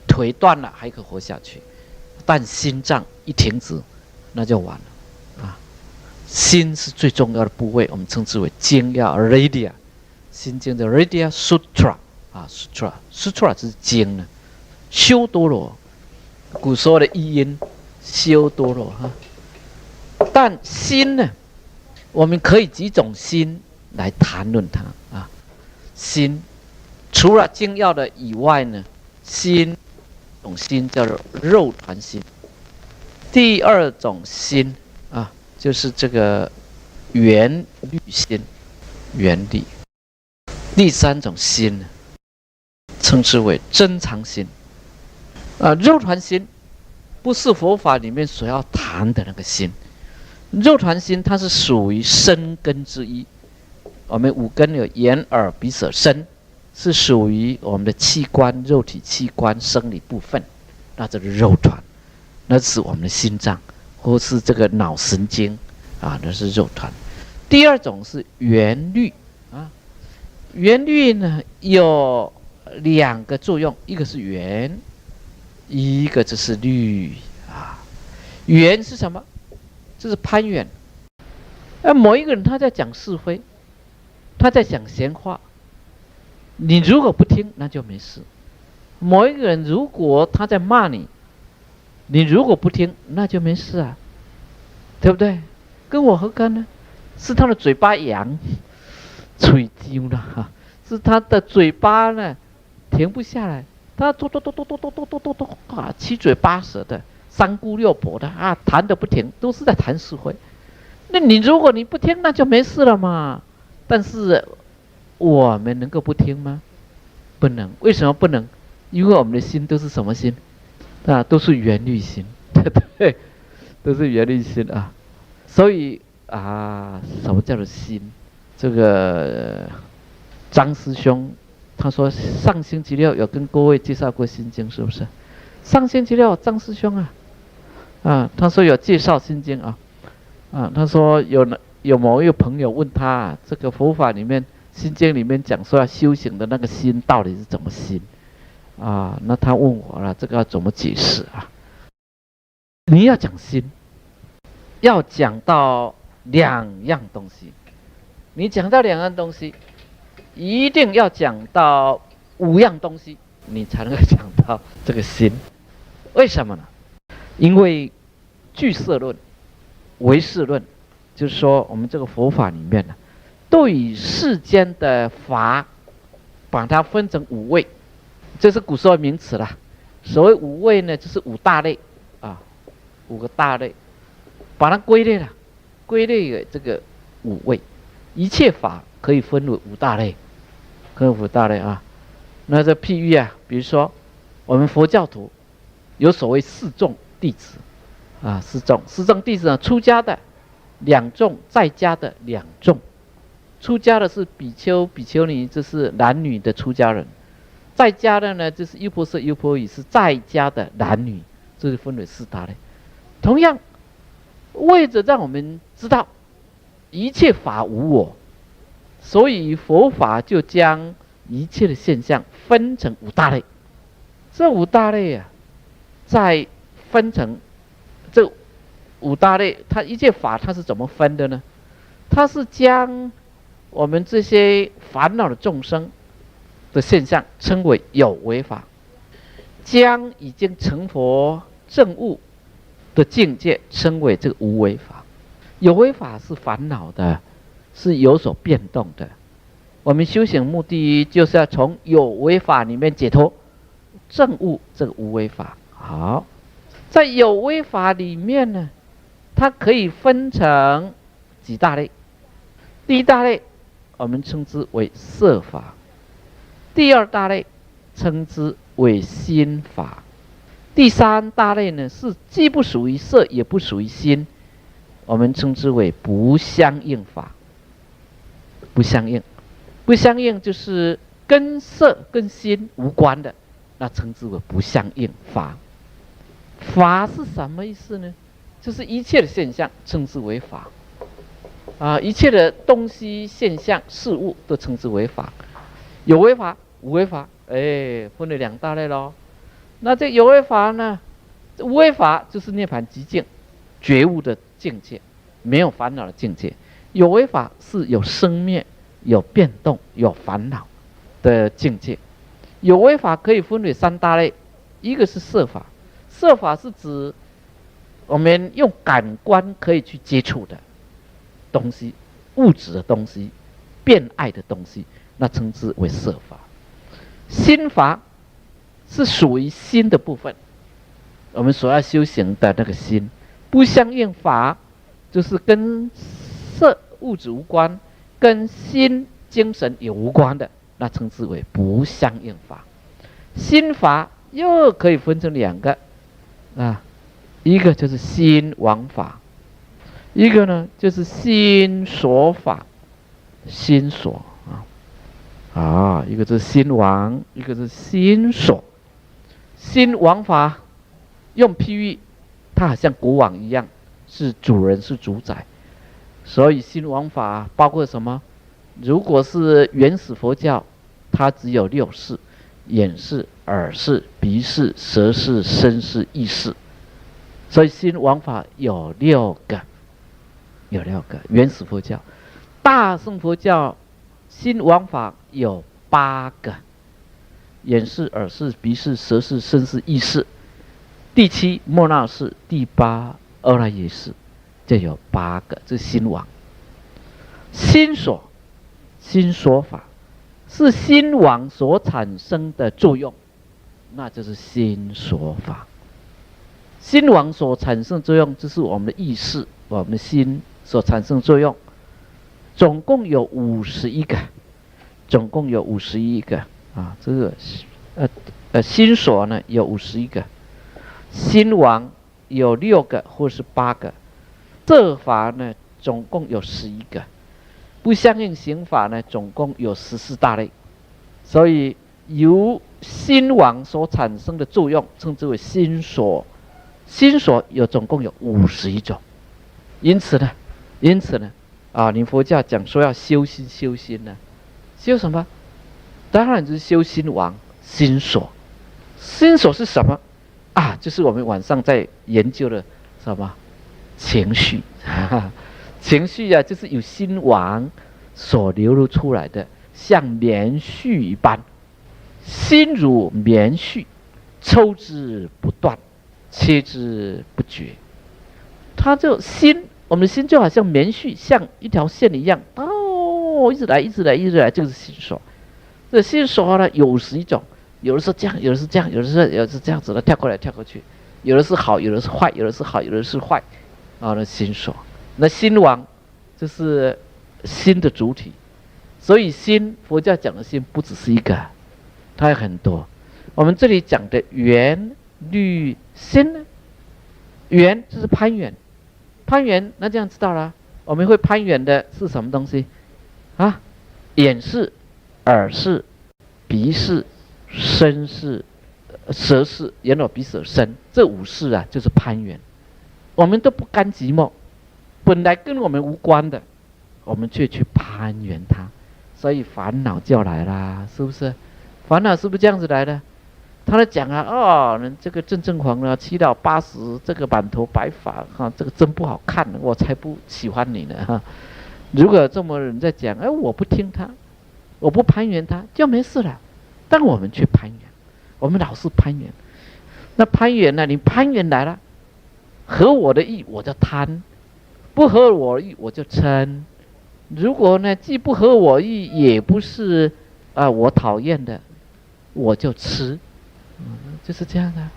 腿断了还可以活下去。但心脏一停止，那就完了啊！心是最重要的部位，我们称之为精要 hridaya。心经的 hridaya sutra 啊 sutra 就是经呢，修多罗，古时候的译音修多罗哈。但心呢，我们可以几种心来谈论它啊。心除了精要的以外呢，心种心叫做肉团心。第二种心啊，就是这个缘虑心，缘虑。第三种心呢，称之为真常心啊。肉团心不是佛法里面所要谈的那个心。肉团心它是属于身根之一，我们五根有眼耳鼻舌身，是属于我们的器官，肉体器官生理部分，那这是肉团，那是我们的心脏或是这个脑神经啊，那是肉团。第二种是缘虑啊，缘虑呢有两个作用，一个是缘，一个就是虑啊。缘是什么？就是攀缘。某一个人他在讲是非，他在讲闲话，你如果不听，那就没事。某一个人如果他在骂你，你如果不听，那就没事啊，对不对？跟我何干呢？是他的嘴巴痒，嘴丢了哈，是他的嘴巴呢停不下来，他嘟啊，七嘴八舌的，三姑六婆的啊，谈的不停，都是在谈是非。那你如果你不听，那就没事了嘛。但是我们能够不听吗？不能。为什么不能？因为我们的心都是什么心啊？都是缘虑心，对不对？都是缘虑心啊。所以啊，什么叫做心？这个张师兄他说上星期六有跟各位介绍过心经，是不是？上星期六张师兄他说有介绍心经他说有某一个朋友问他，这个佛法里面心经里面讲说要修行的那个心到底是怎么心那他问我了，这个要怎么解释啊？你要讲心，要讲到两样东西。你讲到两样东西，一定要讲到5样东西，你才能够讲到这个心。为什么呢？因为俱色论、唯识论，就是说我们这个佛法里面呢，对世间的法，把它分成5位，这是古时候的名词啦。所谓5位呢，就是5大类啊，5个大类，把它归类了，归类为这个5位。一切法可以分为5大类，可以5大类啊。那这譬喻啊，比如说我们佛教徒有所谓4众弟子啊，4众弟子呢，出家的2众，在家的2众。出家的是比丘、比丘尼，这是男女的出家人；在家的呢，就是优婆塞、优婆夷，是在家的男女，这是分为4大类。同样，为着让我们知道一切法无我，所以佛法就将一切的现象分成5大类。这5大类啊，再分成这5大类，它一切法它是怎么分的呢？它是将我们这些烦恼的众生的现象称为有为法，将已经成佛证悟的境界称为这个无为法。有为法是烦恼的，是有所变动的。我们修行目的就是要从有为法里面解脱，证悟这个无为法。好，在有为法里面呢，它可以分成几大类。第一大类我们称之为色法，第2大类称之为心法，第3大类呢是既不属于色也不属于心，我们称之为不相应法。不相应，不相应就是跟色跟心无关的，那称之为不相应法。法是什么意思呢？就是一切的现象称之为法啊，一切的东西、现象、事物都称之为法。有为法、无为法，分了2大类咯。那这有为法呢？无为法就是涅槃极境、觉悟的境界，没有烦恼的境界。有为法是有生灭、有变动、有烦恼的境界。有为法可以分为3大类，一个是色法，色法是指我们用感官可以去接触的东西，物质的东西，变爱的东西，那称之为色法。心法是属于心的部分，我们所要修行的那个心。不相应法就是跟色物质无关，跟心精神也无关的，那称之为不相应法。心法又可以分成2个啊，一个就是心王法，一个呢就是心所法。心所一个是心王，一个是心所。心王法用譬喻，它好像国王一样，是主人，是主宰。所以心王法包括什么？如果是原始佛教，它只有6识：眼识、耳识、鼻识、舌识、身识、意识。所以心王法有6个，原始佛教。大乘佛教心王法有8个：眼识、耳识、鼻识、舌识、身识、意识。第7末那识，第8阿赖耶识，就有8个，这是心王。心所法是心王所产生的作用，那就是心所法。心王所产生的作用，就是我们的意识，我们的心所产生的作用。总共有51个，啊，这个心所呢有51个，心王有6个或是8个，色法呢总共有11个，不相应行法呢总共有14大类。所以由心王所产生的作用称之为心所。心所总共有51种。因此呢你佛教讲说要修心呢，修什么？当然就是修心王、心所。心所是什么啊？就是我们晚上在研究的什么情绪情绪啊，就是由心王所流露出来的像棉絮一般，心如棉絮，抽之不断，切之不绝。它就心，我们的心就好像棉絮，像一条线一样，一直来，一直来，一直来，就是心所。这心所呢，有十一种，有的是这样，有的是这样，有的是这样子的，跳过来跳过去，有的是好，有的是坏，有的是好，有的是坏，那心所。那心王就是心的主体，所以心，佛教讲的心不只是一个，它有很多。我们这里讲的缘律心呢，缘就是攀缘，攀缘那这样知道了，我们会攀缘的是什么东西啊？眼识、耳识、鼻识、身识、舌识、眼耳鼻舌身，这五识啊，就是攀缘。我们都不甘寂寞，本来跟我们无关的，我们却去攀缘它，所以烦恼就来啦，是不是？烦恼是不是这样子来的？他在讲啊，你这个正黄啊，7老80，这个满头白发哈，这个真不好看，我才不喜欢你呢哈。如果这么人在讲，我不听他，我不攀缘他，就没事了。但我们去攀缘，我们老是攀缘。那攀缘呢？你攀缘来了，合我的意我就贪，不合我意我就嗔。如果呢，既不合我意，也不是我讨厌的，我就吃。就是这样的。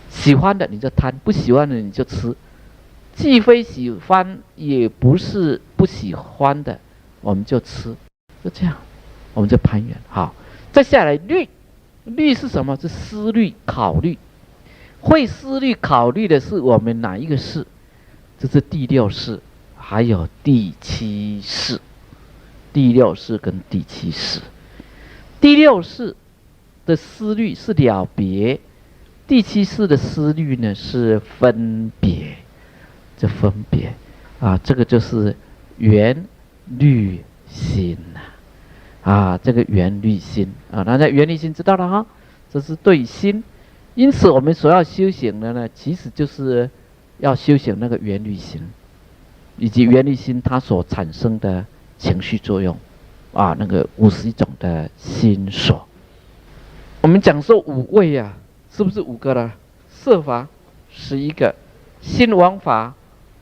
喜欢的你就贪，不喜欢的你就吃。既非喜欢，也不是不喜欢的，我们就吃。就这样，我们就攀缘。好，再下来虑，虑是什么？是思虑、考虑。会思虑、考虑的是我们哪一个识？这是第6识，还有第7识。第6识跟第7识。第6识的思虑是了别，第7识的思虑呢是分别。这分别这个就是缘虑心这个缘虑心大家缘虑心知道了哈，这是对心。因此我们所要修行的呢，其实就是要修行那个缘虑心，以及缘虑心它所产生的情绪作用那个51种的心所。我们讲说五味是不是5个了？色法11个，心王法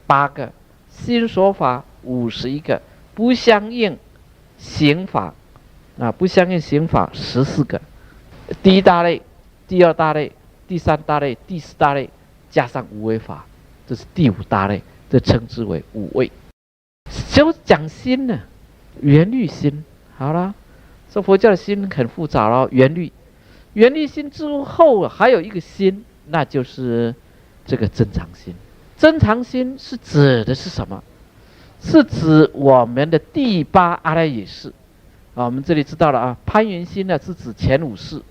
8个，心所法51个，不相应行法不相应行法14个。第一大类、第二大类、第3大类、第4大类，加上无为法，这是第5大类，这称之为五味。就讲心呢，缘虑心。好了，说佛教的心很复杂了，缘虑。缘虑心之后还有一个心，那就是这个增长心。增长心是指的是什么？是指我们的第8阿赖耶识我们这里知道了攀缘心呢是指前5识，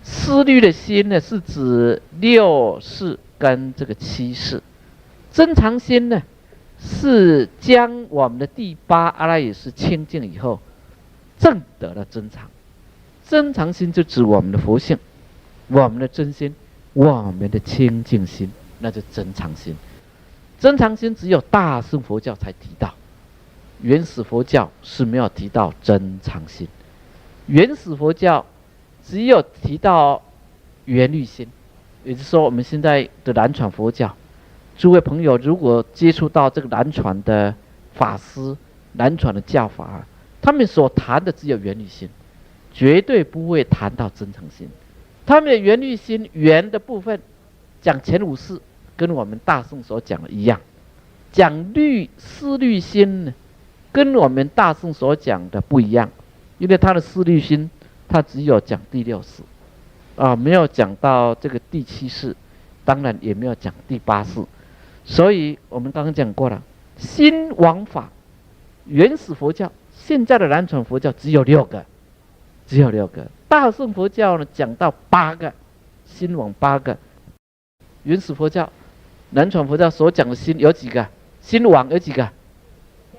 思虑的心呢是指6识跟这个7识，增长心呢是将我们的第8阿赖耶识清净以后证得了增长。增长心就指我们的佛性，我们的真心，我们的清净心，那就增长心。增长心只有大乘佛教才提到，原始佛教是没有提到增长心。原始佛教只有提到缘虑心，也就是说我们现在的南传佛教，诸位朋友如果接触到这个南传的法师、南传的教法他们所谈的只有缘虑心，绝对不会谈到增长心。他们的缘虑心缘的部分讲前5识，跟我们大乘所讲的一样。讲思虑心呢，跟我们大乘所讲的不一样，因为他的思虑心，他只有讲第6识没有讲到这个第7识，当然也没有讲第8识。所以我们刚刚讲过了，心王法，原始佛教，现在的南传佛教只有6个。只有6个。大乘佛教呢讲到8个，心王8个。原始佛教、南传佛教所讲的心有几个？心王有几个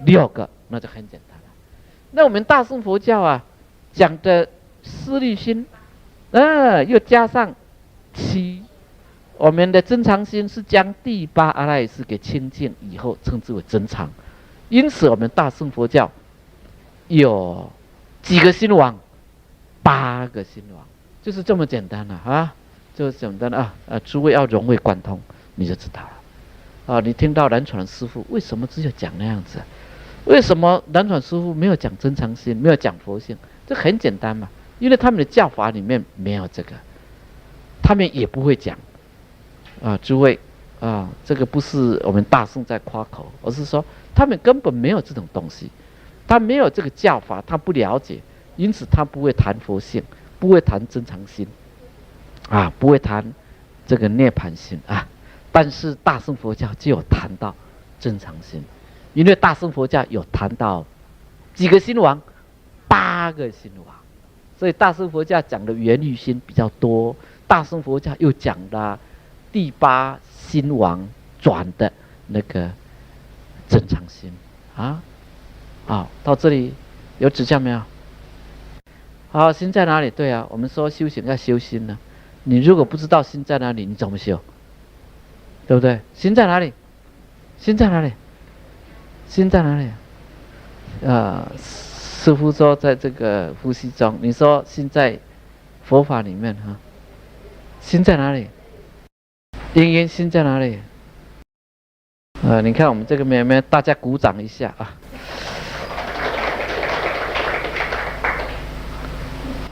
？6个，那就很简单了。那我们大乘佛教讲的思虑心，又加上7，我们的增长心是将第8阿赖耶识给清净以后，称之为增长。因此，我们大乘佛教有几个心王？8个心王，就是这么简单了啊，就简单了啊！诸位要融会贯通，你就知道了啊！你听到南传师父为什么只有讲那样子？为什么南传师父没有讲真常心，没有讲佛性？这很简单嘛，因为他们的教法里面没有这个，他们也不会讲啊！诸位啊，这个不是我们大圣在夸口，而是说他们根本没有这种东西，他没有这个教法，他不了解，因此他不会谈佛性，不会谈真常心，啊，不会谈这个涅槃心啊。但是大乘佛教就有谈到真常心。因为大乘佛教有谈到几个心王，8个心王，所以大乘佛教讲的缘欲心比较多，大乘佛教又讲了第8心王转的那个真常心啊。好，到这里有指向没有？好，心在哪里？对啊，我们说修行要修心呢。你如果不知道心在哪里，你怎么修？对不对？心在哪里？心在哪里？心在哪里？师父说在这个呼吸中，你说心在佛法里面哈，心在哪里？英英心在哪里？你看我们这个妹妹，大家鼓掌一下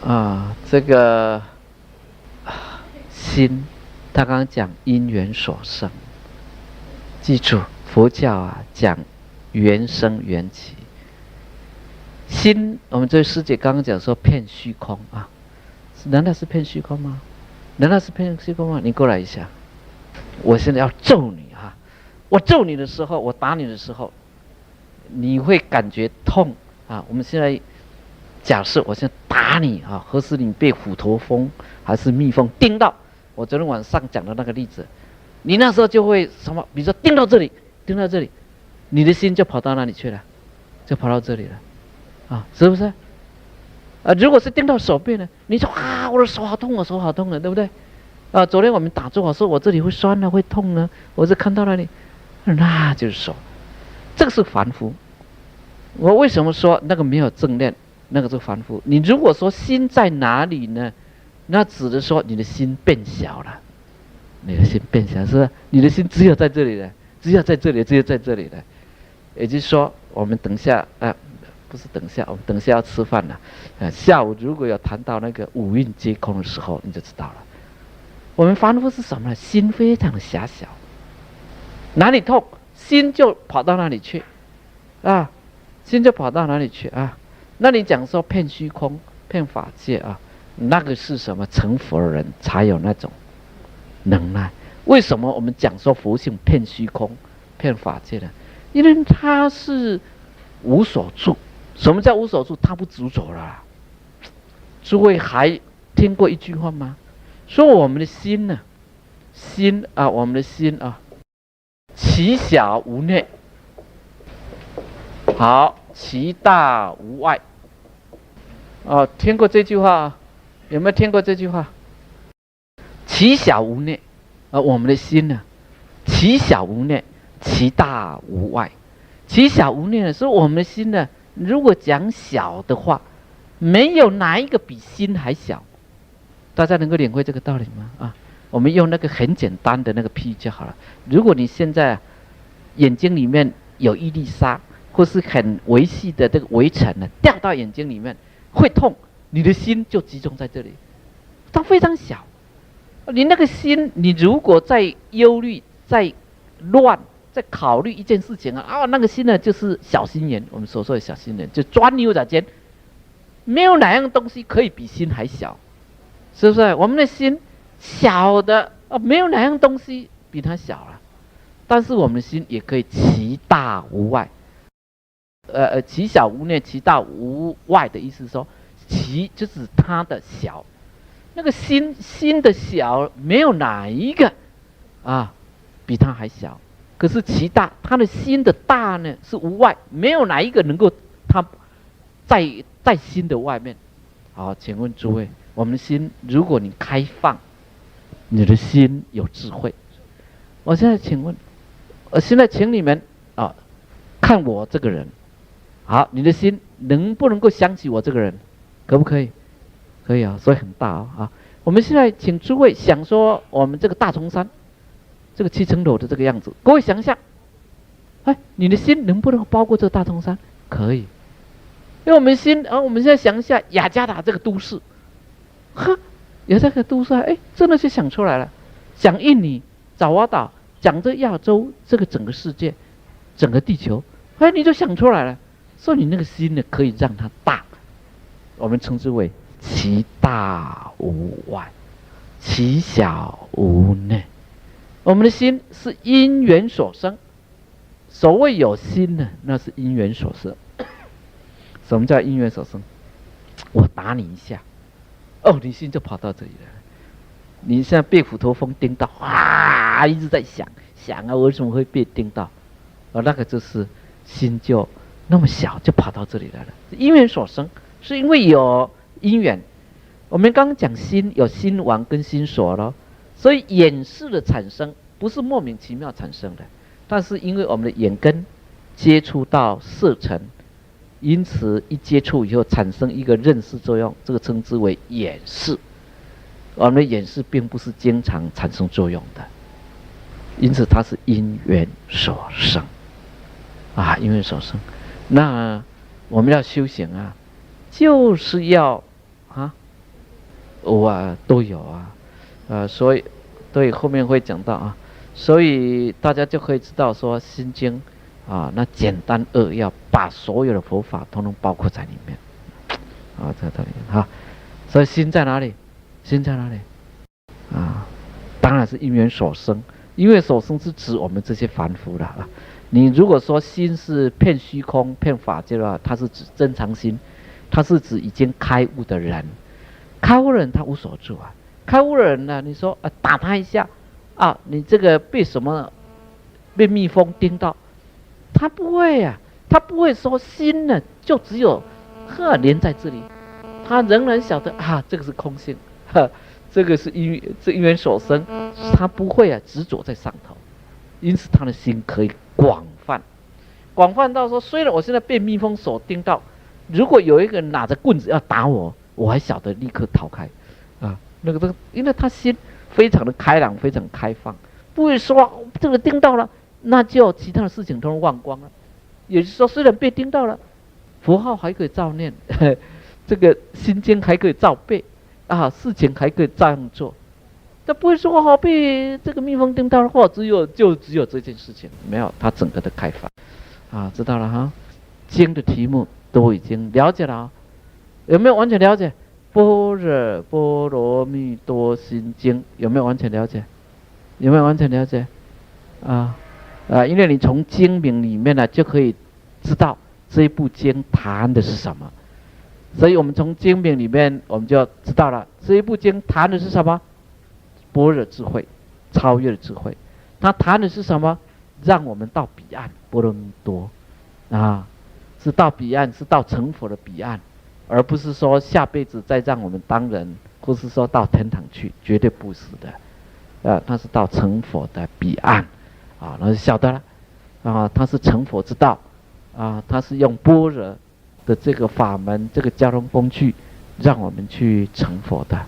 啊！这个心，他刚刚讲因缘所生，记住佛教啊讲缘生缘起。心，我们这位师姐刚刚讲说骗虚空啊，难道是骗虚空吗？难道是骗虚空吗？你过来一下，我现在要揍你哈！我揍你的时候，我打你的时候，你会感觉痛啊！我们现在假设我现在打你啊，何时你被虎头蜂还是蜜蜂叮到？我昨天晚上讲的那个例子，你那时候就会什么？比如说叮到这里，叮到这里，你的心就跑到哪里去了？就跑到这里了。啊，是不是？如果是叮到手背呢？你说啊，我的手好痛，我手好痛了，对不对？昨天我们打坐，我说我这里会酸呢，会痛呢，我是看到那里，那就是手，这个是凡夫。我为什么说那个没有正念，那个是凡夫？你如果说心在哪里呢？那指的说你的心变小了，你的心变小，是不是？你的心只有在这里了，只有在这里，只有在这里了。也就是说，我们等一下不是等下，我们等下要吃饭了。下午如果有谈到那个五蕴皆空的时候，你就知道了。我们凡夫是什么呢？心非常的狭小，哪里痛，心就跑到哪里去，啊，心就跑到哪里去啊？那你讲说骗虚空、骗法界啊，那个是什么？成佛的人才有那种能耐。为什么我们讲说佛性骗虚空、骗法界呢？因为他是无所住。什么叫无所住？他不执着了。诸位还听过一句话吗？说我们的心呢，心啊，我们的心啊，其小无内，好，其大无外。听过这句话？有没有听过这句话？其小无内，我们的心呢，其小无内，其大无外。其小无内呢，是我们的心呢。如果讲小的话，没有哪一个比心还小。大家能够领会这个道理吗？我们用那个很简单的那个譬喻就好了。如果你现在眼睛里面有一粒沙，或是很微细的这个微尘呢，掉到眼睛里面会痛，你的心就集中在这里，它非常小。你那个心，你如果在忧虑、在乱、在考虑一件事情那个心呢，就是小心眼。我们所说的小心眼，就钻牛角尖。没有哪样东西可以比心还小，是不是？我们的心小的没有哪样东西比它小了。但是我们的心也可以其大无外。其小无内，其大无外的意思说，其就是它的小。那个心的小，没有哪一个比它还小。可是其大，他的心的大呢是无外，没有哪一个能够他在心的外面。好，请问诸位，我们的心，如果你开放，你的心有智慧。我现在请问，现在请你们看我这个人，好，你的心能不能够想起我这个人？可不可以？可以啊，所以很大啊。我们现在请诸位想说我们这个大崇山，这个7层楼的这个样子，各位想一下，哎，你的心能不能包括这个大崇山？可以，因为我们心我们现在想一下雅加达这个都市，哈，雅加达都市，哎，真的就想出来了，想印尼、爪哇岛，讲这亚洲这个整个世界，整个地球，哎，你就想出来了。所以你那个心呢，可以让它大，我们称之为其大无外，其小无内。我们的心是因缘所生，所谓有心呢，那是因缘所生。什么叫因缘所生？我打你一下，哦，你心就跑到这里了。你现在被虎头蜂叮到，啊，一直在想啊，我为什么会被叮到？那个就是心就那么小，就跑到这里来了。因缘所生，是因为有因缘。我们刚刚讲心有心王跟心所了，所以眼识的产生不是莫名其妙产生的，但是因为我们的眼根接触到色尘，因此一接触以后产生一个认识作用，这个称之为眼识。我们的眼识并不是经常产生作用的，因此它是因缘所生啊，因缘所生。那我们要修行啊，就是要都有所以对后面会讲到啊，所以大家就可以知道说心经那简单扼要，把所有的佛法统统包括在里面在这里所以心在哪里？心在哪里当然是因缘所生。因缘所生是指我们这些凡夫的你如果说心是骗虚空、骗法界的话，它是指真常心，它是指已经开悟的人。开悟的人他无所住开悟的人呢，你说打他一下你这个被什么被蜜蜂叮到，他不会他不会说心呢就只有连在这里，他仍然晓得这个是空性，这个是因缘所生，他不会执着在上头，因此他的心可以广泛到说，虽然我现在被蜜蜂所叮到，如果有一个人拿着棍子要打我，我还晓得立刻逃开因为他心非常的开朗，非常开放，不会说这个叮到了，那就其他的事情都忘光了。也就是说，虽然被叮到了，佛号还可以照念，这个心经还可以照背事情还可以这样做，他不会说被这个蜜蜂叮到的话，只有这件事情，没有，他整个的开放知道了经的题目都已经了解了有没有完全了解？般若波罗蜜多心经有没有完全了解？有没有完全了解？因为你从经名里面呢就可以知道这一部经谈的是什么，所以我们从经名里面我们就知道了这一部经谈的是什么？般若智慧，超越的智慧。它谈的是什么？让我们到彼岸，波罗蜜多是到彼岸，是到成佛的彼岸，而不是说下辈子再让我们当人，或是说到天堂去，绝对不是的。它是到成佛的彼岸那就晓得了它是成佛之道它是用般若的这个法门，这个交通工具，让我们去成佛的。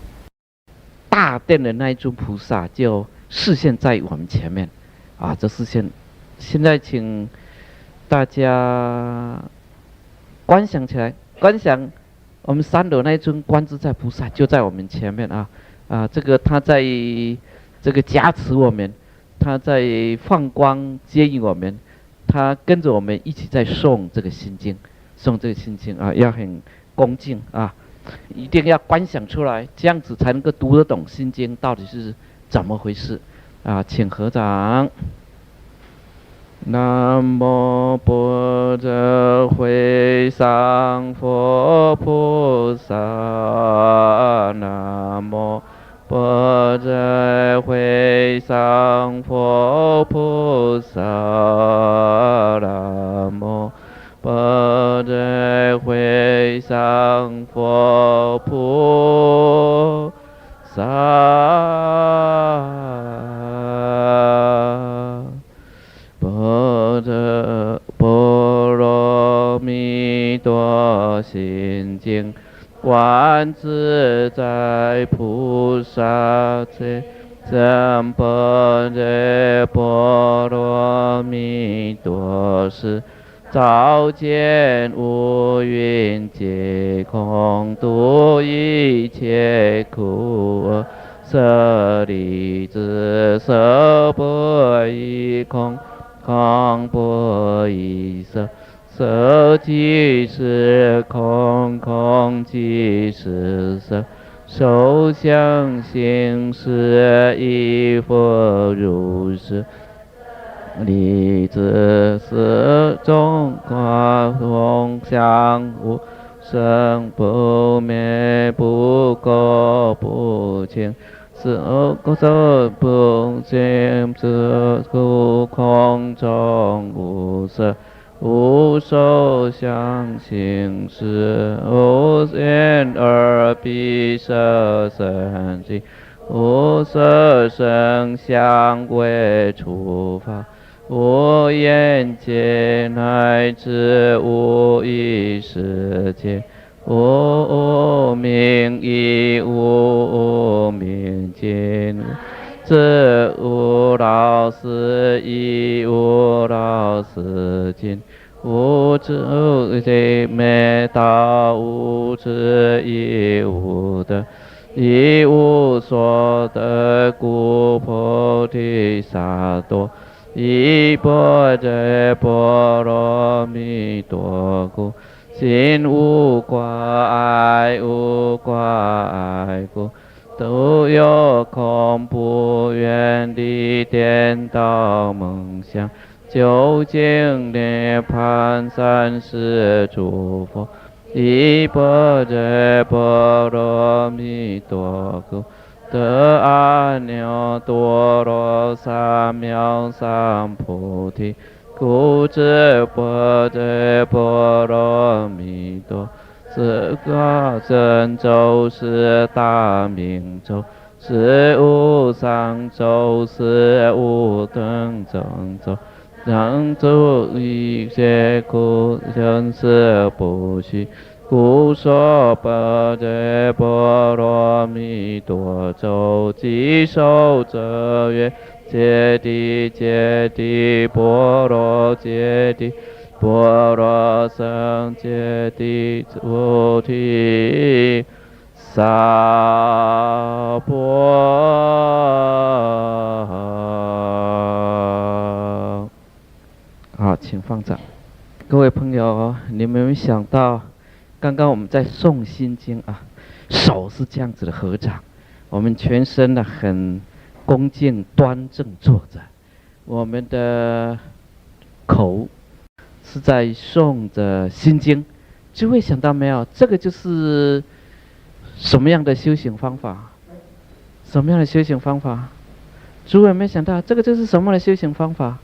大殿的那一尊菩萨就示现在我们前面这示现。现在请大家观想起来，观想我们3楼那一尊观自在菩萨就在我们前面这个他在这个加持我们，他在放光接引我们，他跟着我们一起在诵这个心经，要很恭敬一定要观想出来，这样子才能够读得懂心经到底是怎么回事请合掌。南无般若会上佛菩萨，南无般若会上佛菩萨，南无般若会上佛菩萨。波罗蜜心经，观自在菩萨最真般若波罗蜜多时，照见五蕴皆空，度一切苦厄。舍利子，色不异空，空不异色，色即是空，空即是色。受想行识亦复如是。离子是众法空相无生不灭，不垢不净。是故不净之故，空中无色，无受想行识，无眼耳鼻舌身意，无色声香味触法，无眼界乃至无意识界。无明亦无明尽，自无老死亦无老死尽，无智亦灭道，无智亦无得，亦无所得，故菩提萨埵依般若波罗蜜多故。心无挂碍，无挂碍故，都有空不远离颠倒梦想，究竟涅槃三世诸佛，依般若波罗蜜多故，得阿耨多罗三藐三菩提。故知般若波罗蜜多，是个真咒，是大明咒，是无上咒，是无等正咒，能度一切苦，生死不息。故说般若波罗蜜多咒，即受者曰。揭谛揭谛波罗揭谛波罗僧揭谛菩提萨婆好，请放掌。各位朋友，你们有没有想到刚刚我们在诵心经啊，手是这样子的合掌，我们全身呢很恭敬端正坐着，我们的口是在诵着心经，诸位想到没有？这个就是什么样的修行方法？什么样的修行方法？诸位有没有想到这个就是什么样的修行方法？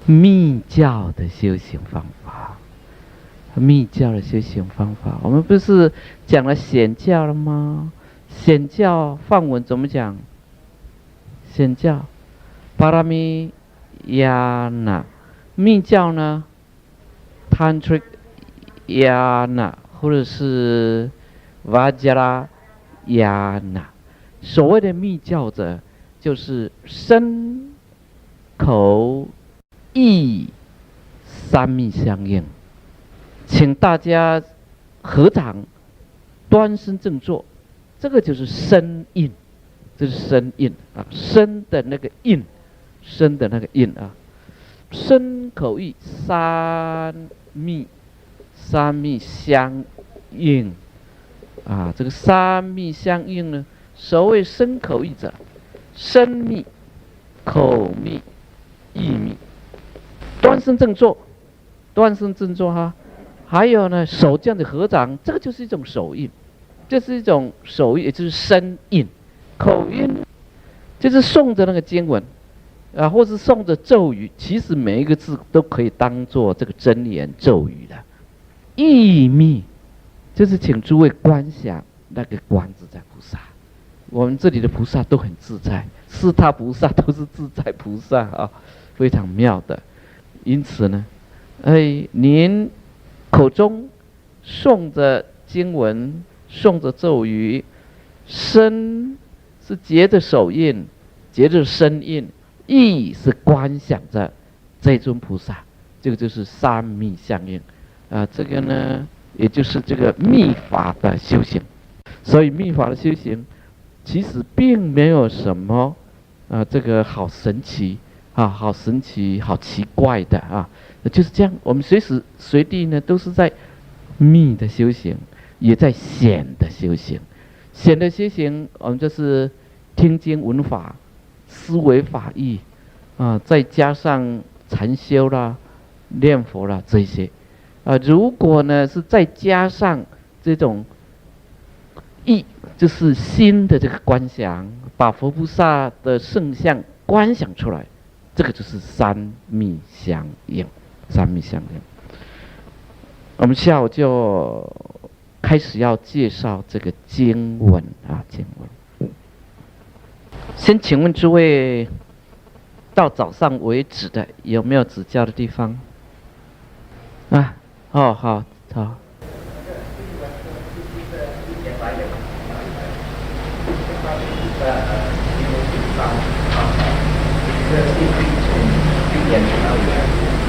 密教的修行方法。密教的修行方法，我们不是讲了显教了吗？显教梵文怎么讲？显教，巴拉米亚那，密教呢 ，Tantric 亚那，或者是 Vajra 亚那。所谓的密教者，就是身、口、意三密相应。请大家合掌，端身正坐，这个就是身印。这是身印啊，身的那个印，身的那个印啊，身口意三密相应啊，这个三密相应呢，所谓身口意者，身密、口密、意密，端身正坐，端身正坐哈，还有呢手这样的合掌，这个就是一种手印，这是一种手印，也就是身印。口音就是诵着那个经文啊，或是诵着咒语，其实每一个字都可以当做这个真言咒语的。意密就是请诸位观想那个观自在菩萨，我们这里的菩萨都很自在，四大菩萨都是自在菩萨啊，非常妙的。因此呢，您口中诵着经文，诵着咒语，身是结着手印，结着身印，意是观想着这尊菩萨，这个就是三密相应这个呢，也就是这个密法的修行。所以密法的修行，其实并没有什么这个好神奇好神奇、好奇怪的就是这样。我们随时随地呢，都是在密的修行，也在显的修行。显的修行，我们就是听经闻法、思维法义再加上禅修啦、念佛啦这些如果呢是再加上这种意，就是心的这个观想，把佛菩萨的圣像观想出来，这个就是三密相应。三密相应，我们下午就开始要介绍这个经文经文。先请问诸位，到早上为止的有没有指教的地方好。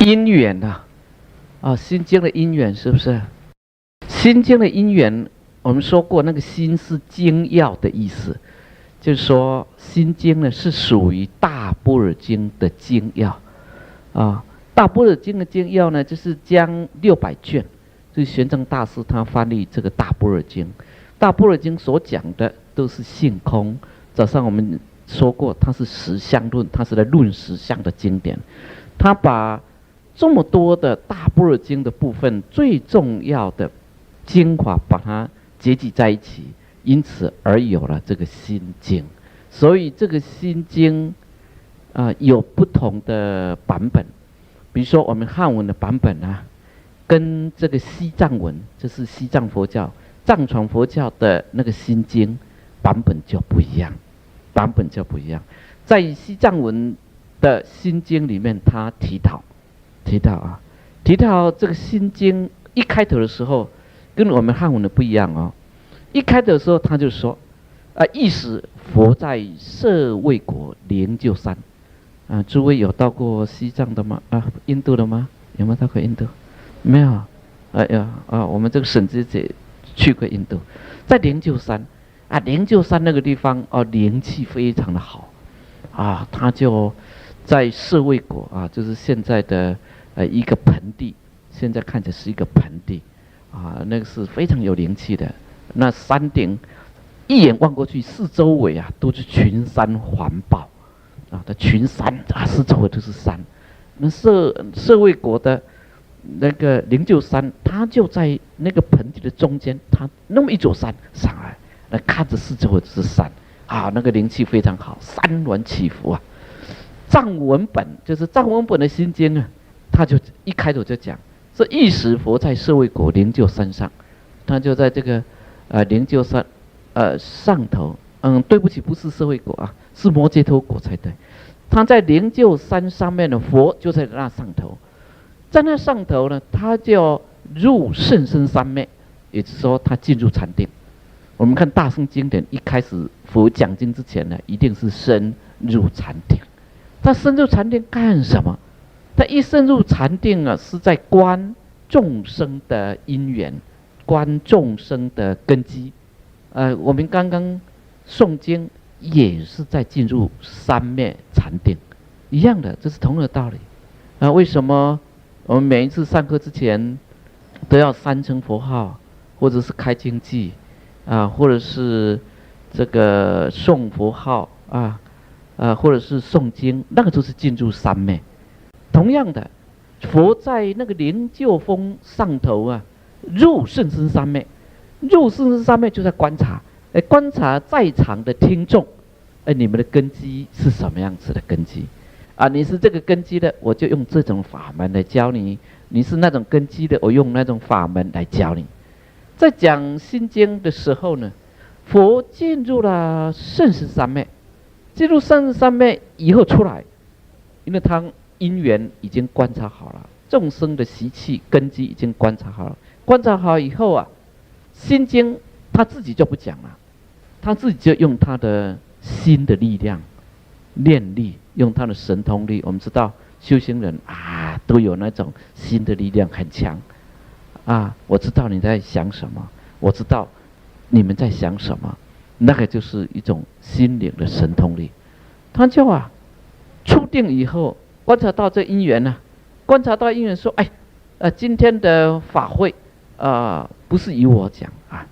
因缘心经的因缘是不是？心经的因缘，我们说过，那个心是经要的意思，就是说心经呢是属于大般若经的经要大般若经的经要呢，就是将600卷，就是玄奘大师他翻译这个大般若经。大般若经所讲的都是性空。早上我们说过，它是实相论，它是来论实相的经典。他把这么多的大般若经的部分，最重要的精华把它结集在一起，因此而有了这个心经。所以这个心经有不同的版本，比如说我们汉文的版本跟这个西藏文，这是西藏佛教、藏传佛教的那个心经版本就不一样，在西藏文的心经里面，他提到这个心经一开头的时候，跟我们汉文的不一样一开头的时候，他就说意识佛在舍卫国灵鹫山诸位有到过西藏的吗？印度的吗？有没有到过印度？没有。我们这个省知姐去过印度，在灵鹫山灵鹫山那个地方灵气非常的好他就在舍卫国就是现在的一个盆地，现在看起来是一个盆地那个是非常有灵气的。那山顶一眼望过去，四周围都是群山环抱的群山四周围都是山。那舍卫国的那个灵鹫山，它就在那个盆地的中间，它那么一座山上来，那看着四周围都是山那个灵气非常好，山峦起伏藏文本就是藏文本的心经他就一开头就讲说，一时佛在舍卫国灵鹫山上，他就在这个灵鹫山上头，对不起，不是舍卫国是摩羯陀国才对。他在灵鹫山上面的佛就在那上头，在那上头呢，他就入甚深三昧，也就是说他进入禅定。我们看大乘经典，一开始佛讲经之前呢，一定是深入禅定。他深入禅定干什么？他一深入禅定是在观众生的因缘，观众生的根基。我们刚刚诵经也是在进入三昧禅定，一样的，这是同样的道理。为什么我们每一次上课之前都要3称佛号，或者是开经偈或者是这个诵佛号或者是诵经，那个都是进入三昧。同样的，佛在那个灵鹫峰上头入甚深三昧，入甚深三昧就在观察，观察在场的听众，你们的根基是什么样子的根基你是这个根基的，我就用这种法门来教你；你是那种根基的，我用那种法门来教你。在讲心经的时候呢，佛进入了甚深三昧，进入甚深三昧以后出来，因为他因缘已经观察好了，众生的习气根基已经观察好了，观察好以后啊，心经他自己就不讲了，他自己就用他的心的力量念力，用他的神通力。我们知道修行人啊，都有那种心的力量很强啊。我知道你在想什么，我知道你们在想什么，那个就是一种心灵的神通力。他就啊，初定以后观察到这因缘呢、观察到因缘说，哎，今天的法会不是由我讲啊，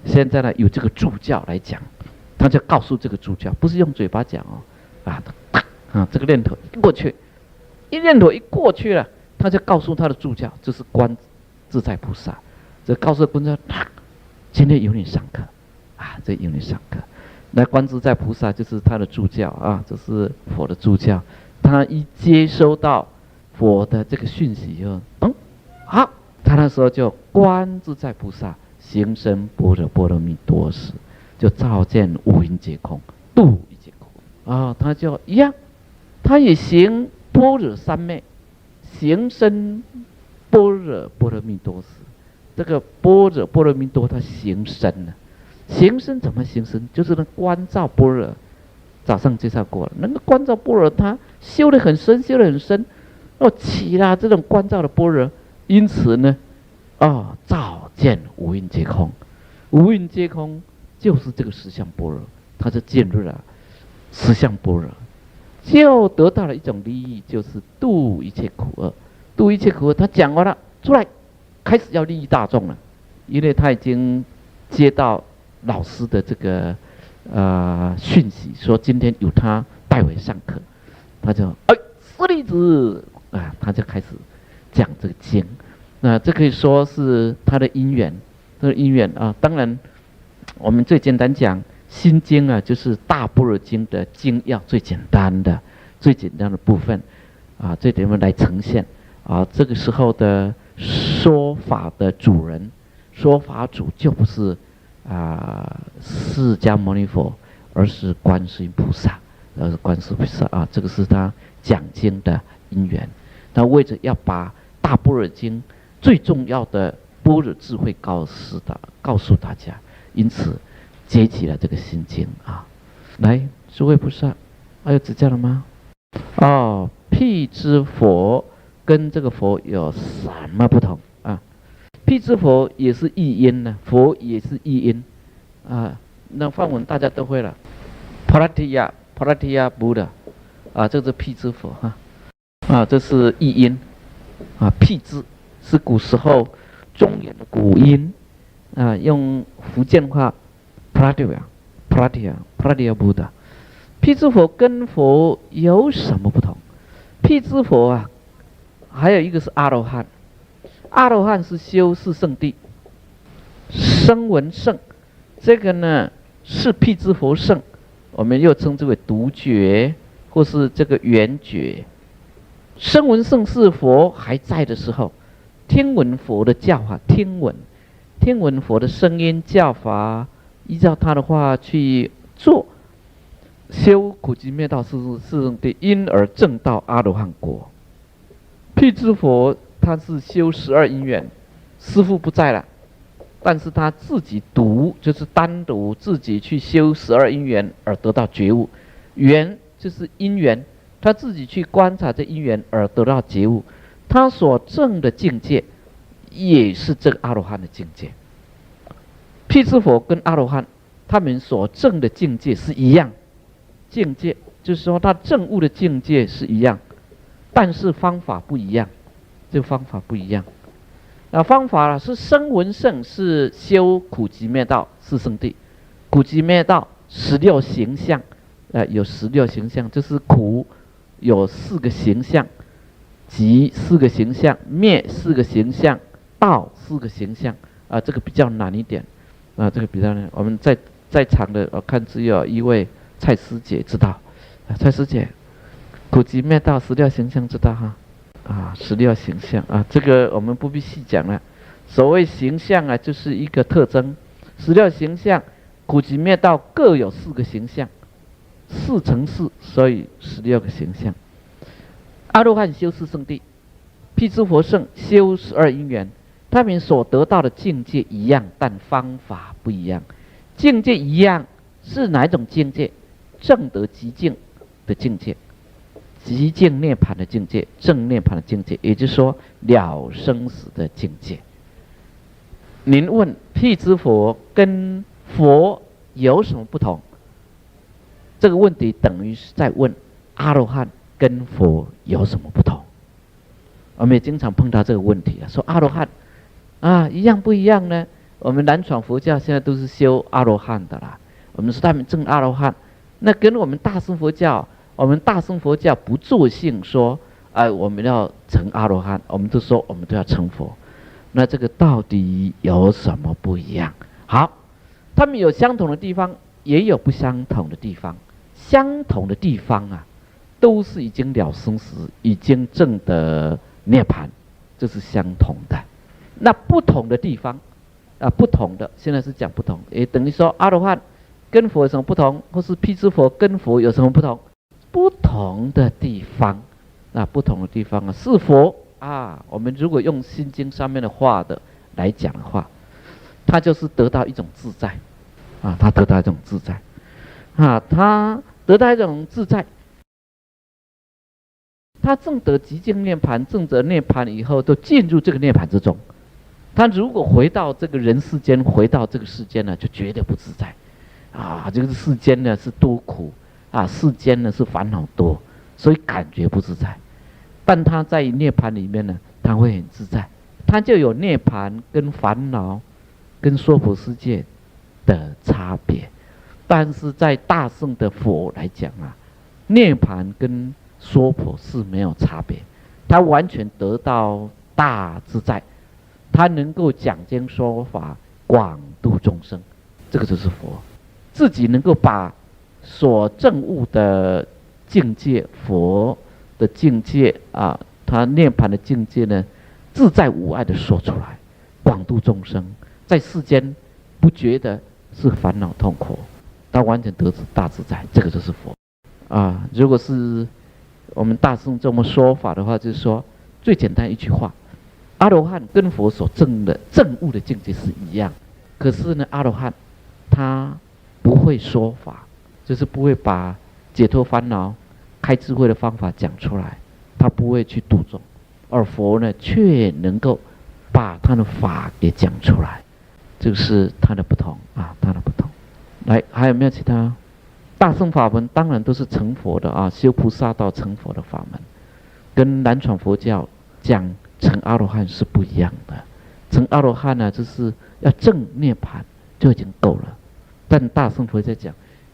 现在呢有这个助教来讲，他就告诉这个助教，不是用嘴巴讲哦，这个念头一过去，念头一过去了，他就告诉他的助教，就是观自在菩萨，就告诉观自在，今天有你上课啊，这有你上课。那观自在菩萨就是他的助教啊，这是佛的助教。他一接收到佛的这个讯息以后，好，他那时候就观自在菩萨行深般若波罗蜜多时，就照见五蕴皆空，度一切苦啊。他就一样，他也行般若三昧，行深般若波罗蜜多时。这个般若波罗蜜多，他行深了。行深怎么行深？就是那观照般若，早上介绍过了。那个观照般若，他修得很深，修得很深，起了这种观照的般若，因此呢，照见五蕴皆空，五蕴皆空就是这个实相般若，他就进入了实相般若，就得到了一种利益，就是度一切苦厄。度一切苦厄，他讲完了出来，开始要利益大众了，因为他已经接到老师的这个讯息，说今天有他代为上课，他就舍利子啊，他就开始讲这个经。那这可以说是他的因缘，这个因缘啊。当然，我们最简单讲心经啊，就是大般若经的经要最简单的部分啊，这点来呈现啊。这个时候的说法的主人，说法主就不是释迦牟尼佛，而是观世音菩萨，观世音菩萨啊，这个是他讲经的因缘。他为着要把大般若经最重要的般若智慧告诉大家，因此接起了这个心经啊。来，诸位菩萨，还有指教了吗？辟支佛跟这个佛有什么不同啊？辟支佛也是译音呢，佛也是译音啊。那梵文大家都会了 ，Pratyaya Buddha 啊，这是辟支佛哈这是译音啊。辟支是古时候中原的古音啊，用福建话 Pratyaya Buddha。辟支佛跟佛有什么不同？辟支佛啊，还有一个是阿罗汉。阿罗汉是修四圣谛，声闻圣，这个呢是辟支佛圣，我们又称之为独觉，或是这个圆觉。声闻圣是佛还在的时候，听闻佛的教法，听闻佛的声音教法，依照他的话去做，修苦集灭道四圣谛，因而证到阿罗汉果。辟支佛他是修12因缘，师父不在了，但是他自己独，就是单独自己去修12因缘而得到觉悟。缘就是因缘，他自己去观察这因缘而得到觉悟，他所证的境界也是这个阿罗汉的境界。辟支佛跟阿罗汉他们所证的境界是一样，境界就是说他证悟的境界是一样，但是方法不一样，这个方法不一样。方法是声闻圣是修苦集灭道四圣谛，苦集灭道16形象，有16形象，就是苦有4个形象，集4个形象，灭4个形象，道4个形象这个比较难一点这个比较难。我们在场的我看只有一位蔡师姐知道，蔡师姐，苦集灭道16形象知道哈？16形象这个我们不必细讲了。所谓形象就是一个特征。16形象，苦集灭道各有4个形象，4乘4，所以16个形象。阿罗汉修四圣谛，辟支佛圣修12因缘，他们所得到的境界一样，但方法不一样。境界一样是哪一种境界？证得极境的境界，极境涅槃的境界，正涅槃的境界，也就是说了生死的境界。您问辟支佛跟佛有什么不同？这个问题等于是在问阿罗汉跟佛有什么不同？我们也经常碰到这个问题说阿罗汉一样不一样呢？我们南传佛教现在都是修阿罗汉的啦，我们说他们证阿罗汉，那跟我们大乘佛教，我们大乘佛教不作性说，我们要成阿罗汉，我们都说我们都要成佛，那这个到底有什么不一样？好，他们有相同的地方，也有不相同的地方。相同的地方都是已经了生死，已经证得涅槃，这是相同的。那不同的地方不同的，现在是讲不同，也等于说阿罗汉跟佛有什么不同，或是辟支佛跟佛有什么不同？不同的地方，不同的地方是佛我们如果用心经上面的话的来讲的话，他就是得到一种自在他得到一种自在他得到一种自在。他证得极境涅槃，证得涅槃以后，都进入这个涅槃之中。他如果回到这个人世间，回到这个世间呢，就绝对不自在这个世间呢是多苦世间呢是烦恼多，所以感觉不自在。但他在涅槃里面呢，他会很自在，他就有涅槃跟烦恼跟娑婆世界的差别。但是在大乘的佛来讲涅槃跟娑婆是没有差别，他完全得到大自在，他能够讲经说法，广度众生，这个就是佛。自己能够把所证悟的境界，佛的境界他涅槃的境界呢，自在无碍的说出来，广度众生，在世间不觉得是烦恼痛苦，他完全得大自在，这个就是佛如果是我们大乘这么说法的话，就是说最简单一句话，阿罗汉跟佛所证悟的境界是一样，可是呢，阿罗汉他不会说法，就是不会把解脱烦恼、开智慧的方法讲出来，他不会去度众，而佛呢，却能够把他的法给讲出来，这个是他的不同他的不同。来，还有没有其他？大乘法门当然都是成佛的修菩萨道成佛的法门，跟南传佛教讲成阿罗汉是不一样的。成阿罗汉呢，就是要证涅槃就已经够了，但大乘佛教讲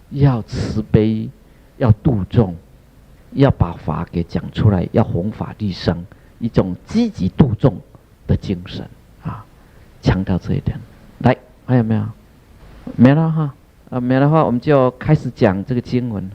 要慈悲，要度众，要把法给讲出来，要弘法利生，一种积极度众的精神强调这一点。来，还有没有？没了哈。没的话，我们就开始讲这个经文